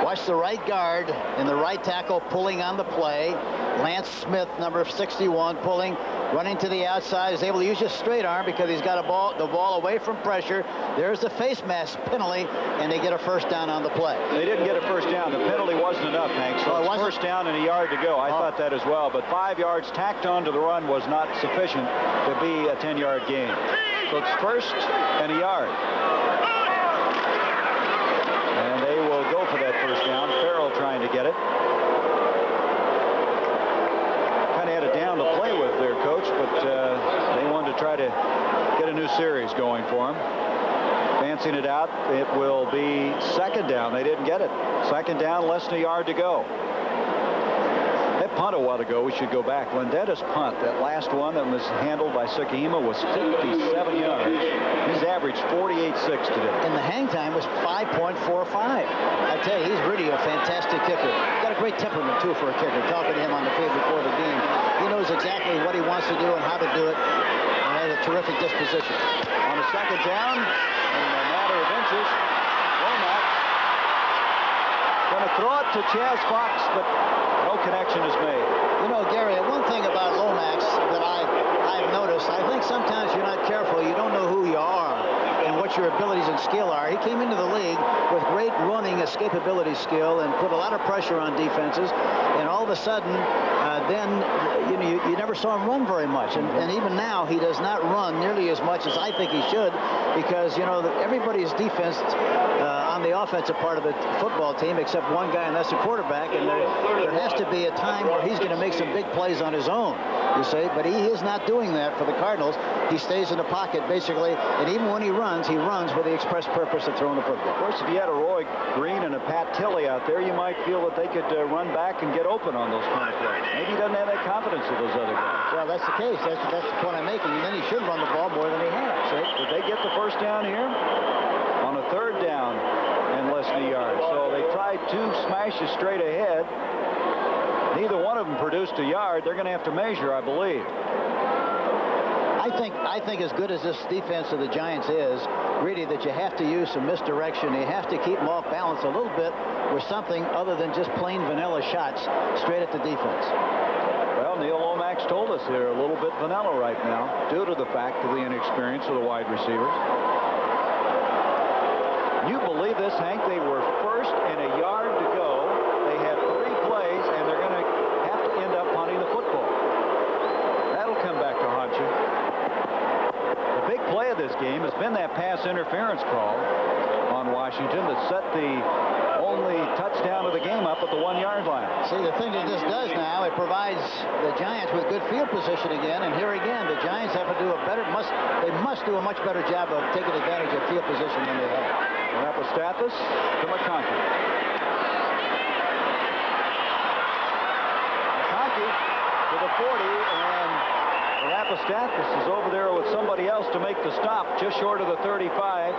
Watch the right guard and the right tackle pulling on the play. Lance Smith, number 61, pulling, running to the outside. Is able to use his straight arm because he's got the ball away from pressure. There's the face mask penalty, and they get a first down on the play. They didn't get a first down. The penalty wasn't enough, Hank. So it's first down and a yard to go. I thought that as well. But 5 yards tacked onto the run was not sufficient to be a 10-yard gain. So it's first and a yard. And they will go for that first down. Farrell trying to get it. Kind of had it down to play with their coach, but they wanted to try to get a new series going for him. Advancing it out, it will be second down. They didn't get it. Second down, less than a yard to go. That punt a while ago, we should go back. Lendetta's punt, that last one that was handled by Sukihima, was 57 yards. He's averaged 48.6 today. And the hang time was 5.45. I tell you, he's really a fantastic kicker. Got a great temperament, too, for a kicker. Talking to him on the field before the game. He knows exactly what he wants to do and how to do it. And has a terrific disposition. On a second down, in a matter of inches, Womack going to throw it to Chaz Fox, but no connection is made. You know, Gary, one thing about Lomax that I've noticed, I think sometimes you're not careful. You don't know who you are and what your abilities and skill are. He came into the league with great running escapability skill and put a lot of pressure on defenses. And all of a sudden, then you never saw him run very much. And even now, he does not run nearly as much as I think he should, because, you know, everybody's defense on the offensive part of the football team, except one guy, and that's the quarterback. And there has to be a time where he's going to make some big plays on his own, you say. But he is not doing that for the Cardinals. He stays in the pocket, basically, and even when he runs with the express purpose of throwing the football. Of course, if you had a Roy Green and a Pat Tilley out there, you might feel that they could run back and get open on those kind of plays. Maybe he doesn't have that confidence of those other guys. Well, that's the case. That's the point I'm making. And then he should run the ball more than he has. See, did they get the first down here? On a third down and less than a yard. So they tried 2 smashes straight ahead. Neither one of them produced a yard. They're going to have to measure, I believe. I think as good as this defense of the Giants is, really, that you have to use some misdirection. You have to keep them off balance a little bit with something other than just plain vanilla shots straight at the defense. Well, Neil Lomax told us they're a little bit vanilla right now due to the fact of the inexperience of the wide receivers. You believe this, Hank? They were first and a yard to go. They had 3 plays, and they're going to have to end up punting the football. That'll come back to haunt you. The big play of this game has been that pass interference call on Washington that set the only touchdown of the game up at the 1-yard line. See, the thing that this does now, it provides the Giants with good field position again. And here again, the Giants have to do they must do a much better job of taking advantage of field position than they have. Rapastathis to McConkey. McConkey to the 40, and Rapastathis is over there with somebody else to make the stop just short of the 35.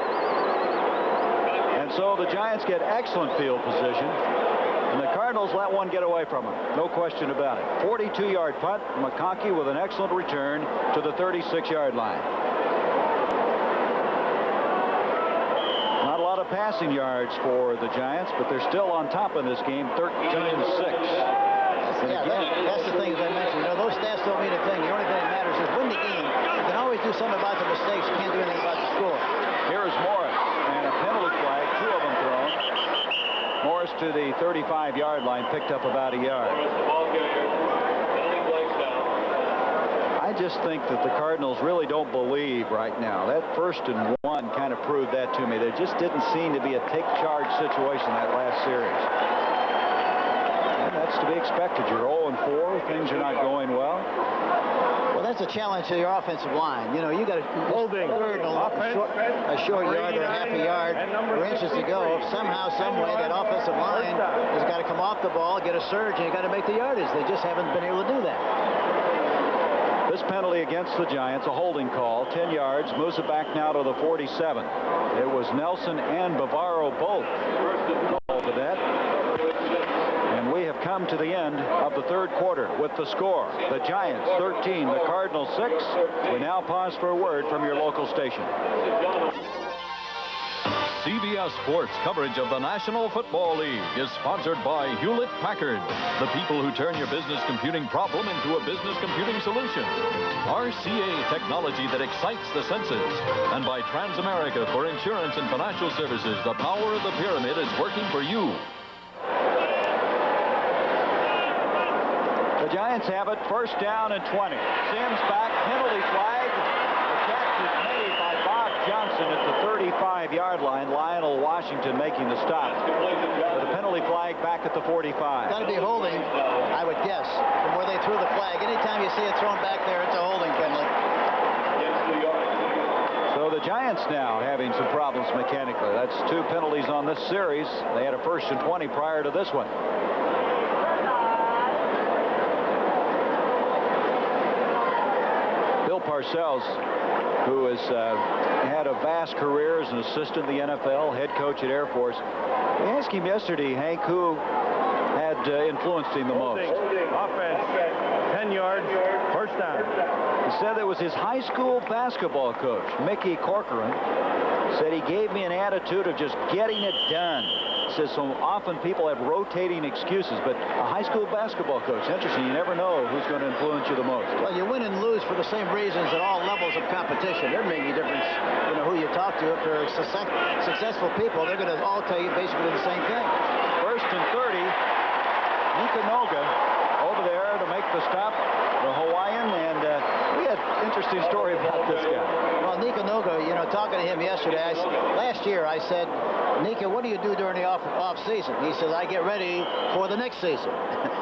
And so the Giants get excellent field position, and the Cardinals let one get away from them. No question about it. 42-yard punt. McConkey with an excellent return to the 36-yard line. Not a lot of passing yards for the Giants, but they're still on top in this game, 13-6. Yeah, that's the thing, as I mentioned. You know, those stats don't mean a thing. The only thing that matters is win the game. You can always do something about the mistakes. You can't do anything about the score. Here is Morris, and a penalty flag, 2 of them thrown. Morris to the 35-yard line, picked up about a yard. I just think that the Cardinals really don't believe right now. That 1st and 1 kind of proved that to me. There just didn't seem to be a take charge situation that last series. that's to be expected. You're 0-4. Things are not going well. Well, that's a challenge to your offensive line. You know, you got a Holding. a short yard or a half a yard or inches to go. Somehow, some way, that offensive line has got to come off the ball, get a surge, and you got to make the yardage. They just haven't been able to do that. This penalty against the Giants, a holding call, 10 yards, moves it back now to the 47. It was Nelson and Bavaro both called for that. And we have come to the end of the third quarter with the score. The Giants 13, the Cardinals 6. We now pause for a word from your local station. CBS Sports coverage of the National Football League is sponsored by Hewlett-Packard, the people who turn your business computing problem into a business computing solution. RCA technology that excites the senses. And by Transamerica for insurance and financial services, the power of the pyramid is working for you. The Giants have it, first down and 20. Sims back, penalty flag. The catch is made by Bob Johnson at the 35-yard line. Lionel Washington making the stop. But the penalty flag back at the 45. Got to be holding, I would guess, from where they threw the flag. Anytime you see it thrown back there, it's a holding penalty. So the Giants now having some problems mechanically. That's 2 penalties on this series. They had a first and 20 prior to this one. Bill Parcells, who has had a vast career as an assistant in the NFL, head coach at Air Force. We asked him yesterday, Hank, who had influenced him the most. Offense, 10 yards, first down. He said it was his high school basketball coach, Mickey Corcoran. Said he gave me an attitude of just getting it done. He says so often people have rotating excuses, but a high school basketball coach, interesting, you never know who's going to influence you the most. Well, you win and lose for the same reasons at all levels of competition. There may be a difference, you know, who you talk to. If they're successful people, they're going to all tell you basically the same thing. First and 30, Nikanoga over there to make the stop, the Hawaiian, and we had an interesting story about this guy. Well, Nikanoga, you know, talking to him yesterday, last year I said, Nika, what do you do during the off season? He says, I get ready for the next season.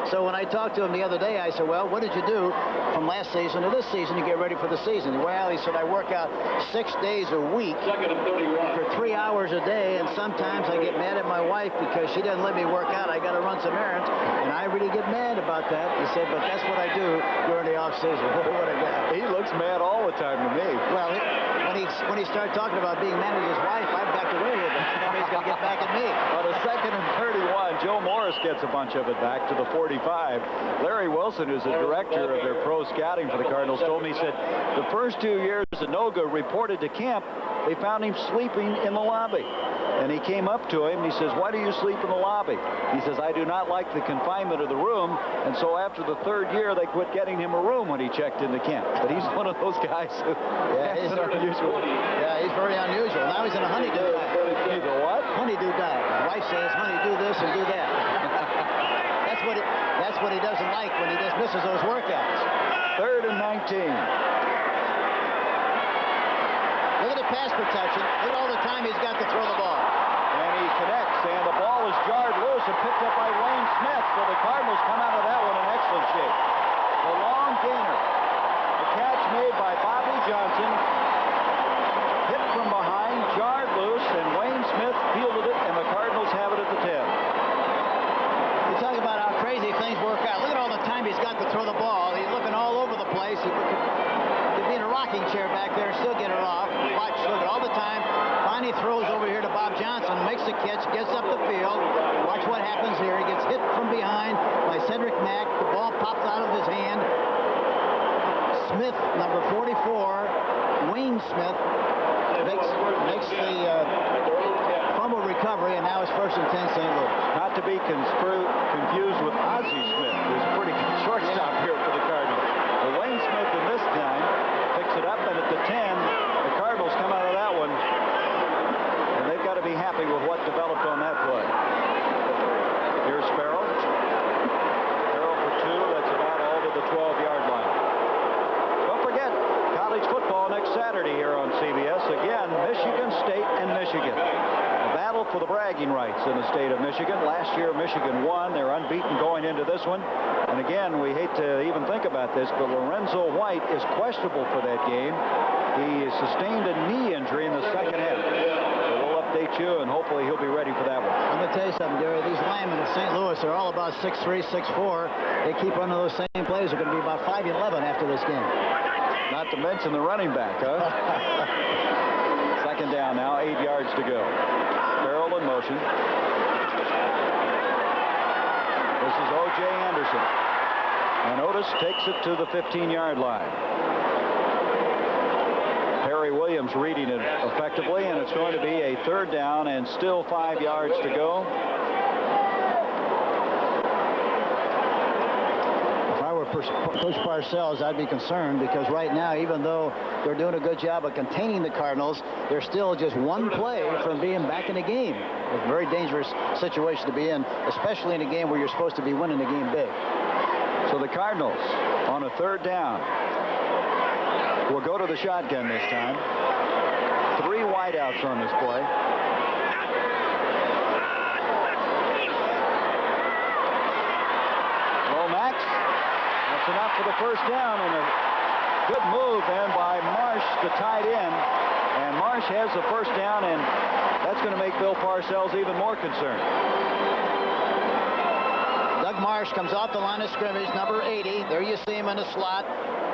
So when I talked to him the other day, I said, well, what did you do from last season to this season to get ready for the season? Well, he said, I work out 6 days a week for 3 hours a day, and sometimes I get mad at my wife because she doesn't let me work out. I got to run some errands, and I really get mad about that. He said, but that's what I do during the off season. What a guy. He looks mad all the time to me. Well, when he started talking about being mad at his wife, I backed away with it. He's going to get back at me. On a second and 31, Joe Morris gets a bunch of it back to the 45. Larry Wilson, who's the director of their pro scouting for the Cardinals, told me, he said, the first 2 years that Noga reported to camp, they found him sleeping in the lobby. And he came up to him and he says, why do you sleep in the lobby? He says, I do not like the confinement of the room. And so after the 3rd year, they quit getting him a room when he checked into camp. But he's one of those guys who he's unusual. Yeah, he's very unusual. Now he's in a honeydew diet. He's a what? Honeydew diet. His wife says, honey, do this and do that. That's what he doesn't like when he just misses those workouts. 3rd and 19. Look at the pass protection. Look at all the time he's got to throw the ball. And he connects, and the ball is jarred loose and picked up by Wayne Smith. So the Cardinals come out of that one in excellent shape. The long gainer. The catch made by Bobby Johnson. Hit from behind, jarred loose, and Wayne Smith fielded it, and the Cardinals have it at the 10. You talk about how crazy things work out. Look at all the time he's got to throw the ball. He's looking all over the place. He could be in a rocking chair back there and still get it off. Watch, look at all the time. Finally throws over here to Bob Johnson, makes the catch, gets up the field. Watch what happens here. He gets hit from behind by Cedric Mack. The ball pops out of his hand. Smith, number 44, Wayne Smith, makes the fumble recovery, and now it's 1st and 10 St. Louis. Not to be confused with Ozzie Smith, who's a pretty good shortstop here for the Cardinals. But Wayne Smith in this time picks it up, and at the 10, the Cardinals come out of that one, and they've got to be happy with what developed on that play. Here's Farrell. Farrell for 2. That's about all to the 12-yard line. Don't forget, college football next Saturday here on CBS. Again, Michigan State and Michigan. The battle battle for the bragging rights in the state of Michigan. Last year, Michigan won. They're unbeaten going into this one. And again, we hate to even think about this, but Lorenzo White is questionable for that game. He sustained a knee injury in the second half. So we'll update you, and hopefully he'll be ready for that one. I'm going to tell you something, Gary. These linemen in St. Louis are all about 6'3", 6'4". They keep running those same plays. They're going to be about 5'11" after this game. Not to mention the running back, huh? Second down now, 8 yards to go. Farrell in motion. This is O.J. Anderson. And Otis takes it to the 15-yard line. Perry Williams reading it effectively, and it's going to be a third down and still 5 yards to go. If I were Coach Parcells, I'd be concerned because right now, even though they're doing a good job of containing the Cardinals, they're still just one play from being back in the game. It's a very dangerous situation to be in, especially in a game where you're supposed to be winning the game big. So the Cardinals on a third down will go to the shotgun this time. 3 wideouts on this play. Lomax. That's enough for the first down, and a good move then by Marsh, the tight end. And Marsh has the first down, and that's going to make Bill Parcells even more concerned. Doug Marsh comes off the line of scrimmage, number 80. There you see him in the slot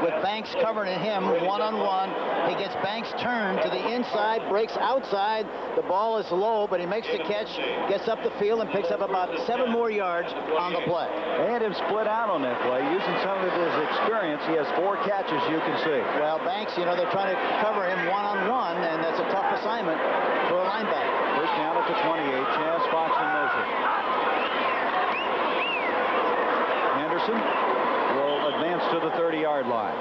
with Banks covering him one-on-one. He gets Banks turned to the inside, breaks outside. The ball is low, but he makes the catch, gets up the field, and picks up about 7 more yards on the play. They had him split out on that play. Using some of his experience, he has 4 catches, you can see. Well, Banks, you know, they're trying to cover him one-on-one, and that's a tough assignment for a linebacker. First down at the 28. Chaz Fox in motion. Anderson will advance to the 30-yard line.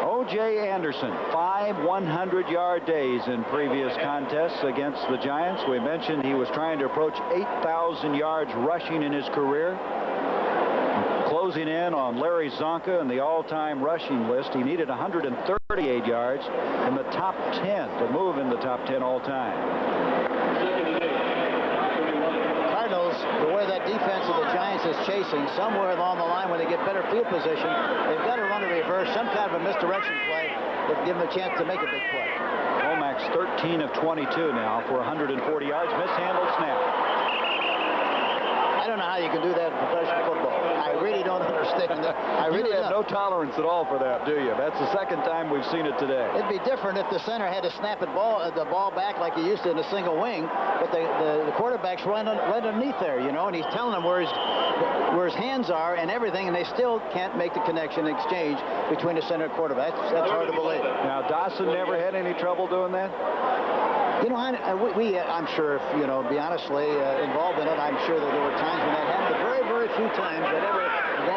O.J. Anderson, 5 100-yard days in previous contests against the Giants. We mentioned he was trying to approach 8,000 yards rushing in his career. Closing in on Larry Zonka in the all-time rushing list. He needed 138 yards in the top 10 to move in the top 10 all-time. The way that defense of the Giants is chasing, somewhere along the line when they get better field position, they've got to run a reverse, some kind of a misdirection play that give them a chance to make a big play. Lomax 13 of 22 now for 140 yards. Mishandled snap. I don't know how you can do that in professional football. I really don't understand that. I really have no tolerance at all for that, do you? That's the second time we've seen it today. It'd be different if the center had to snap the ball back like he used to in a single wing, but the quarterback's right underneath there, you know, and he's telling them where his hands are and everything, and they still can't make the connection exchange between the center and quarterback. That's hard to believe. Now, Dawson never had any trouble doing that? You know, I'm sure, if, you know, be honestly involved in it, I'm sure that there were times when that happened, but very, very few times that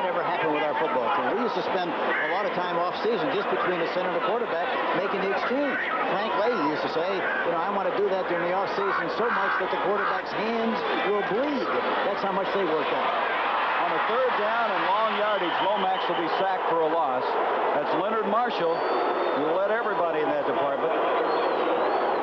ever happened with our football team. We used to spend a lot of time off season just between the center and the quarterback making the exchange. Frank Leahy used to say, you know, I want to do that during the off season so much that the quarterback's hands will bleed. That's how much they worked out. On a third down and long yardage, Lomax will be sacked for a loss. That's Leonard Marshall, who led everybody in that department.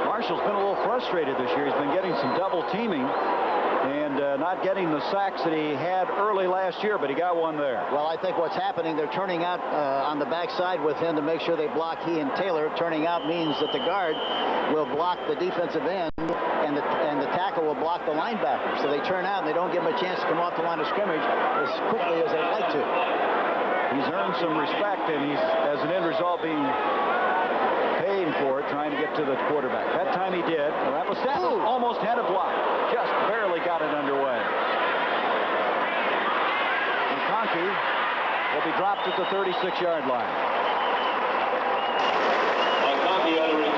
Marshall's been a little frustrated this year. He's been getting some double teaming and not getting the sacks that he had early last year, but he got one there. Well, I think what's happening, they're turning out on the backside with him to make sure they block he and Taylor. Turning out means that the guard will block the defensive end and the tackle will block the linebacker. So they turn out and they don't give him a chance to come off the line of scrimmage as quickly as they'd like to. He's earned some respect, and he's, as an end result, being paying for it, trying to get to the quarterback. That time he did. Well, that was almost had a block. Just barely got it underway. And Conkey will be dropped at the 36-yard line.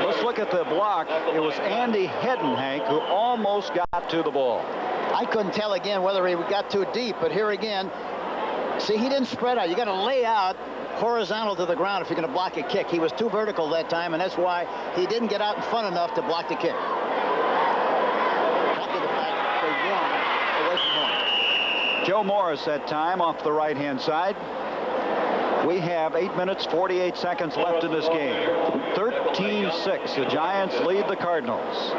Let's look at the block. It was Andy Heddenhank who almost got to the ball. I couldn't tell again whether he got too deep, but here again, see, he didn't spread out. You got to lay out horizontal to the ground if you're going to block a kick. He was too vertical that time, and that's why he didn't get out in front enough to block the kick. After the fact, they won away from home. Joe Morris that time off the right-hand side. We have 8 minutes, 48 seconds left in this game. 13-6. The Giants lead the Cardinals.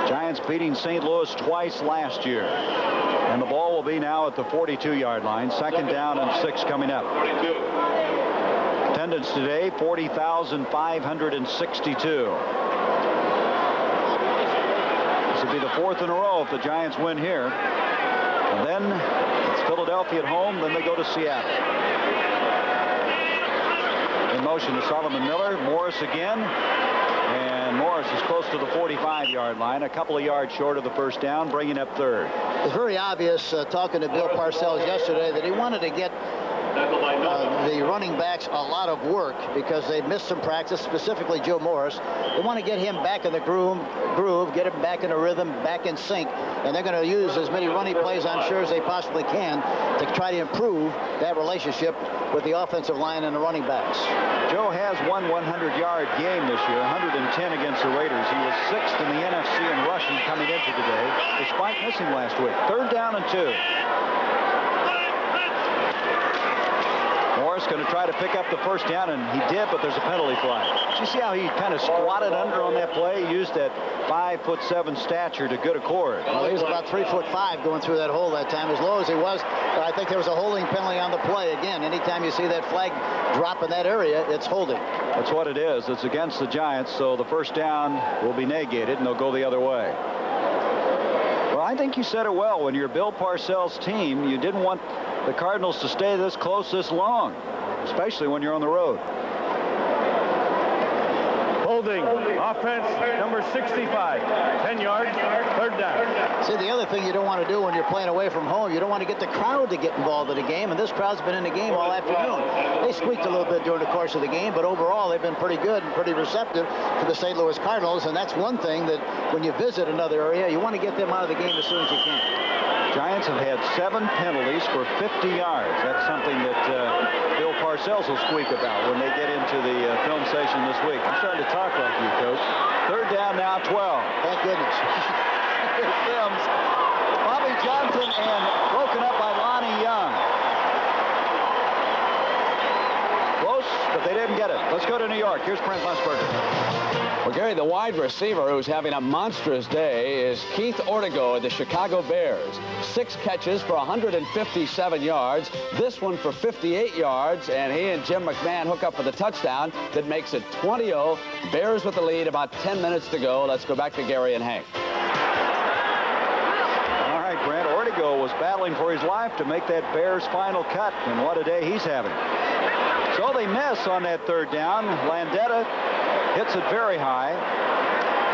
Giants beating St. Louis twice last year. And the ball will be now at the 42-yard line. 2nd down and 6 coming up. Attendance today, 40,562. This will be the 4th in a row if the Giants win here. And then it's Philadelphia at home. Then they go to Seattle. In motion is Solomon Miller. Morris again. And Morris is close to the 45-yard line, a couple of yards short of the first down, bringing up 3rd. It's very obvious, talking to Bill Parcells yesterday, that he wanted to get the running backs a lot of work because they missed some practice, specifically Joe Morris. They want to get him back in the groove, get him back in a rhythm, back in sync, and they're going to use as many running plays, I'm sure, as they possibly can to try to improve that relationship with the offensive line and the running backs. Joe has one 100-yard game this year, 110 against the Raiders. He was 6th in the NFC in rushing coming into today, despite missing last week. 3rd down and 2. Morris going to try to pick up the first down, and he did, but there's a penalty flag. Did you see how he kind of squatted under on that play? He used that 5'7" stature to good accord. Well, he was about 3'5" going through that hole that time, as low as he was. But I think there was a holding penalty on the play. Again, anytime you see that flag drop in that area, it's holding. That's what it is. It's against the Giants, so the first down will be negated, and they'll go the other way. Well, I think you said it well. When you're Bill Parcells' team, you didn't want the Cardinals to stay this close this long, especially when you're on the road. Holding. Offense, number 65. 10 yards, 3rd down. See, the other thing you don't want to do when you're playing away from home, you don't want to get the crowd to get involved in the game, and this crowd's been in the game all afternoon. They squeaked a little bit during the course of the game, but overall they've been pretty good and pretty receptive to the St. Louis Cardinals, and that's one thing that when you visit another area, you want to get them out of the game as soon as you can. Giants have had 7 penalties for 50 yards. That's something that Bill Parcells will squeak about when they get into the film session this week. I'm starting to talk like you, Coach. 3rd down now, 12. Thank goodness. Here's Sims. Bobby Johnson and broken up by Lonnie Young. Close, but they didn't get it. Let's go to New York. Here's Brent Musburger. Well, Gary, the wide receiver who's having a monstrous day is Keith Ortego of the Chicago Bears. 6 catches for 157 yards. This one for 58 yards, and he and Jim McMahon hook up for the touchdown that makes it 20-0. Bears with the lead, about 10 minutes to go. Let's go back to Gary and Hank. All right, Brent. Ortego was battling for his life to make that Bears final cut, and what a day he's having. So they miss on that 3rd down. Landetta hits it very high.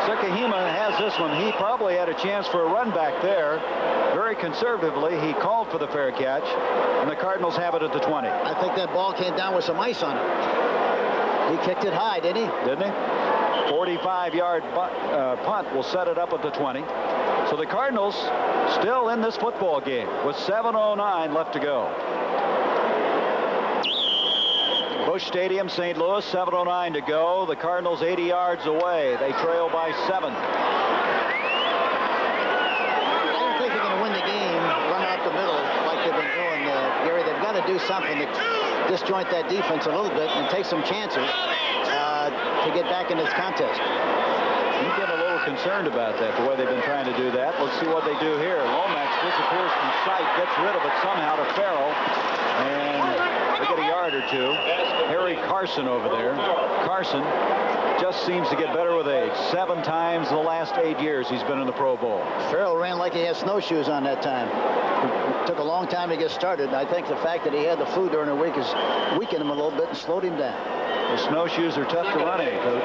Sikahema has this one. He probably had a chance for a run back there. Very conservatively, he called for the fair catch, and the Cardinals have it at the 20. I think that ball came down with some ice on it. He kicked it high, didn't he? Didn't he? 45-yard punt will set it up at the 20. So the Cardinals still in this football game with 7:09 left to go. Busch Stadium, St. Louis, 7:09 to go. The Cardinals 80 yards away. They trail by 7. I don't think they're going to win the game, run out the middle like they've been doing, Gary. They've got to do something to disjoint that defense a little bit and take some chances to get back in this contest. You get a little concerned about that, the way they've been trying to do that. Let's see what they do here. Lomax disappears from sight, gets rid of it somehow to Farrell, and they get a yard or two. Harry Carson over there. Carson just seems to get better with age. 7 times in the last 8 years he's been in the Pro Bowl. Farrell ran like he had snowshoes on that time. It took a long time to get started. I think the fact that he had the flu during the week has weakened him a little bit and slowed him down. The snowshoes are tough to run in, Coach.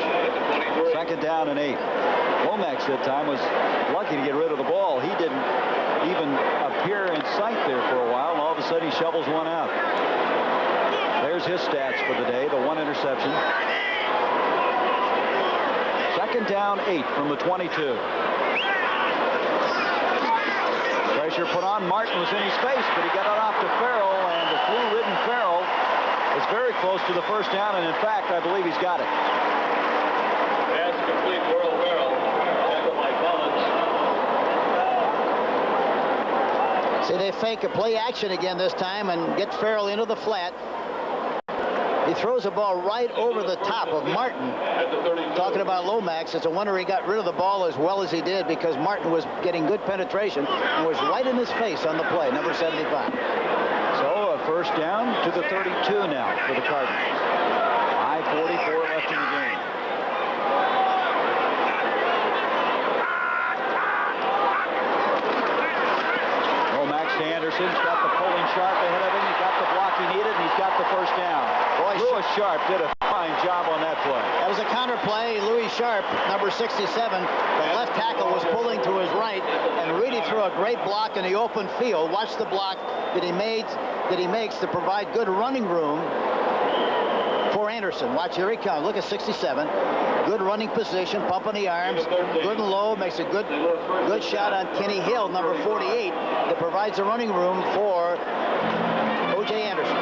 2nd down and 8. Lomax that time was lucky to get rid of the ball. He didn't even appear in sight there for a while, and all of a sudden he shovels one out. There's his stats for the day, the 1 interception. 2nd down, 8 from the 22. Pressure put on. Martin was in his face, but he got it off to Farrell, and the flu-ridden Farrell is very close to the first down, and in fact, I believe he's got it. Pass complete, World Farrell. Tackle by Collins. See, they fake a play action again this time and get Farrell into the flat. He throws the ball right over the top of Martin. Talking about Lomax, it's a wonder he got rid of the ball as well as he did, because Martin was getting good penetration and was right in his face on the play, number 75. So a first down to the 32 now for the Cardinals. 5:44 left in the game. Lomax to Anderson. He's got the pulling Sharp ahead of him. He got the block he needed, and he's got the first down. Boy, Louis Sharp did a fine job on that play. That was a counter play. Louis Sharp, number 67, the left tackle was pulling to his right and really threw a great block in the open field. Watch the block that he makes to provide good running room for Anderson. Watch, here he comes. Look at 67. Good running position, pumping the arms, good and low, makes a good shot on Kenny Hill, number 48, that provides a running room for O.J. Anderson.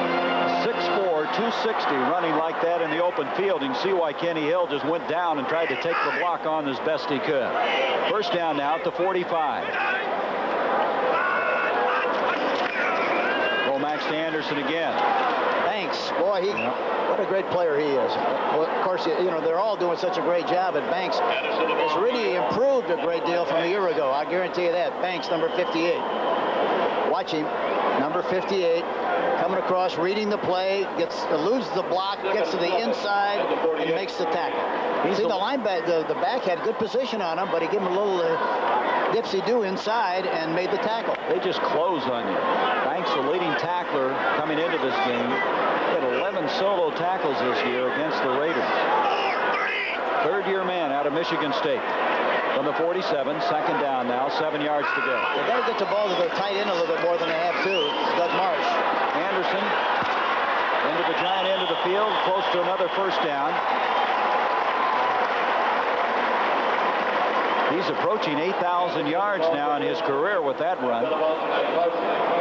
6'4", 260, running like that in the open field. You can see why Kenny Hill just went down and tried to take the block on as best he could. First down now at the 45. Lomax to Anderson again. Banks, boy, what a great player he is. Well, of course, you know, they're all doing such a great job, and Banks has really improved a great deal from a year ago. I guarantee you that. Banks, number 58. Watch him, number 58, coming across, reading the play, eludes the block, gets to the inside, and makes the tackle. See, the linebacker, the back had good position on him, but he gave him a little dipsy-do inside and made the tackle. They just close on you. Banks, the leading tackler coming into this game. He had 11 solo tackles this year against the Raiders. Third-year man out of Michigan State. From the 47, second down now, 7 yards to go. They got to get the ball to go tight end a little bit more than they have to. Doug Marsh. Anderson into the giant end of the field, close to another first down. He's approaching 8,000 yards now in his career with that run.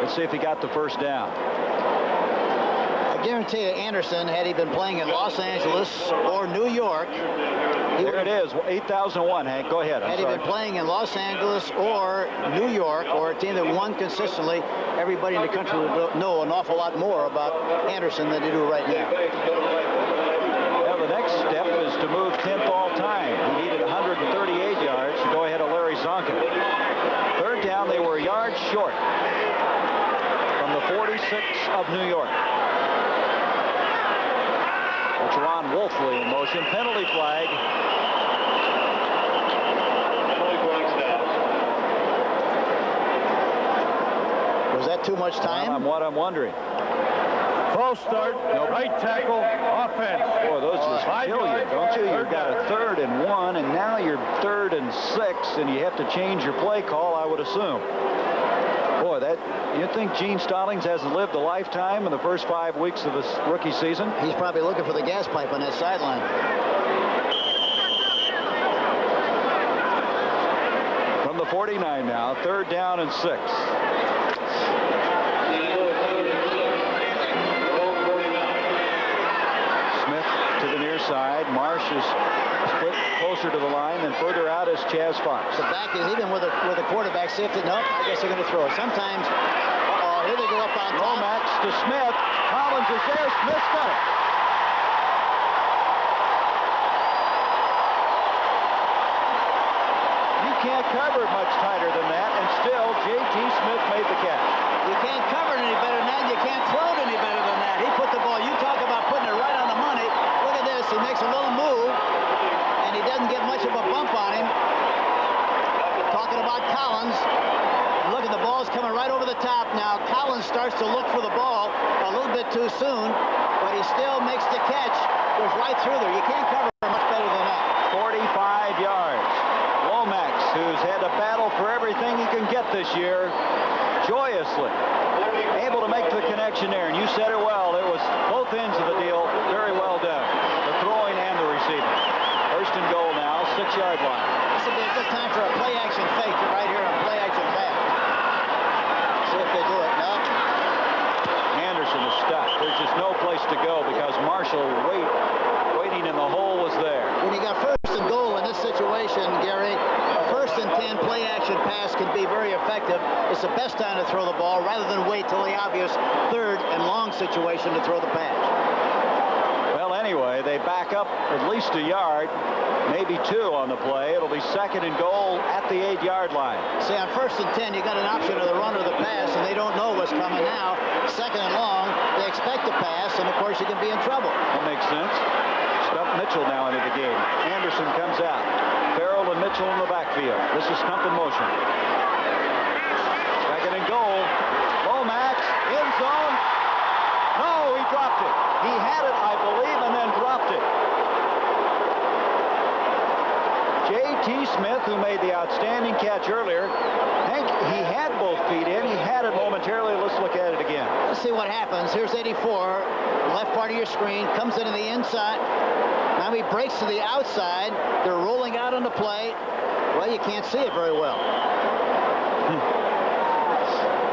Let's see if he got the first down. I guarantee you, Anderson, had he been playing in Los Angeles or New York, there it is, 8,001, Hank. Go ahead. Had he been playing in Los Angeles or New York, or a team that won consistently, everybody in the country would know an awful lot more about Anderson than they do right now. Well, the next step is to move 10th all time. He needed 138 yards to go ahead of Larry Zonka. Third down, they were a yard short from the 46 of New York. Ron Wolfley in motion. Penalty flag. Was that too much time? What I'm wondering. False start, right tackle, offense. Boy, those just kill you, don't you? You've got a 3rd and 1, and now you're 3rd and 6, and you have to change your play call, I would assume. Boy, you think Gene Stallings hasn't lived a lifetime in the first 5 weeks of his rookie season? He's probably looking for the gas pipe on that sideline. From the 49 now, 3rd down and 6. Smith to the near side. Marsh is split closer to the line, and further out is Chaz Fox. The back is even with a quarterback safety. Nope, I guess they're going to throw it. Sometimes, here they go up on top. Lomax to Smith. Collins is there. Smith's got it. You can't cover it much tighter than that, and still J.T. Smith made the catch. You can't cover it any better than that. You can't throw it any better than that. He put the ball. You talk about putting it right on the money. Look at this. He makes a little move, and he doesn't get much of a bump on him. Talking about Collins. Look at the ball's coming right over the top. Now Collins starts to look for the ball a little bit too soon, but he still makes the catch. Goes right through there. You can't cover it much better than that. 45 yards. Lomax, who's had to battle for everything he can get this year, joyously able to make the connection there. And you said it well. It was both ends of the deal. Very well done. The throwing and the receiving. First and goal now, 6-yard line. This would be a good time for a play-action fake right here on play-action back. See if they do it. No. Anderson is stuck. There's just no place to go because Marshall waiting in the hole was there. When you got first and goal in this situation, Gary, a 1st and 10 play-action pass can be very effective. It's the best time to throw the ball rather than wait till the obvious 3rd and long situation to throw the pass. play. They back up at least a yard, maybe 2 on the play. It'll be 2nd and goal at the 8-yard line. See, on 1st and 10, you got an option of the run or the pass, and they don't know what's coming now. 2nd and long, they expect the pass, and of course you can be in trouble. That makes sense. Stump Mitchell now into the game. Anderson comes out. Farrell and Mitchell in the backfield. This is Stump in motion. 2nd and goal. Lomax, end zone. No, he dropped it. He had it, I believe, and then dropped it. J.T. Smith, who made the outstanding catch earlier, Hank, he had both feet in. He had it momentarily. Let's look at it again. Let's see what happens. Here's 84, left part of your screen, comes into the inside. Now he breaks to the outside. They're rolling out on the play. Well, you can't see it very well.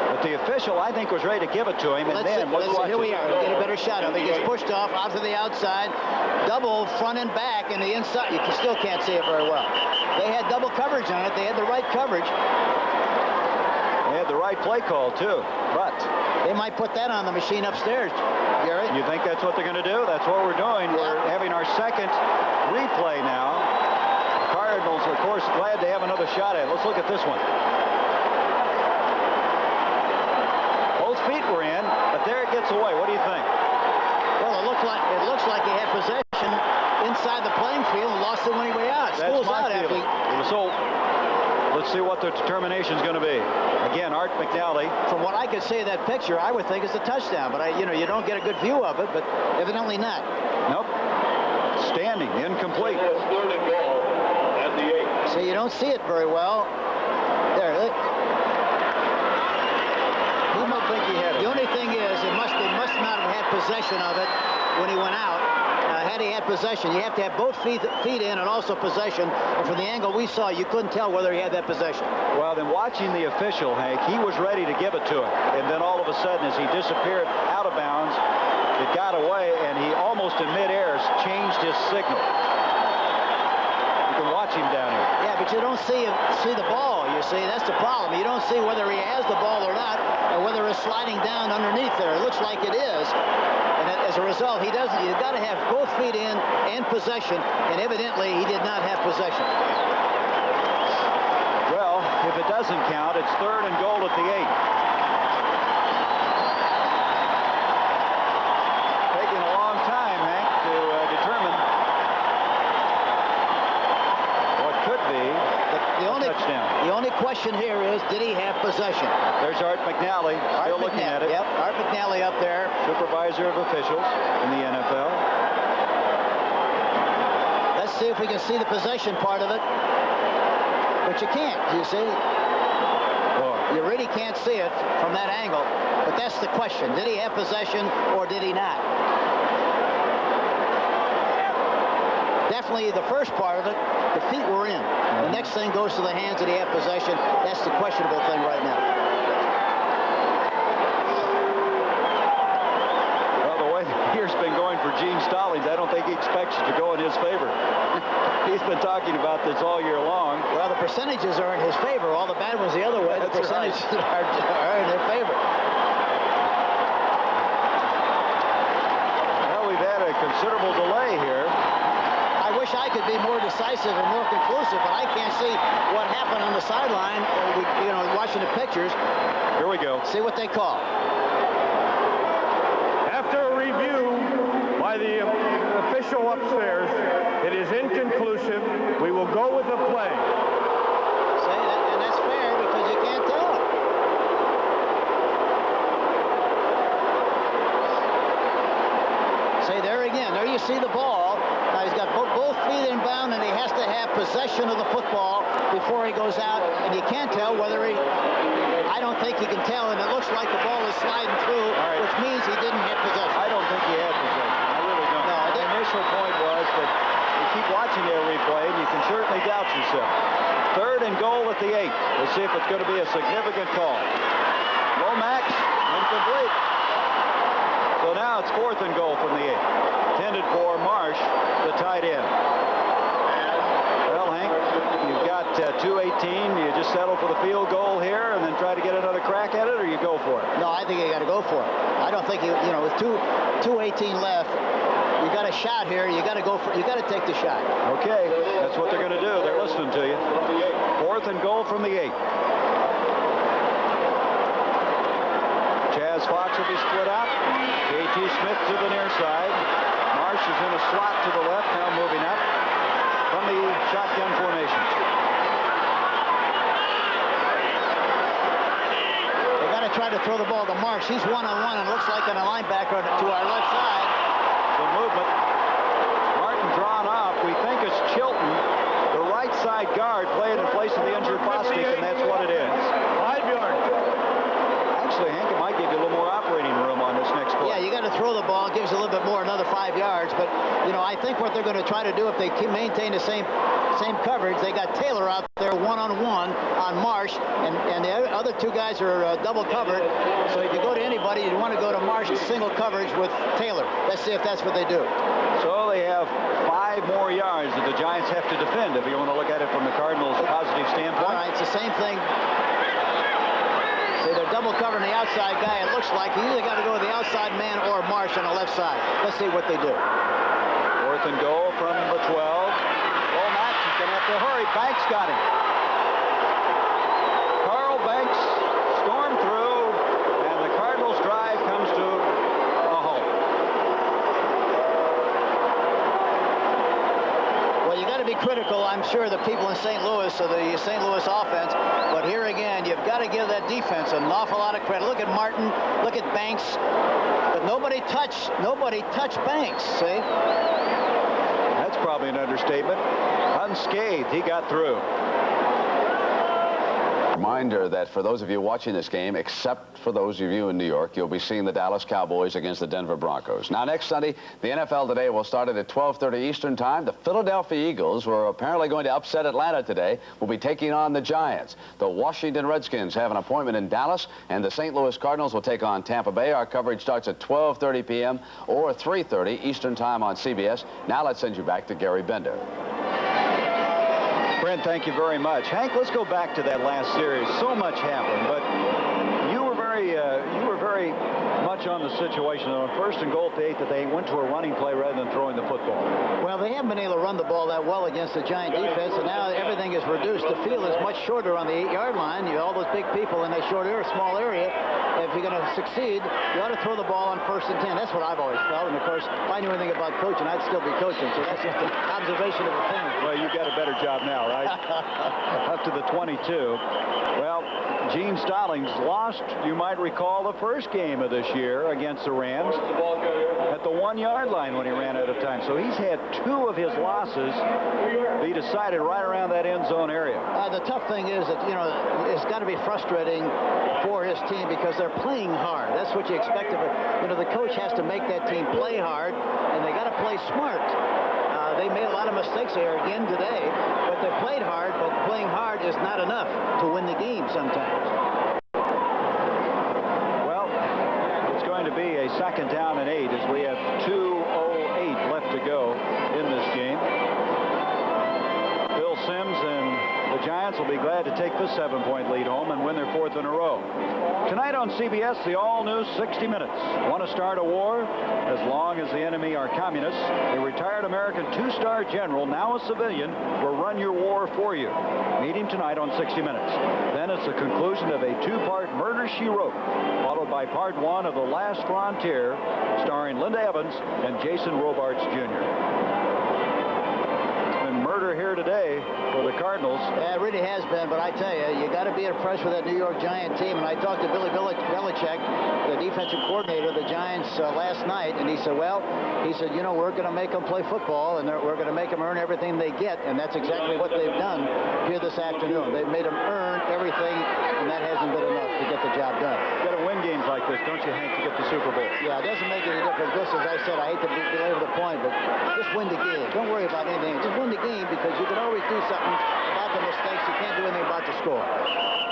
But the official, I think, was ready to give it to him. And then, here we are. Get a better shot of it. He gets pushed off out to the outside. Double front and back in the inside. You still can't see it very well. They had double coverage on it. They had the right coverage. They had the right play call, too. But they might put that on the machine upstairs, Garrett. You think that's what they're going to do? That's what we're doing. Yeah. We're having our 2nd replay now. The Cardinals, of course, glad to have another shot at it. Let's look at this one. Both feet were in, but there it gets away. What do you think? Well, it looks like he had possession inside the playing field and lost it when he went out. School's out after. So let's see what the determination is going to be. Again, Art McNally. From what I could see of that picture, I would think it's a touchdown, but you don't get a good view of it, but evidently not. Nope. Standing, incomplete. 3rd and goal at the 8. So you don't see it very well. There. I don't think he had it. The only thing is, they must not have had possession of it when he went out. Had he had possession, you have to have both feet in and also possession. And from the angle we saw, you couldn't tell whether he had that possession. Well, then watching the official, Hank, he was ready to give it to him. And then all of a sudden, as he disappeared out of bounds, it got away, and he almost in midair changed his signal. You can watch him down here. Yeah, but you don't see the ball, you see. That's the problem. You don't see whether he has the ball or not, or whether it's sliding down underneath there. It looks like it is. And as a result, he doesn't. You've got to have both feet in and possession, and evidently he did not have possession. Well, if it doesn't count, it's 3rd and goal at the 8. Taking a long time, Hank, to determine what could be a touchdown. The only question here is, did he have possession? There's Art McNally, still looking at it. Yep, Art McNally up there. Supervisor of officials in the NFL. Let's see if we can see the possession part of it. But you can't, you see. You really can't see it from that angle. But that's the question. Did he have possession or did he not? Definitely the first part of it, the feet were in. The next thing goes to the hands. Did he have possession? That's the questionable thing right now. Well, the way the year's been going for Gene Stallings, I don't think he expects it to go in his favor. He's been talking about this all year long. Well, the percentages are in his favor. All the bad ones the other way. The percentages are in their favor. Well, we've had a considerable delay here. I wish I could be more decisive and more conclusive, but I can't see what happened on the sideline. Watching the pictures. Here we go. See what they call. After a review by the official upstairs, it is inconclusive. We will go with the play. See, and that's fair because you can't tell it. See, there again. There you see the ball. Now he's got both feet inbound, and he has to have possession of the football before he goes out. And you can't tell whether I don't think you can tell, and it looks like the ball is sliding through, which means he didn't have possession. I don't think he had possession. I really don't. No, the initial point was that you keep watching their replay, and you can certainly doubt yourself. 3rd and goal at the 8. We'll see if it's going to be a significant call. Lomax, incomplete. So now it's 4th and goal from the 8. Intended for Marsh, the tight end. Well, Hank, you've got 2:18. You just settle for the field goal here and then try to get another crack at it, or you go for it? No, I think you got to go for it. I don't think with 2:18 left, you got a shot here. You got to go for. You got to take the shot. Okay, that's what they're going to do. They're listening to you. 4th and goal from the 8. Chaz Fox will be split out. J.T. Smith to the near side. Marsh is in a slot to the left, now moving up from the shotgun formation. They got to try to throw the ball to Marsh. He's one-on-one and looks like a linebacker to our left side. The movement. Martin drawn off. We think it's Chilton, the right side guard, playing in place of the injured Bostic, and that's what it is. 5 yards. Actually, Hank, it might give you a little more operating room on this next play. Yeah, you got to throw the ball. It gives you a little bit more, another 5 yards. But, you know, I think what they're going to try to do if they maintain the same coverage, they got Taylor out there one-on-one on Marsh, and the other 2 guys are double covered. So if you go to anybody, you want to go to Marsh single coverage with Taylor. Let's see if that's what they do. So they have 5 more yards that the Giants have to defend if you want to look at it from the Cardinals' positive standpoint. All right, it's the same thing. See, they're double covering the outside guy. It looks like you either got to go with the outside man or Marsh on the left side. Let's see what they do. 4th and goal from the 12. Well, Max is going to have to hurry. Banks got him. Carl Banks stormed through, and the Cardinals' drive comes to a halt. Well, you got to be critical, I'm sure, the people in St. Louis of the St. Louis offense. But here again, you've got to give that defense an awful lot of credit. Look at Martin. Look at Banks. But nobody touched Banks, see? That's probably an understatement. Unscathed, he got through. Reminder that for those of you watching this game, except for those of you in New York, you'll be seeing the Dallas Cowboys against the Denver Broncos. Now, next Sunday, the NFL Today will start at 12:30 Eastern Time. The Philadelphia Eagles, who are apparently going to upset Atlanta today, will be taking on the Giants. The Washington Redskins have an appointment in Dallas, and the St. Louis Cardinals will take on Tampa Bay. Our coverage starts at 12:30 p.m. or 3:30 Eastern Time on CBS. Now let's send you back to Gary Bender. Brent, thank you very much. Hank, let's go back to that last series. So much happened, but you were very much on the situation on 1st and goal at the 8 that they went to a running play rather than throwing the football. Well, they haven't been able to run the ball that well against the Giant defense, and now everything is reduced. The field is much shorter on the 8-yard line. You have all those big people in that small area. If you're going to succeed, you ought to throw the ball on 1st and 10. That's what I've always felt. And, of course, if I knew anything about coaching, I'd still be coaching. So that's just an observation of the thing. Well, you've got a better job now, right? Up to the 22. Well, Gene Stallings lost, you might recall, the first game of this year against the Rams at the 1-yard line when he ran out of time. So he's had 2 of his losses be decided right around that end zone area. The tough thing is that, you know, it's got to be frustrating for his team because they're playing hard. That's what you expect of it. You know, the coach has to make that team play hard, and they got to play smart. They made a lot of mistakes here again today, but they played hard, but playing hard is not enough to win the game sometimes. Well, it's going to be a 2nd down and 8 as we have 2:08 left to go in this game. Bill Sims and the Giants will be glad to take this 7-point lead home and win their 4th in a row. Tonight on CBS, the all-new 60 Minutes. Want to start a war? As long as the enemy are communists, a retired American 2-star general, now a civilian, will run your war for you. Meet him tonight on 60 Minutes. Then it's the conclusion of a 2-part Murder, She Wrote, followed by part 1 of The Last Frontier, starring Linda Evans and Jason Robards Jr. Murder here today for the Cardinals. Yeah, it really has been, but I tell you, you got to be impressed with that New York Giant team. And I talked to Billy Belichick, the defensive coordinator of the Giants, last night, and he said, you know, we're going to make them play football, and we're going to make them earn everything they get, and that's exactly what they've done here this afternoon. They've made them earn everything, and that hasn't been enough to get the job done. You got to win games like this, don't you, Hank, to get the Super Bowl? Yeah, it doesn't make any difference. Just as I said, I hate to belabor the point, but just win the game. Don't worry about anything. Just win the game, because you can always do something about the mistakes. You can't do anything about the score.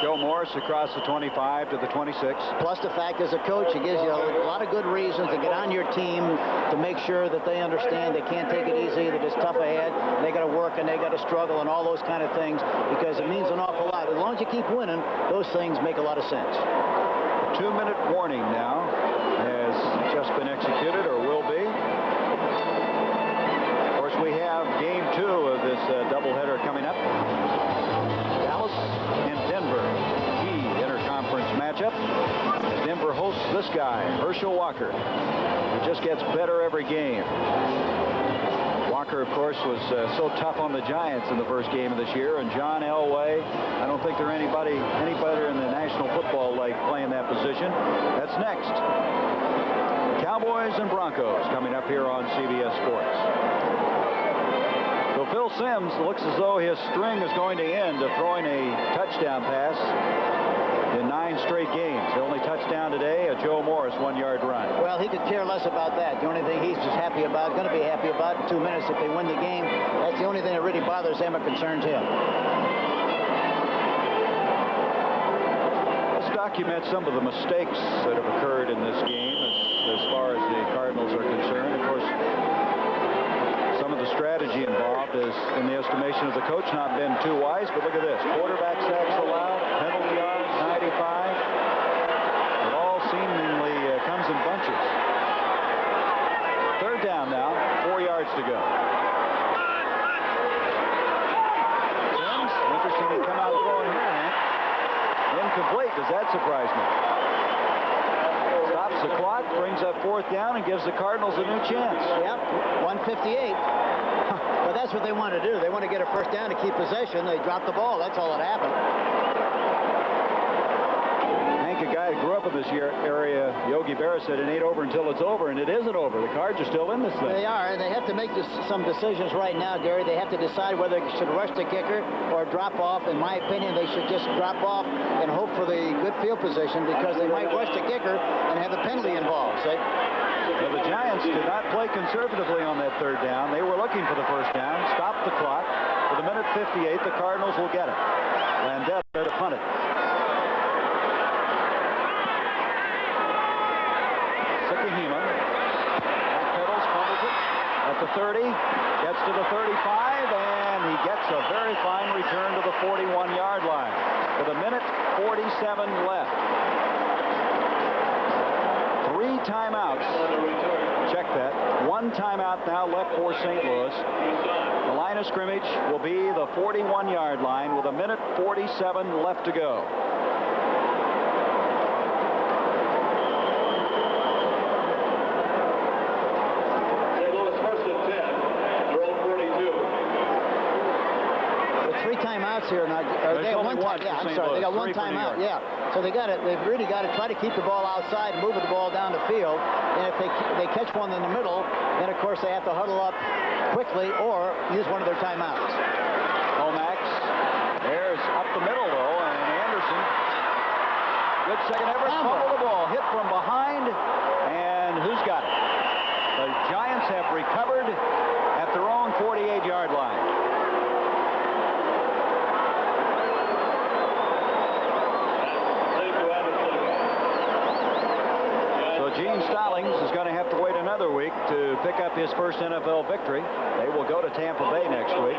Joe Morris across the 25 to the 26. Plus the fact, as a coach, he gives you a lot of good reasons to get on your team to make sure that they understand they can't take it easy, that it's tough ahead, they got to work and they got to struggle and all those kind of things, because it means an awful lot. As long as you keep winning, those things make a lot of sense. A 2-minute warning now has just been executed, or will be. we have game 2 of this doubleheader coming up. Dallas and Denver, key interconference matchup. Denver hosts this guy, Herschel Walker. He just gets better every game. Walker, of course, was so tough on the Giants in the first game of this year, and John Elway, I don't think there's anybody any better in the National Football League playing that position. That's next. Cowboys and Broncos coming up here on CBS Sports. So Phil Simms looks as though his string is going to end of throwing a touchdown pass in 9 straight games. The only touchdown today, a Joe Morris 1-yard run. Well, he could care less about that. The only thing he's just happy about, going to be happy about in 2 minutes if they win the game. That's the only thing that really bothers him or concerns him. Let's document some of the mistakes that have occurred in this game as far as the Cardinals are concerned. Of course, some of the strategy involved is, in the estimation of the coach, not been too wise. But look at this. Quarterback sacks allowed, penalty yards, 95. It all seemingly comes in bunches. 3rd down now, 4 yards to go. Simms, interesting to come out throwing here, Hank. Incomplete. Does that surprise me? Stops the clock, brings up 4th down, and gives the Cardinals a new chance. Yep, 158. But that's what they want to do. They want to get a 1st down to keep possession. They drop the ball. That's all that happened. Hank, a guy who grew up in this area, Yogi Berra said it ain't over until it's over, and it isn't over. The Cards are still in this thing. They are, and they have to make some decisions right now, Gary. They have to decide whether they should rush the kicker or drop off. In my opinion, they should just drop off and hope for the good field position, because they might rush the kicker and have a penalty involved. See? Well, the Giants did not play conservatively on that 3rd down. They were looking for the 1st down, stopped the clock. With a minute 58, the Cardinals will get it. Landell there to punt it. Sikahema backpedals, fumbles it at the 30, gets to the 35, and he gets a very fine return to the 41-yard line with a minute 47 left. 3 timeouts. Check that. 1 timeout now left for St. Louis. The line of scrimmage will be the 41-yard line with a minute 47 left to go. St. Louis first and 10. They're on 42. With 3 timeouts here now. They got one time. Yeah, I'm sorry. They got 1 timeout. Yeah. So they've really got to try to keep the ball outside and move the ball down the field. And if they catch one in the middle, then of course they have to huddle up quickly or use one of their timeouts. Lomax, there's up the middle though, and Anderson, good second effort, fumble the ball, hit from behind, and who's got it? The Giants have recovered at their own 48-yard line. Gene Stallings is going to have to wait another week to pick up his first NFL victory. They will go to Tampa Bay next week.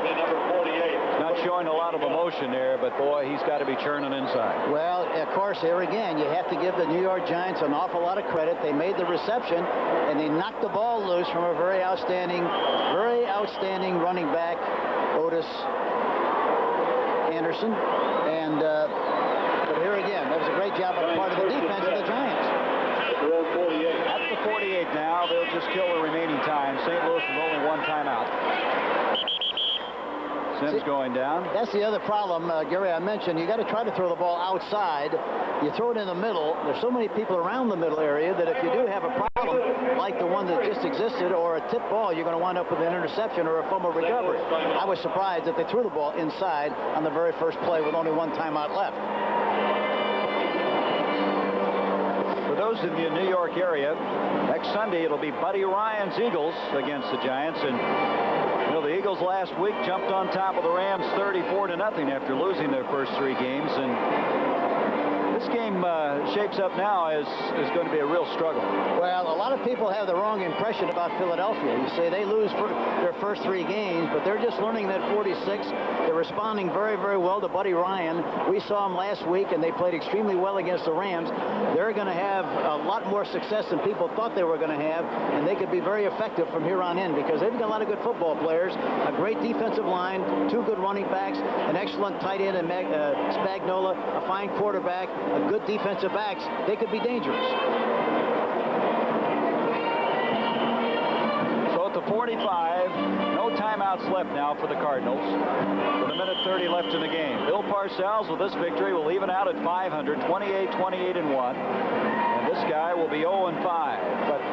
Not showing a lot of emotion there, but boy, he's got to be churning inside. Well, of course, here again, you have to give the New York Giants an awful lot of credit. They made the reception, and they knocked the ball loose from a very outstanding running back, Otis Anderson. And but here again, that was a great job on the part of the defense of the Giants. At the 48 now, they'll just kill the remaining time. St. Louis with only 1 timeout. Simms going down. That's the other problem, Gary, I mentioned. You got to try to throw the ball outside. You throw it in the middle. There's so many people around the middle area that if you do have a problem like the one that just existed or a tip ball, you're going to wind up with an interception or a fumble recovery. I was surprised that they threw the ball inside on the very first play with only 1 timeout left. For those in the New York area, next Sunday it'll be Buddy Ryan's Eagles against the Giants. And you know, the Eagles last week jumped on top of the Rams 34-0 after losing their first 3 games. And This game shapes up now as is going to be a real struggle. Well, a lot of people have the wrong impression about Philadelphia. You say they lose for their first 3 games, but they're just learning that 46. They're responding very, very well to Buddy Ryan. We saw them last week, and they played extremely well against the Rams. They're going to have a lot more success than people thought they were going to have, and they could be very effective from here on in because they've got a lot of good football players, a great defensive line, 2 good running backs, an excellent tight end in Spagnola, a fine quarterback, a good defensive backs. They could be dangerous. So at the 45, no timeouts left now for the Cardinals. With a minute 30 left in the game. Bill Parcells with this victory will even out at 500, 28-1. And this guy will be 0-5. But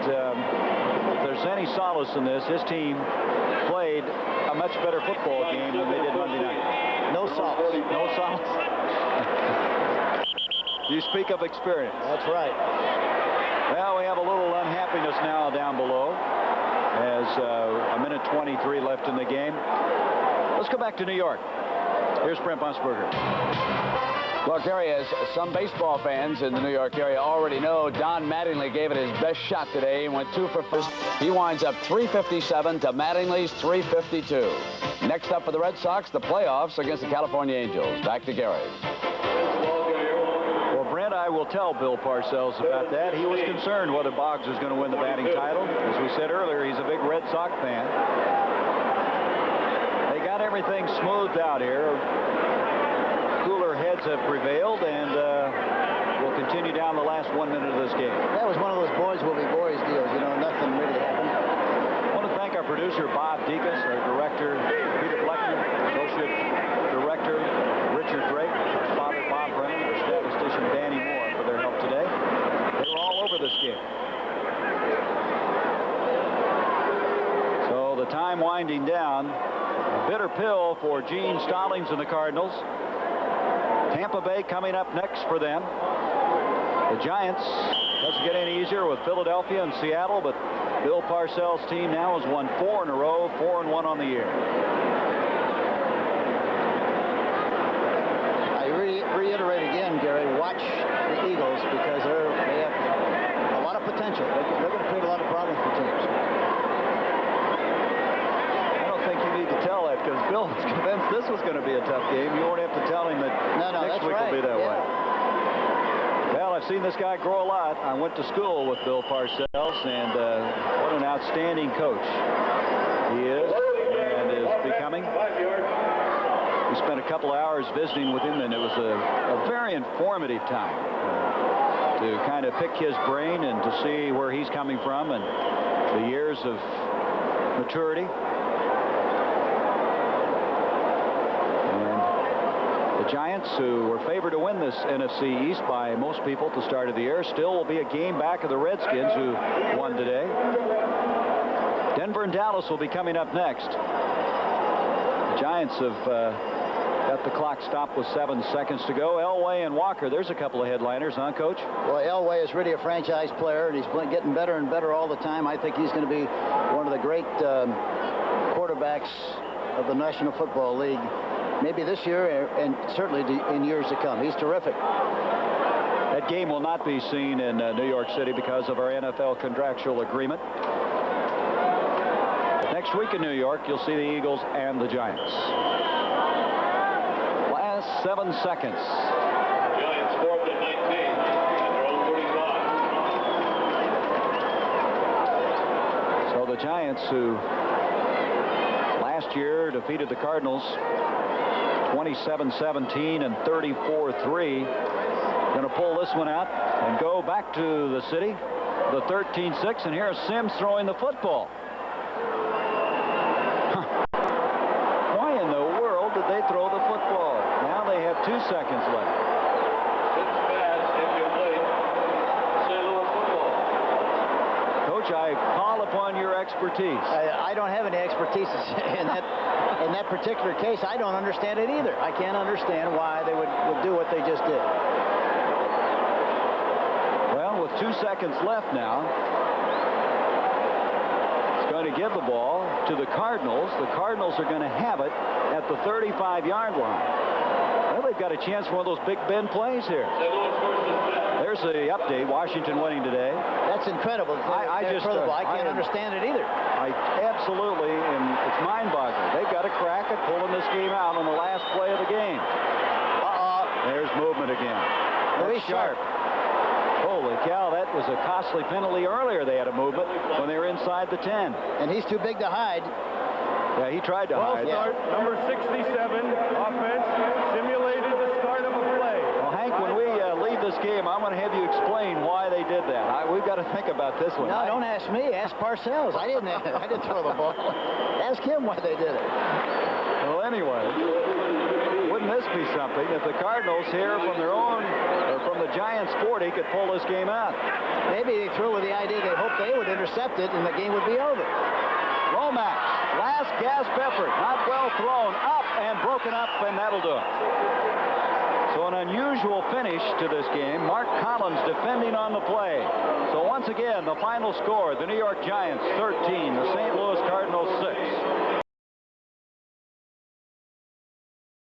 if there's any solace in this, his team played a much better football game than they did Monday night. No solace. No solace. You speak of experience. That's right. Well, we have a little unhappiness now down below as a minute 23 left in the game. Let's go back to New York. Here's Brent Musburger. Well, Gary, as some baseball fans in the New York area already know, Don Mattingly gave it his best shot today and went 2 for 4. He winds up 357 to Mattingly's 352. Next up for the Red Sox, the playoffs against the California Angels. Back to Gary. Well, Brent, I will tell Bill Parcells about that. He was concerned whether Boggs was going to win the batting title. As we said earlier, he's a big Red Sox fan. They got everything smoothed out here. Cooler heads have prevailed, and we'll continue down the last 1 minute of this game. That was one of those boys will be boys deals. You know, nothing really happened. I want to thank our producer, Bob Dekas, our director, Peter Bleckner, associate director, Richard Drake, our father, Bob Brennan, our statistician, Danny Moore, for their help today. They were all over this game. So the time winding down. A bitter pill for Gene Stallings and the Cardinals. Tampa Bay coming up next for them. The Giants doesn't get any easier with Philadelphia and Seattle, but Bill Parcells' team now has won 4 in a row, 4-1 on the year. I reiterate again, Gary, watch the Eagles because they have a lot of potential. They're going to create a lot of problems for teams. I don't think you need to tell that because Bill was convinced this was going to be a tough game. You won't have to tell him that next week will be that way. Well, I've seen this guy grow a lot. I went to school with Bill Parcells, and what an outstanding coach he is and is becoming. We spent a couple hours visiting with him, and it was a very informative time to kind of pick his brain and to see where he's coming from and the years of maturity. The Giants, who were favored to win this NFC East by most people at the start of the year, still will be a game back of the Redskins, who won today. Denver and Dallas will be coming up next. The Giants have got the clock stopped with 7 seconds to go. Elway and Walker, there's a couple of headliners, huh, Coach? Well, Elway is really a franchise player, and he's getting better and better all the time. I think he's going to be one of the great quarterbacks of the National Football League. Maybe this year and certainly in years to come. He's terrific. That game will not be seen in New York City because of our NFL contractual agreement. Next week in New York, you'll see the Eagles and the Giants. Last 7 seconds. Giants 4th and 19 at their own 35. So the Giants, who last year defeated the Cardinals 27-17 and 34-3, going to pull this one out and go back to the city, the 13-6, and here's Sims throwing the football. Why in the world did they throw the football? Now they have 2 seconds left. Coach, I call upon your expertise. I don't have any expertise in that particular case. I don't understand it either. I can't understand why they would do what they just did. Well, with 2 seconds left now, it's going to give the ball to the Cardinals. The Cardinals are going to have it at the 35-yard line. Well, they've got a chance for one of those Big Ben plays here. There's the update. Washington winning today. That's incredible. I can't understand it either. I absolutely, and it's mind-boggling. They've got a crack at pulling this game out on the last play of the game. There's movement again. Very sharp. Holy cow, that was a costly penalty earlier. They had a movement when they were inside the 10. And he's too big to hide. Yeah, he tried to hide. Start, number 67, offense, simulated the start of a play. Well, Hank, when we leave this game, I'm going to have you explain why they did that. We've got to think about this one. No, don't ask me. Ask Parcells. I didn't throw the ball. Ask him why they did it. Well, anyway, wouldn't this be something if the Cardinals here from their own, or from the Giants 40, could pull this game out? Maybe they threw with the idea they hoped they would intercept it and the game would be over. Lomax, last gasp effort, not well thrown, up and broken up, and that'll do it. So an unusual finish to this game. Mark Collins defending on the play. So once again, the final score, the New York Giants 13, the St. Louis Cardinals 6.